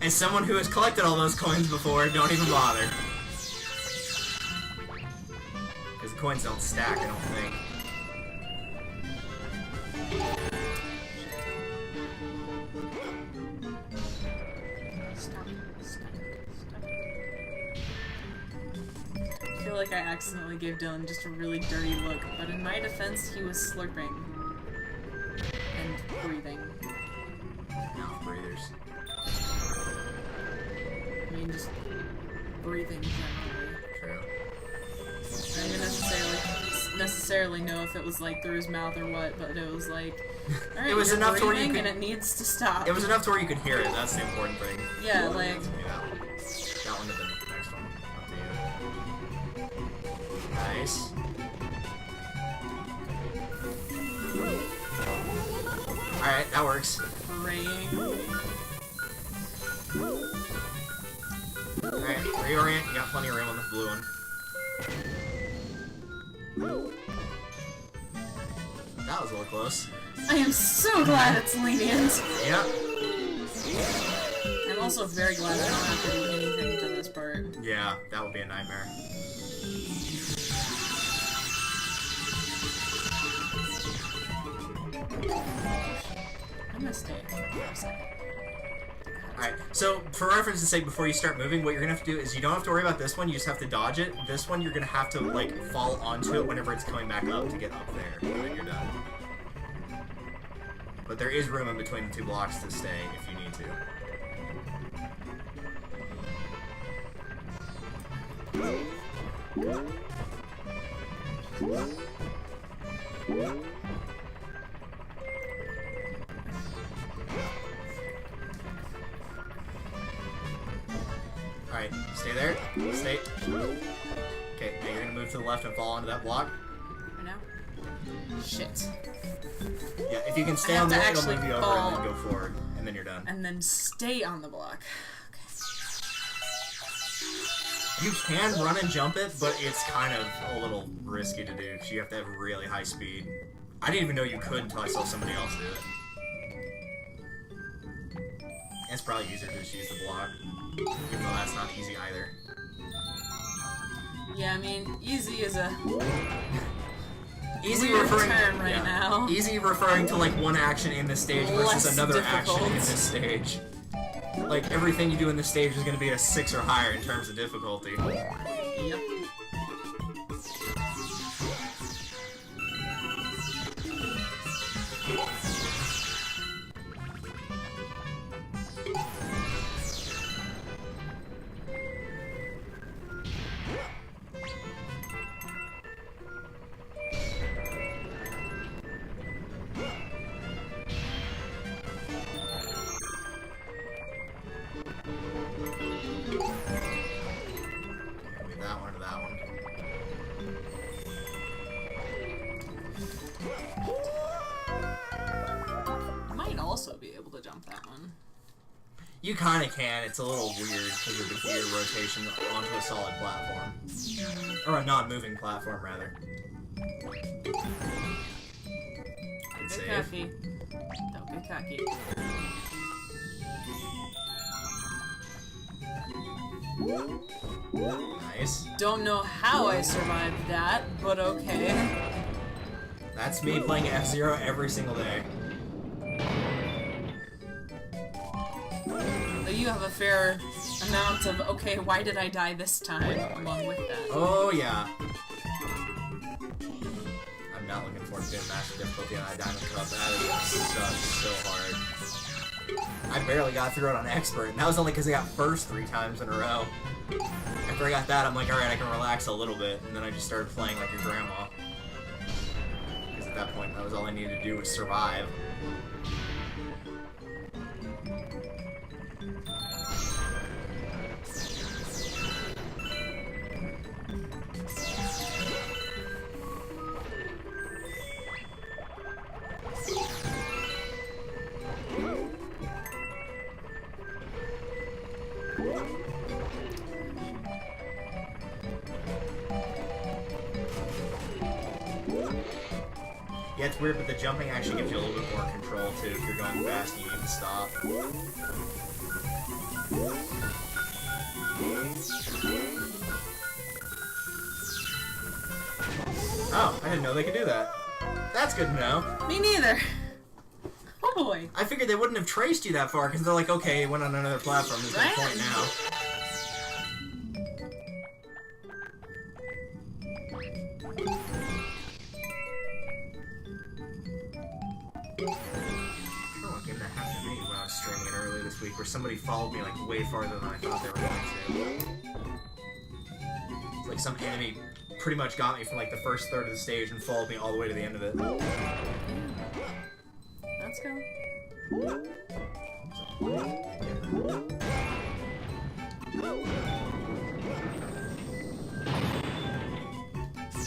C: As someone who has collected all those coins before, don't even bother. Because the coins don't stack, I don't think.
B: Stop. I feel like I accidentally gave Dylan just a really dirty look, but in my defense, he was slurping. And breathing.
C: Mouth breathers.
B: I mean, just breathing generally.
C: True.
B: I didn't necessarily know if it was like through his mouth or what, but it was like, alright,
C: It was
B: you're
C: enough to where you
B: breathing
C: could-
B: and it needs to stop.
C: It was enough to where you could hear it, that's the important thing.
B: Yeah, like,
C: Yeah. That one to the next one. Up to you. Nice. Alright, that works.
B: praying.
C: Alright, reorient. You got plenty of room on the blue one. That was a little close.
B: I am so glad it's lenient.
C: Yep.
B: I'm also very glad I don't have to do anything to this part.
C: Yeah, that would be a nightmare.
B: I'm gonna stay for a second.
C: Alright, so for reference's sake, before you start moving, what you're gonna have to do is you don't have to worry about this one, you just have to dodge it. This one, you're gonna have to, like, fall onto it whenever it's coming back up to get up there, and then you're done. But there is room in between the two blocks to stay if you need to. Alright, stay there. Stay. Okay, now you're gonna move to the left and fall onto that block.
B: For now? Shit.
C: Yeah, if you can stay
B: I have
C: on
B: to
C: there, it'll
B: actually
C: move you over
B: fall.
C: and then go forward, and then you're done.
B: And then stay on the block.
C: You can run and jump it, but it's kind of a little risky to do, because you have to have really high speed. I didn't even know you could until I saw somebody else do it. It's probably easier to just use the block, even though that's not easy either.
B: Yeah, I mean, easy is a
C: Easy
B: weird
C: referring
B: term right now.
C: Easy referring to like one action in this stage versus
B: Less
C: another
B: difficult.
C: action in this stage. Like everything you do in this stage is going to be a 6 or higher in terms of difficulty.
B: Yep.
C: Move that one to that one.
B: Might also be able to jump that one.
C: You kind of can. It's a little weird because of the gear rotation onto a solid platform. Or a non-moving platform, rather. Good
B: Get
C: save.
B: cocky. Don't get cocky.
C: Nice.
B: Don't know how I survived that, but okay.
C: That's me playing F-Zero every single day.
B: Though you have a fair amount of, okay, why did I die this time, along with that.
C: Oh, yeah. I'm not looking forward to getting master difficulty on that Diamond Cup. That is gonna suck so hard. I barely got through it on Expert, and that was only because I got first 3 times in a row. After I got that, I'm like, alright, I can relax a little bit, and then I just started playing like your grandma. Because at that point, that was all I needed to do was survive. Yeah, it's weird, but the jumping actually gives you a little bit more control too. If you're going fast, you need to stop. Oh, I didn't know they could do that. That's good to know.
B: Me neither. Oh boy.
C: I figured they wouldn't have traced you that far because they're like, okay, it went on another platform. There's no
B: Right?
C: point now. What game that happened to me when I was streaming it earlier this week, where somebody followed me like way farther than I thought they were going to. It's like some enemy pretty much got me from like the first third of the stage and followed me all the way to the end of it.
B: Let's go.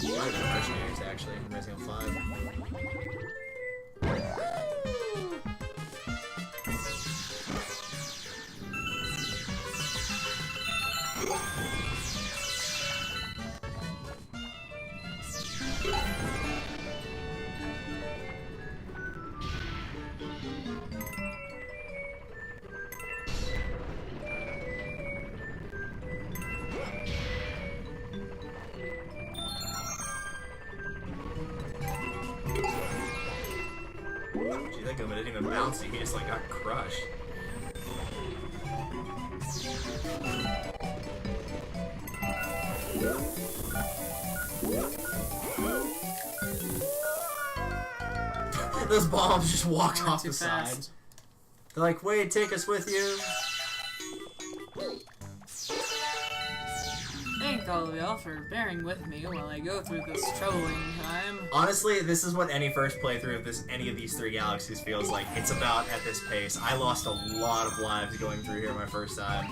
C: Might have been mercenaries actually from Resident Evil 5. Gee, that gun didn't even bounce, he just like got crushed. Those bombs just walked off the side. They're like, wait, take us with you.
B: Thank all of y'all for bearing with me while I go through this troubling time.
C: Honestly, this is what any first playthrough of any of these 3 galaxies feels like. It's about at this pace. I lost a lot of lives going through here my first time.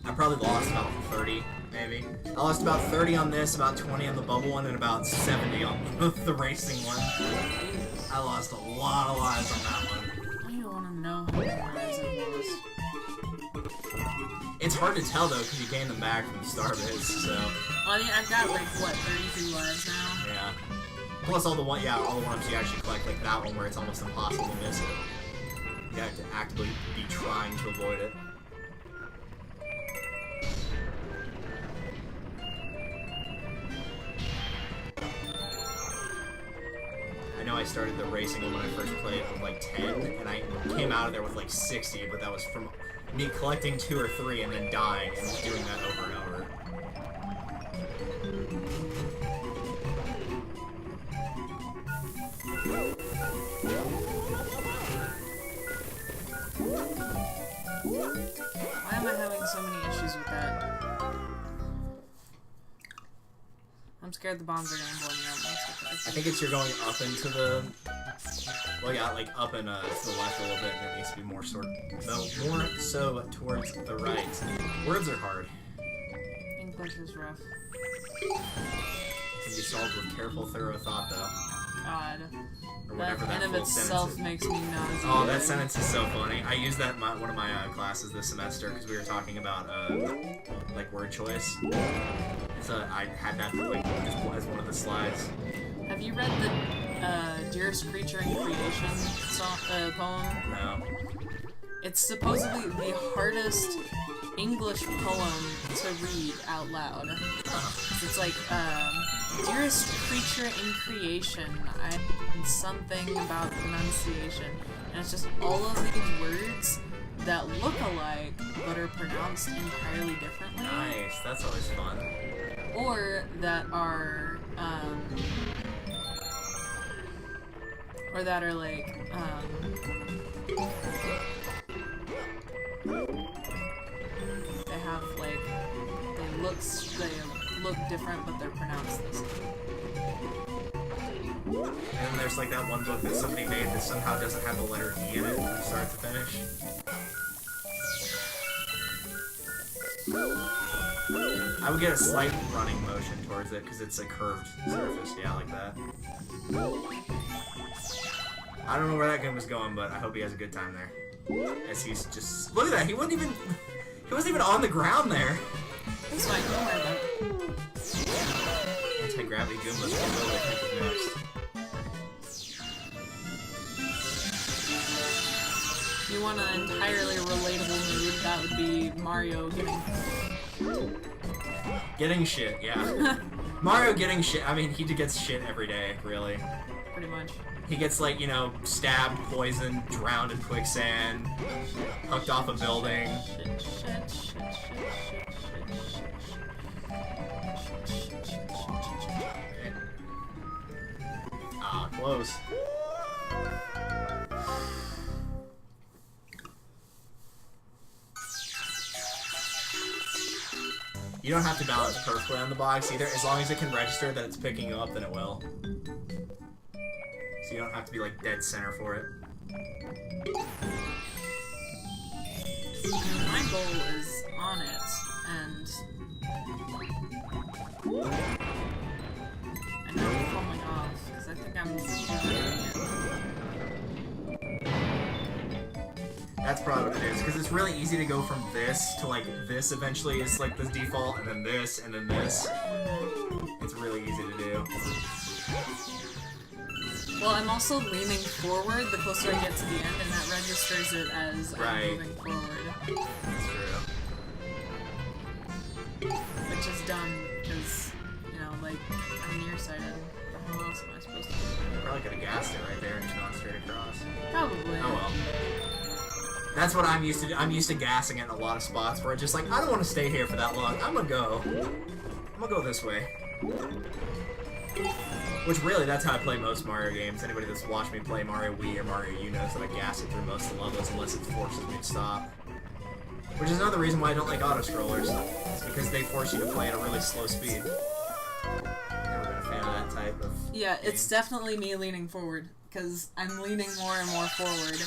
C: I probably lost about 30, maybe. I lost about 30 on this, about 20 on the bubble one, and about 70 on the racing one. I lost a lot of lives on that one.
B: I don't want to know how many lives I've lost.
C: It's hard to tell though, because you gain them back from the starbits, so.
B: I mean, I've got like, what, 32 lives now?
C: Yeah. Plus all the ones you actually collect, like that one where it's almost impossible to miss it. You have to actively be trying to avoid it. I know I started the racing one when I first played with like 10, and I came out of there with like 60, but that was from me collecting 2 or 3 and then dying and just doing that over and over.
B: Why am I having so many issues with that? I'm scared the bombs are gonna blow me up.
C: I think it's you're going up into the... Well, yeah, like up and to the left a little bit, and it needs to be more more so towards the right. Words are hard.
B: English is rough.
C: Can be solved with careful, thorough thought, though.
B: God.
C: Or whatever
B: That in
C: that
B: of
C: full
B: itself
C: sentence is.
B: makes me nauseated.
C: Oh, that sentence is so funny. I used that in one of my classes this semester because we were talking about like word choice. So I had that like just as one of the slides.
B: Have you read the Dearest Creature in Creation poem?
C: No.
B: It's supposedly the hardest English poem to read out loud. It's like, Dearest Creature in Creation, something about pronunciation. And it's just all of these words that look alike, but are pronounced entirely differently.
C: Nice, that's always fun.
B: Or that are, like, they have, like, they look different, but they're pronounced the same.
C: And then there's like that one book that somebody made that somehow doesn't have the letter E in it from start to finish. I would get a slight running motion towards it because it's a curved surface, yeah, like that. I don't know where that game was going, but I hope he has a good time there. As he's just... Look at that, he wasn't even on the ground there.
B: It's fine, don't worry about it.
C: anti-gravity Goombas. What will I think of next?
B: If you want an entirely relatable mood, that would be Mario
C: Getting shit, yeah. Mario getting shit. I mean, he gets shit every day, really.
B: pretty much.
C: He gets, like, you know, stabbed, poisoned, drowned in quicksand, hooked off a building. Ah, close. You don't have to balance perfectly on the box either. As long as it can register that it's picking you up, then it will. So you don't have to be like dead center for it.
B: My goal is on it, and I know I'm falling off because I think I'm doing it.
C: That's probably what it is, because it's really easy to go from this to like this eventually is like the default, and then this, and then this. It's really easy to do.
B: Well, I'm also leaning forward the closer I get to the end, and that registers it as I'm moving forward.
C: That's true.
B: Which is dumb, because, you know, like, I'm nearsighted. The hell else am I supposed to do?
C: Probably could have gassed it right there and just gone straight across.
B: Probably.
C: Oh well. That's what I'm used to. I'm used to gassing it in a lot of spots where it's just like, I don't want to stay here for that long. I'm gonna go this way. Which really, that's how I play most Mario games. Anybody that's watched me play Mario Wii or Mario U knows that I gas it through most of the levels unless it forces me to stop. Which is another reason why I don't like auto-scrollers. It's because they force you to play at a really slow speed. Never been a fan of that type of
B: Yeah,
C: game.
B: it's definitely me leaning forward, because I'm leaning more and more forward,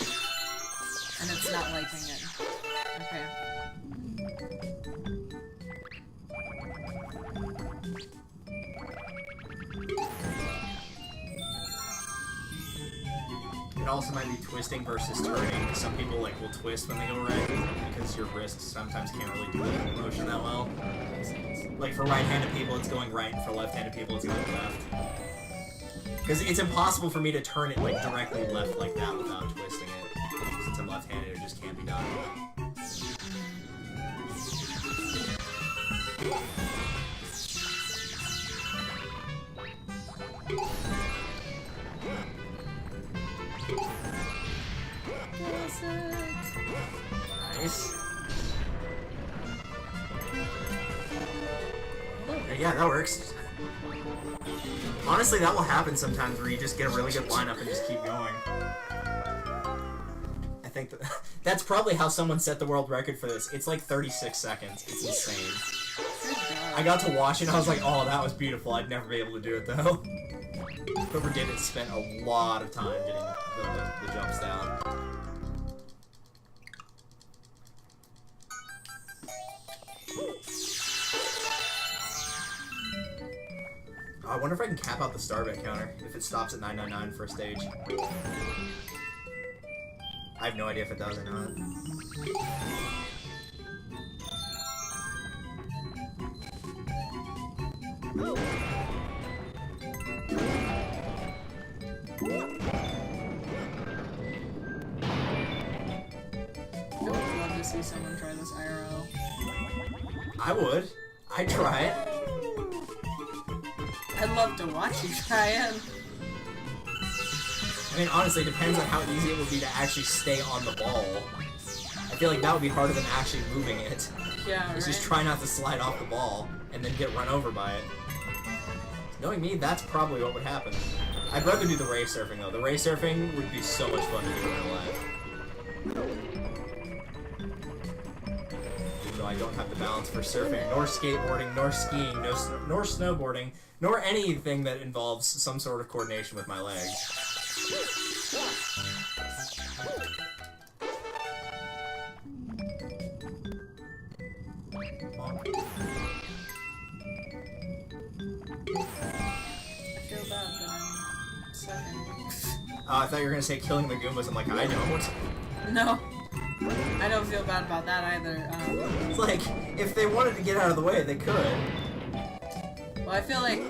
B: and it's not liking it. Okay.
C: It also might be twisting versus turning. Some people like will twist when they go right because your wrists sometimes can't really do the motion that well. Like for right-handed people, it's going right, and for left-handed people, it's going left. Because it's impossible for me to turn it like directly left like that without twisting it. Since I'm left-handed, it just can't be done. Nice. Yeah, that works. Honestly, that will happen sometimes where you just get a really good lineup and just keep going. I think that's probably how someone set the world record for this. It's like 36 seconds. It's insane. I got to watch it and I was like, oh, that was beautiful. I'd never be able to do it though. Whoever did it spent a lot of time getting the jumps down. I wonder if I can cap out the starbit counter if it stops at 999 for a stage. I have no idea if it does or not.
B: I would love to see someone try this IRL.
C: I would. I'd try it.
B: I'd love to watch you try it.
C: I mean, honestly, it depends on how easy it would be to actually stay on the ball. I feel like that would be harder than actually moving it.
B: Yeah,
C: It's
B: right?
C: just try not to slide off the ball and then get run over by it. Knowing me, that's probably what would happen. I'd rather do the race surfing though. The race surfing would be so much fun to do in real life. Even though I don't have the balance for surfing, nor skateboarding, nor skiing, nor snowboarding, nor anything that involves some sort of coordination with my legs.
B: I feel bad that I'm sucking.
C: I thought you were gonna say killing the Goombas. I'm like, I don't.
B: No. I don't feel bad about that either.
C: It's like, if they wanted to get out of the way, they could.
B: Well, I feel like...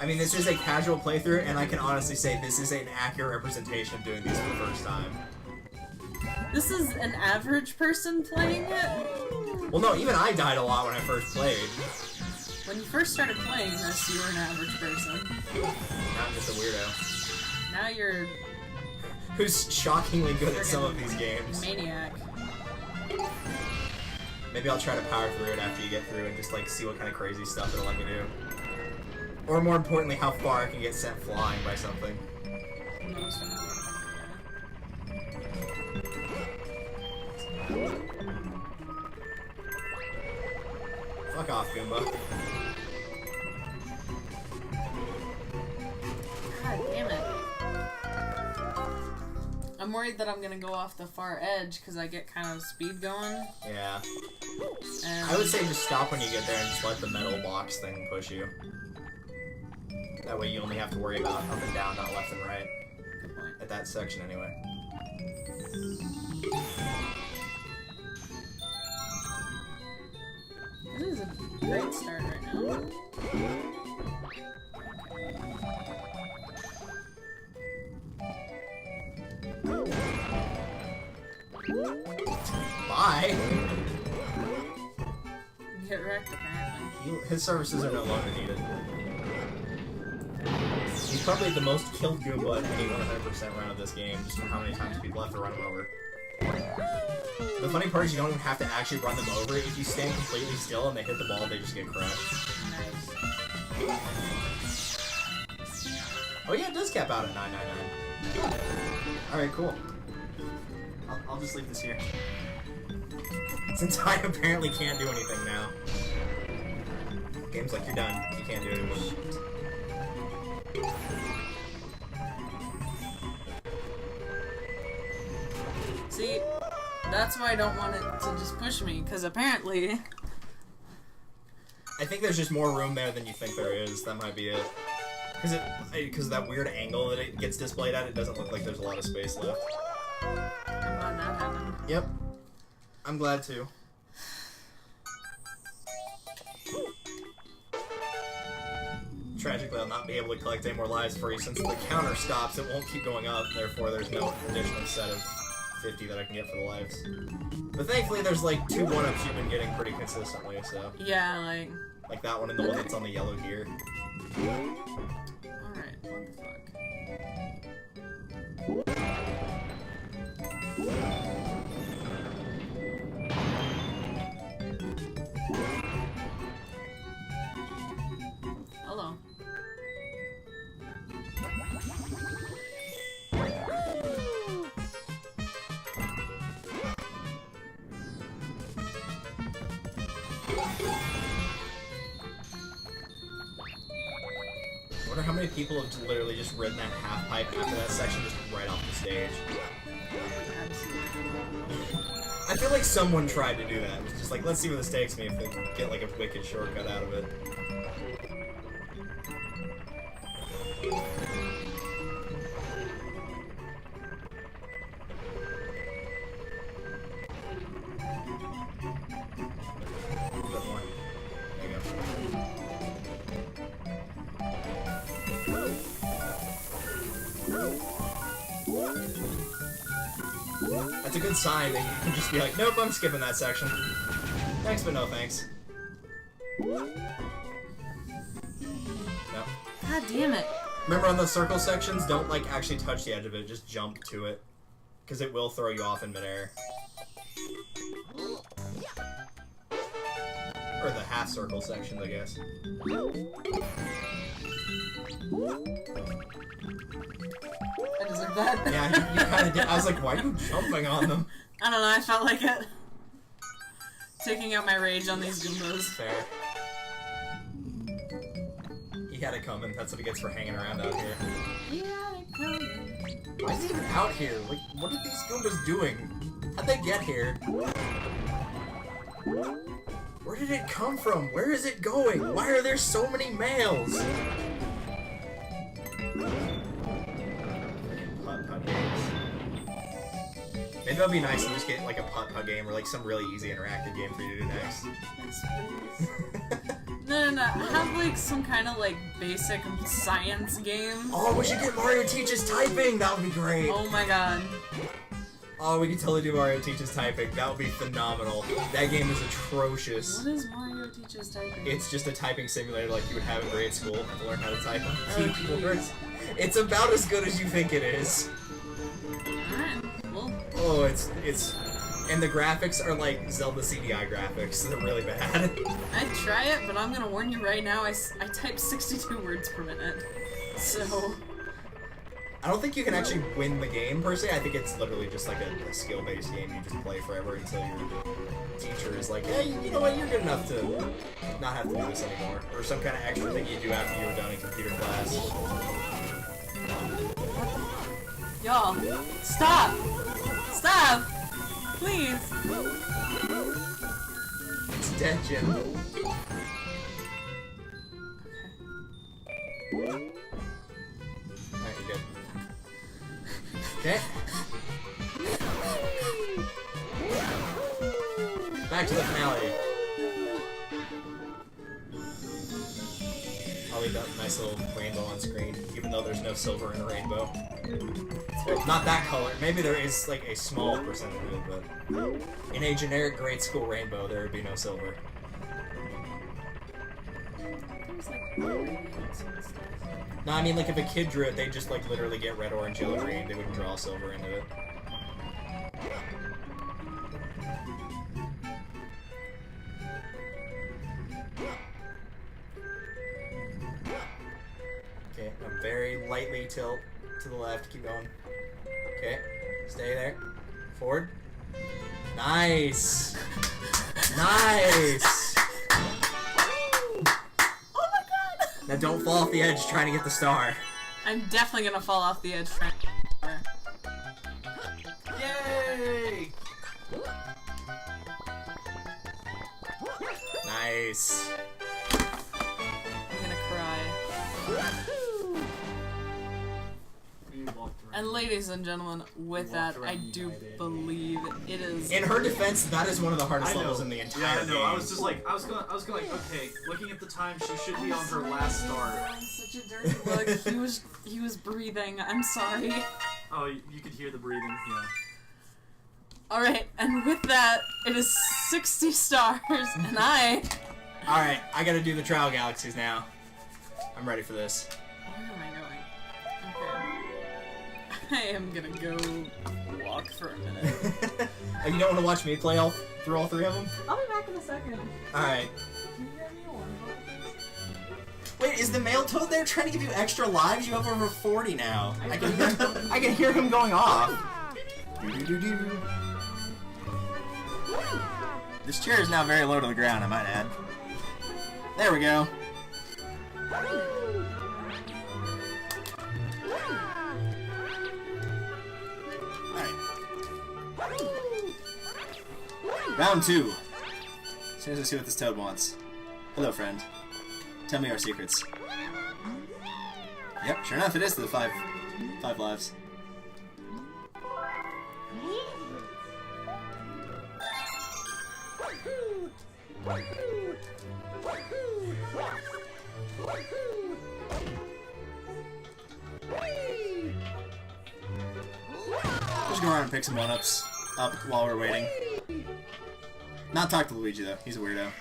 C: I mean, this is a casual playthrough, and I can honestly say this is an accurate representation of doing these for the first time.
B: This is an average person playing it?
C: Well, no, even I died a lot when I first played.
B: When you first started playing this, you were an average person.
C: Not just a weirdo.
B: Now you're
C: Who's shockingly good at some of these games.
B: maniac.
C: Maybe I'll try to power through it after you get through and just like see what kind of crazy stuff it'll let me do. Or more importantly, how far I can get sent flying by something. Fuck off, Goomba.
B: God damn it. I'm worried that I'm gonna go off the far edge because I get kind of speed going.
C: Yeah.
B: And
C: I would say just stop when you get there and just let the metal box thing push you. That way you only have to worry about up and down, not left and right.
B: Good point.
C: At that section, anyway.
B: This is a great start right now.
C: Bye!
B: Get wrecked, apparently.
C: His services are no longer needed. He's probably the most killed Goomba in any 100% run of this game, just from how many times people have to run him over. The funny part is you don't even have to actually run them over. If you stand completely still and they hit the ball, they just get crushed.
B: Nice.
C: Oh yeah, it does cap out at 999. Alright, cool. I'll just leave this here. Since I apparently can't do anything now. Game's like, you're done. You can't do it anymore.
B: See, that's why I don't want it to just push me, because apparently...
C: I think there's just more room there than you think there is. That might be it. Because of that weird angle that it gets displayed at, it doesn't look like there's a lot of space left.
B: I'm glad that happened.
C: Yep. I'm glad too. Tragically, I'll not be able to collect any more lives for you since the counter stops. It won't keep going up, therefore there's no additional set of 50 that I can get for the lives. But thankfully there's like 2 1-ups you've been getting pretty consistently, so...
B: Yeah,
C: Like that one and the one that's on the yellow here.
B: Alright, what the fuck? Hello.
C: I wonder how many people have literally just ridden that half pipe after that section just right off the stage. I feel like someone tried to do that. It was just like, let's see where this takes me if they get like a wicked shortcut out of it. A bit more. There you go. That's a good sign that you can just be like, nope, I'm skipping that section. Thanks, but no thanks. No.
B: God damn it.
C: Remember on those circle sections, don't like actually touch the edge of it, just jump to it. Because it will throw you off in midair. Or the half circle sections, I guess.
B: I deserve that.
C: Yeah, you kind of did. I was like, why are you jumping on them?
B: I don't know, I felt like it. Taking out my rage on these Goombas.
C: Fair. He had it coming. That's what he gets for hanging around out here. Why is he even out here? Like, what are these Goombas doing? How'd they get here? Where did it come from? Where is it going? Why are there so many males? Putt-putt games. Maybe that'd be nice to just get like a putt-putt game or like some really easy interactive game for you to do next.
B: Yes, please. No, have like some kind of like basic science game.
C: Oh, we should get Mario Teaches Typing! That would be great!
B: Oh my god.
C: Oh, we could totally do Mario Teaches Typing. That would be phenomenal. That game is atrocious.
B: What is Mario Teaches Typing?
C: It's just a typing simulator like you would have in grade school to learn how to type on
B: Oh,
C: keyboards. It's about as good as you think it is.
B: Alright, well.
C: Oh, it's and the graphics are like Zelda CDI graphics. They're really bad.
B: I'd try it, but I'm gonna warn you right now, I type 62 words per minute. So...
C: I don't think you can actually win the game, per se. I think it's literally just like a skill-based game. You just play forever until your teacher is like, hey, you know what, you're good enough to not have to do this anymore. Or some kind of extra thing you do after you were done in computer class.
B: Y'all, stop! Stop! Please!
C: It's dead, Jim. Alright, you're good. Okay. Back to the finale. I'll leave that nice little rainbow on screen, even though there's no silver in a rainbow. Well, not that color. Maybe there is like a small percentage of it, but in a generic grade school rainbow, there would be no silver.
B: There's like gradients and stuff.
C: No, I mean like if a kid drew it, they'd just like literally get red, orange, yellow, green. They wouldn't draw silver into it. Okay, I'm very lightly tilt to the left. Keep going. Okay, stay there. Forward. Nice. Nice. Now don't fall off the edge trying to get the star.
B: I'm definitely gonna fall off the edge.
C: Yay! Nice.
B: I'm gonna cry. And ladies and gentlemen, with that, I do believe it is.
C: In her defense, that is one of the hardest
A: I
C: levels
A: know.
C: in the entire
A: Yeah, I know.
C: game.
A: I was just like, I was going, okay, looking at the time, she should be on her last star.
B: I'm such a dirty look. He was breathing. I'm sorry.
A: Oh, you could hear the breathing, yeah.
B: Alright, and with that, it is 60 stars, and
C: Alright, I gotta do the Trial Galaxies now. I'm ready for this.
B: Where am I going? Okay. I am gonna go walk for a minute.
C: Oh, you don't want to watch me play through all three of them?
B: I'll be back in a second.
C: Alright.
B: Can you get me one?
C: Wait, is the male toad there trying to give you extra lives? You have over 40 now. I can hear him going off. Doo-doo-doo-doo. This chair is now very low to the ground, I might add. There we go. Alright. Round 2. As soon as I see what this toad wants. Hello, friend. Tell me our secrets. Yep, sure enough, it is the five lives. Just go around and pick some one-ups up while we're waiting. Not talk to Luigi though, he's a weirdo.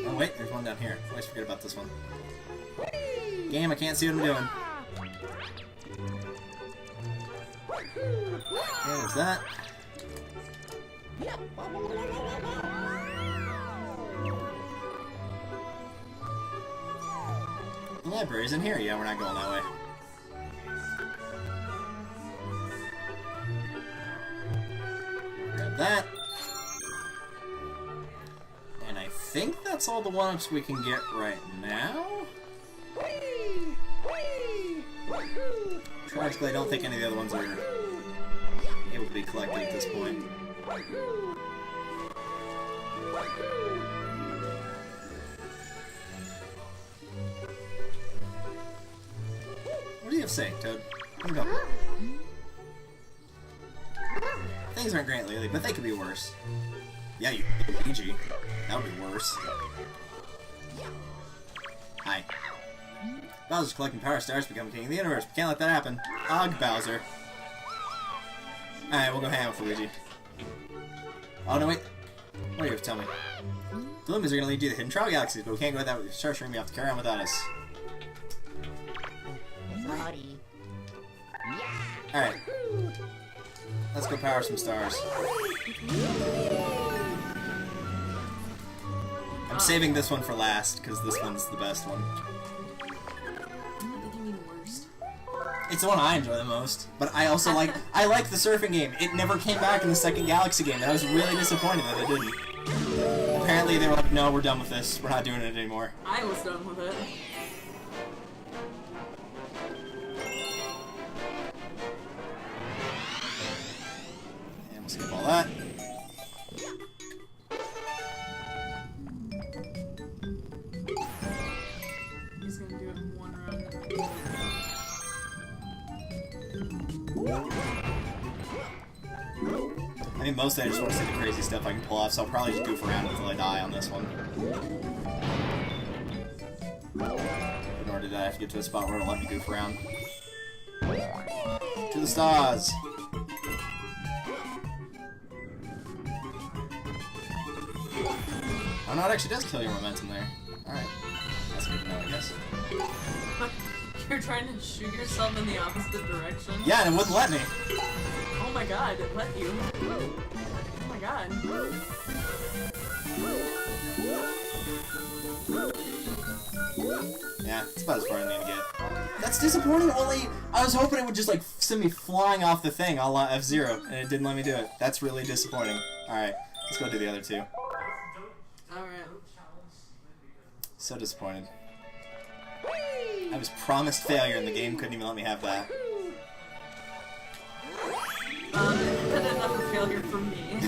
C: Oh wait, there's one down here. I always forget about this one. Game, I can't see what I'm doing. Okay, there's that. The library's in here. Yeah, we're not going that way. Grab that. And I think that's all the one-ups we can get right now? Tragically, I don't think any of the other ones are able to be collected at this point. goodness sake, Toad. Let's go. Things aren't great lately, but they could be worse. Yeah, you Luigi. That would be worse. Hi. Bowser's collecting power stars to become king of the universe. We can't let that happen. Og Bowser. Alright, we'll go hang out with Luigi. Oh, no, wait. What do you have to tell me? The Loomis are going to lead you to the Hidden Trial Galaxies, but we can't go without with your Star Stream. You have to carry on without us.
D: Sorry.
C: Alright. Let's go power some stars. I'm saving this one for last, because this one's the best one.
B: I think you mean worst.
C: It's the one I enjoy the most, but I also like the surfing game. It never came back in the second Galaxy game, and I was really disappointed that it didn't. Apparently they were like, no, we're done with this. We're not doing it anymore.
B: I was done with it.
C: And we'll skip all that.
B: He's gonna do it in one run.
C: I mean, mostly I just want to see the crazy stuff I can pull off, so I'll probably just goof around until I die on this one. In order to die, I have to get to a spot where it'll let me goof around. To the stars! Oh no, it actually does kill your momentum there. Alright. That's good to know, I guess.
B: You're trying to shoot yourself in the opposite direction?
C: Yeah, and it wouldn't let me.
B: Oh my god, it let you. Oh my god.
C: Yeah, it's about as far as I need to get. That's disappointing, only I was hoping it would just like send me flying off the thing a la F-Zero, and it didn't let me do it. That's really disappointing. Alright, let's go do the other two.
B: Alright.
C: So disappointed. I was promised failure and the game couldn't even let me have that.
B: It had enough of failure for me.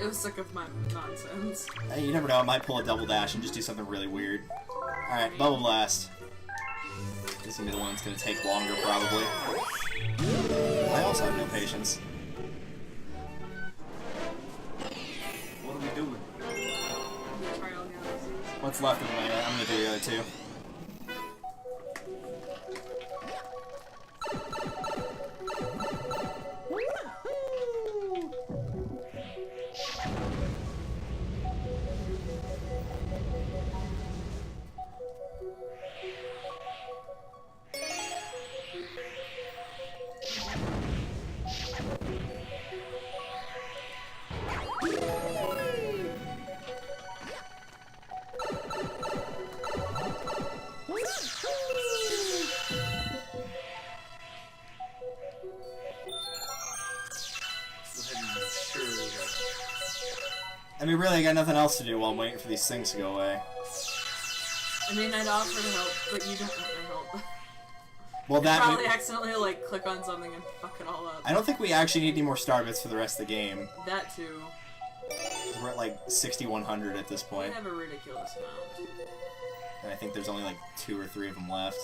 B: It was sick of my nonsense.
C: Hey, you never know, I might pull a double dash and just do something really weird. Alright, Bubble Blast. This is gonna be the one that's gonna take longer, probably. I also have no patience.
F: What are we doing?
B: Trial galaxies.
C: What's left of me? I'm gonna do the other two. I mean, really, I got nothing else to do while I'm waiting for these things to go away.
B: I mean, I'd offer to help, but you don't want to help.
C: Well, that
B: Probably accidentally, like, click on something and fuck it all up.
C: I don't think we actually need any more star bits for the rest of the game.
B: That too.
C: We're at like 6,100 at this
B: We
C: point,
B: have a ridiculous amount.
C: and I think there's only like 2 or 3 of them left.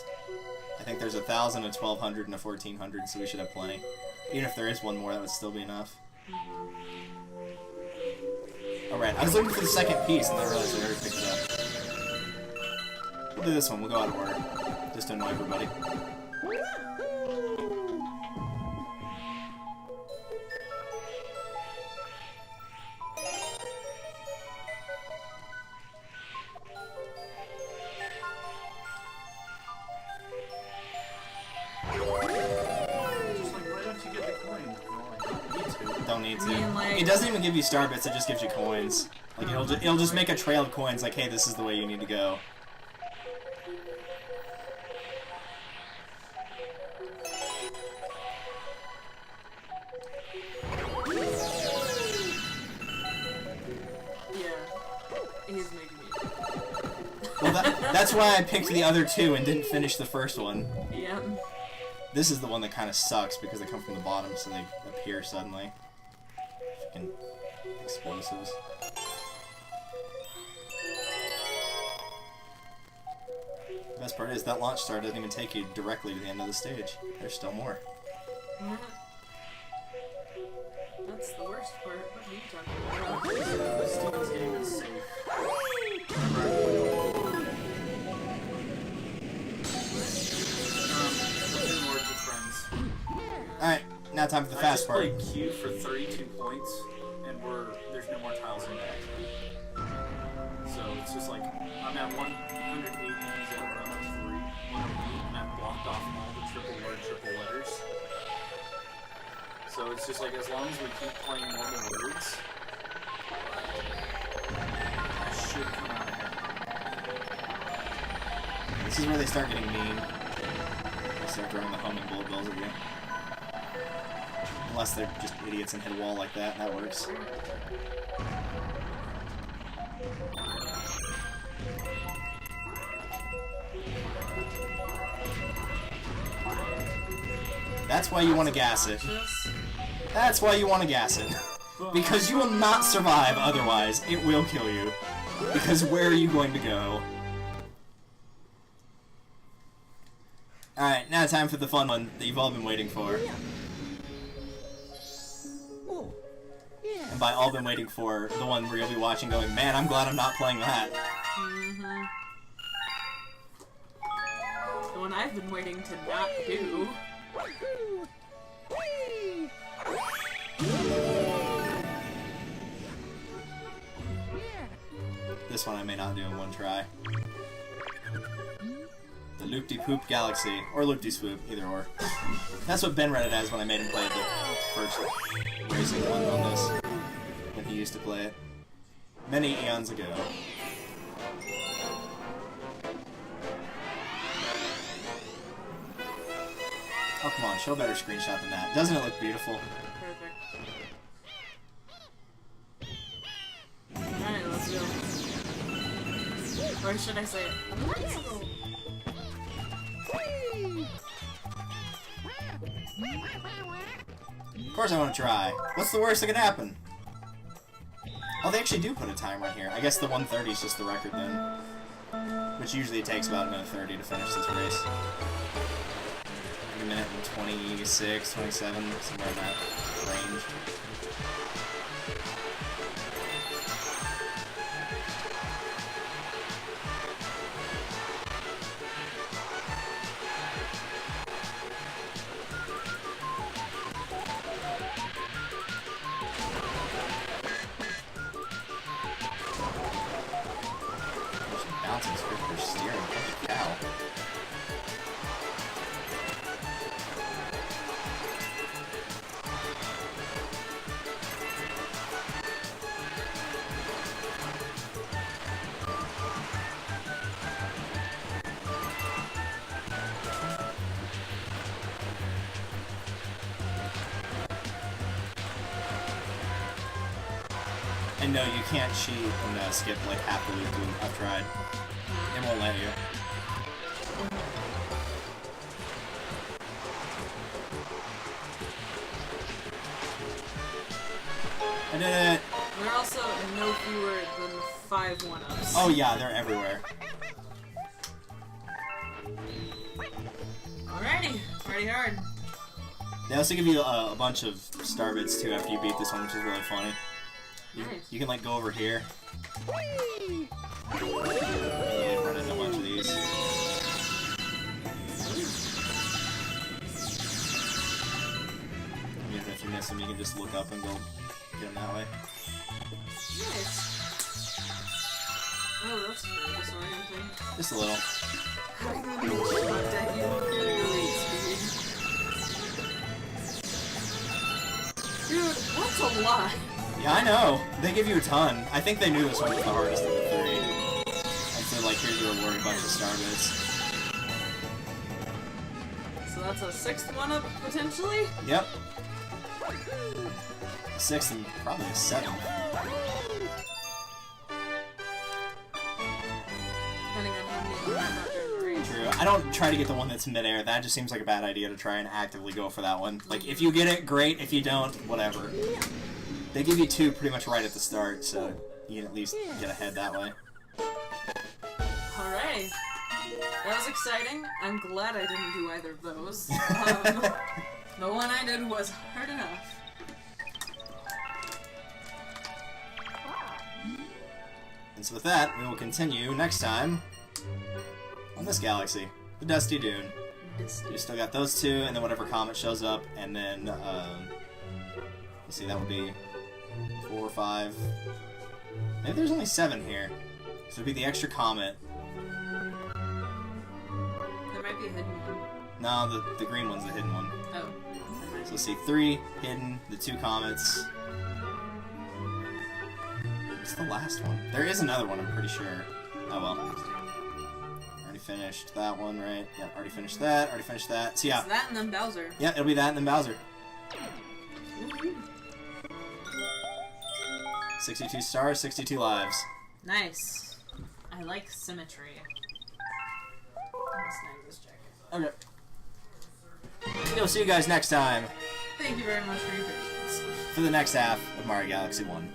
C: I think there's 1,000, a 1,200, and a 1,400, so we should have plenty. Even if there is one more, that would still be enough. Alright, I was looking for the second piece, and I realized I already picked it up. We'll do this one, we'll go out of order. Just to annoy everybody. Don't need to.
B: I mean, like-
C: It doesn't even give you star bits, it just gives you coins. Like, it'll just make a trail of coins like, hey, this is the way you need to go.
B: Yeah. He's making me.
C: Well, that's why I picked the other two and didn't finish the first one.
B: Yeah.
C: This is the one that kind of sucks because they come from the bottom, so they appear suddenly. Freaking explosives. Best part is that launch star doesn't even take you directly to the end of the stage. There's still more.
B: That's the worst part. What are you talking about?
A: Steven's game is safe. More with friends.
C: Alright, now time for the fast part.
A: I just played Q for 32 points, and there's no more tiles in that. So it's just like, I'm at 180, he's at 103, 108, and I've blocked off all the triple letters. So it's just like, as long as we keep playing normal words, I should come out ahead.
C: This is where they start getting mean. They start throwing the homing bullet bills at you. Unless they're just idiots and hit a wall like that, that works. That's why you want to gas it. That's why you want to gas it. Because you will not survive otherwise. It will kill you. Because where are you going to go? Alright, now time for the fun one that you've all been waiting for. And by all been waiting for, the one where you'll be watching going, man, I'm glad I'm not playing that.
B: The one I've been waiting to not do.
C: This one I may not do in one try. The Loop-de-Poop Galaxy, or Loop-de-Swoop, either or. That's what Ben read it as when I made him play the first racing one on this, when he used to play it. Many eons ago. Oh, come on, show a better screenshot than that. Doesn't it look beautiful?
B: Perfect. Alright, let's go. Or should I say it?
C: Of course I want to try. What's the worst that could happen? Oh, they actually do put a timer in here. I guess the 1:30 is just the record then. Which usually takes about a minute 30 to finish this race. A minute and 26, 27, somewhere in that range. Bouncing script for steering. Holy cow. And no, you can't cheat and skip like half the loop to I've tried. It won't let you. I did it!
B: There are also no fewer than 5 1-ups.
C: Oh yeah, they're everywhere.
B: Alrighty, pretty hard.
C: They also give you a bunch of star bits too after you beat this one, which is really funny.
B: Nice.
C: You can like go over here. And you run into a bunch of these. Even if you miss them, you can just look up and go get them that way.
B: Nice. Oh, that's very disorienting.
C: Just a little.
B: Having them be shot at you at really speed. Dude, what's a lot?
C: Yeah, I know. They give you a ton. I think they knew this one was the hardest of the 3. And so, like, here's your reward, a bunch of star bits.
B: So that's a 6th 1-up, potentially?
C: Yep. 6th and probably a 7th.
B: Depending on how many you have out there in the range.
C: True. I don't try to get the one that's midair. That just seems like a bad idea to try and actively go for that one. Like, if you get it, great. If you don't, whatever. They give you 2 pretty much right at the start, so you can at least get ahead that way.
B: Alright. That was exciting. I'm glad I didn't do either of those. The one I did was hard enough.
C: And so with that, we will continue next time on this galaxy, the Dusty Dune. You still got those two, and then whatever comet shows up, and then, let's see, that would be 4 or 5. Maybe there's only 7 here. So it'd be the extra comet.
B: There might be a hidden one.
C: No, the green one's the hidden one.
B: Oh.
C: So let's see, 3 hidden, the 2 comets. What's the last one? There is another one, I'm pretty sure. Oh well. Already finished that one, right? Yep, already finished that, already finished that. So yeah.
B: It's that and then Bowser.
C: Yeah, it'll be that and then Bowser. 62 stars, 62 lives.
B: Nice. I like symmetry. Let's snag this jacket.
C: Okay. We'll see you guys next time
B: Thank you very much for your patience.
C: for the next half of Mario Galaxy 1.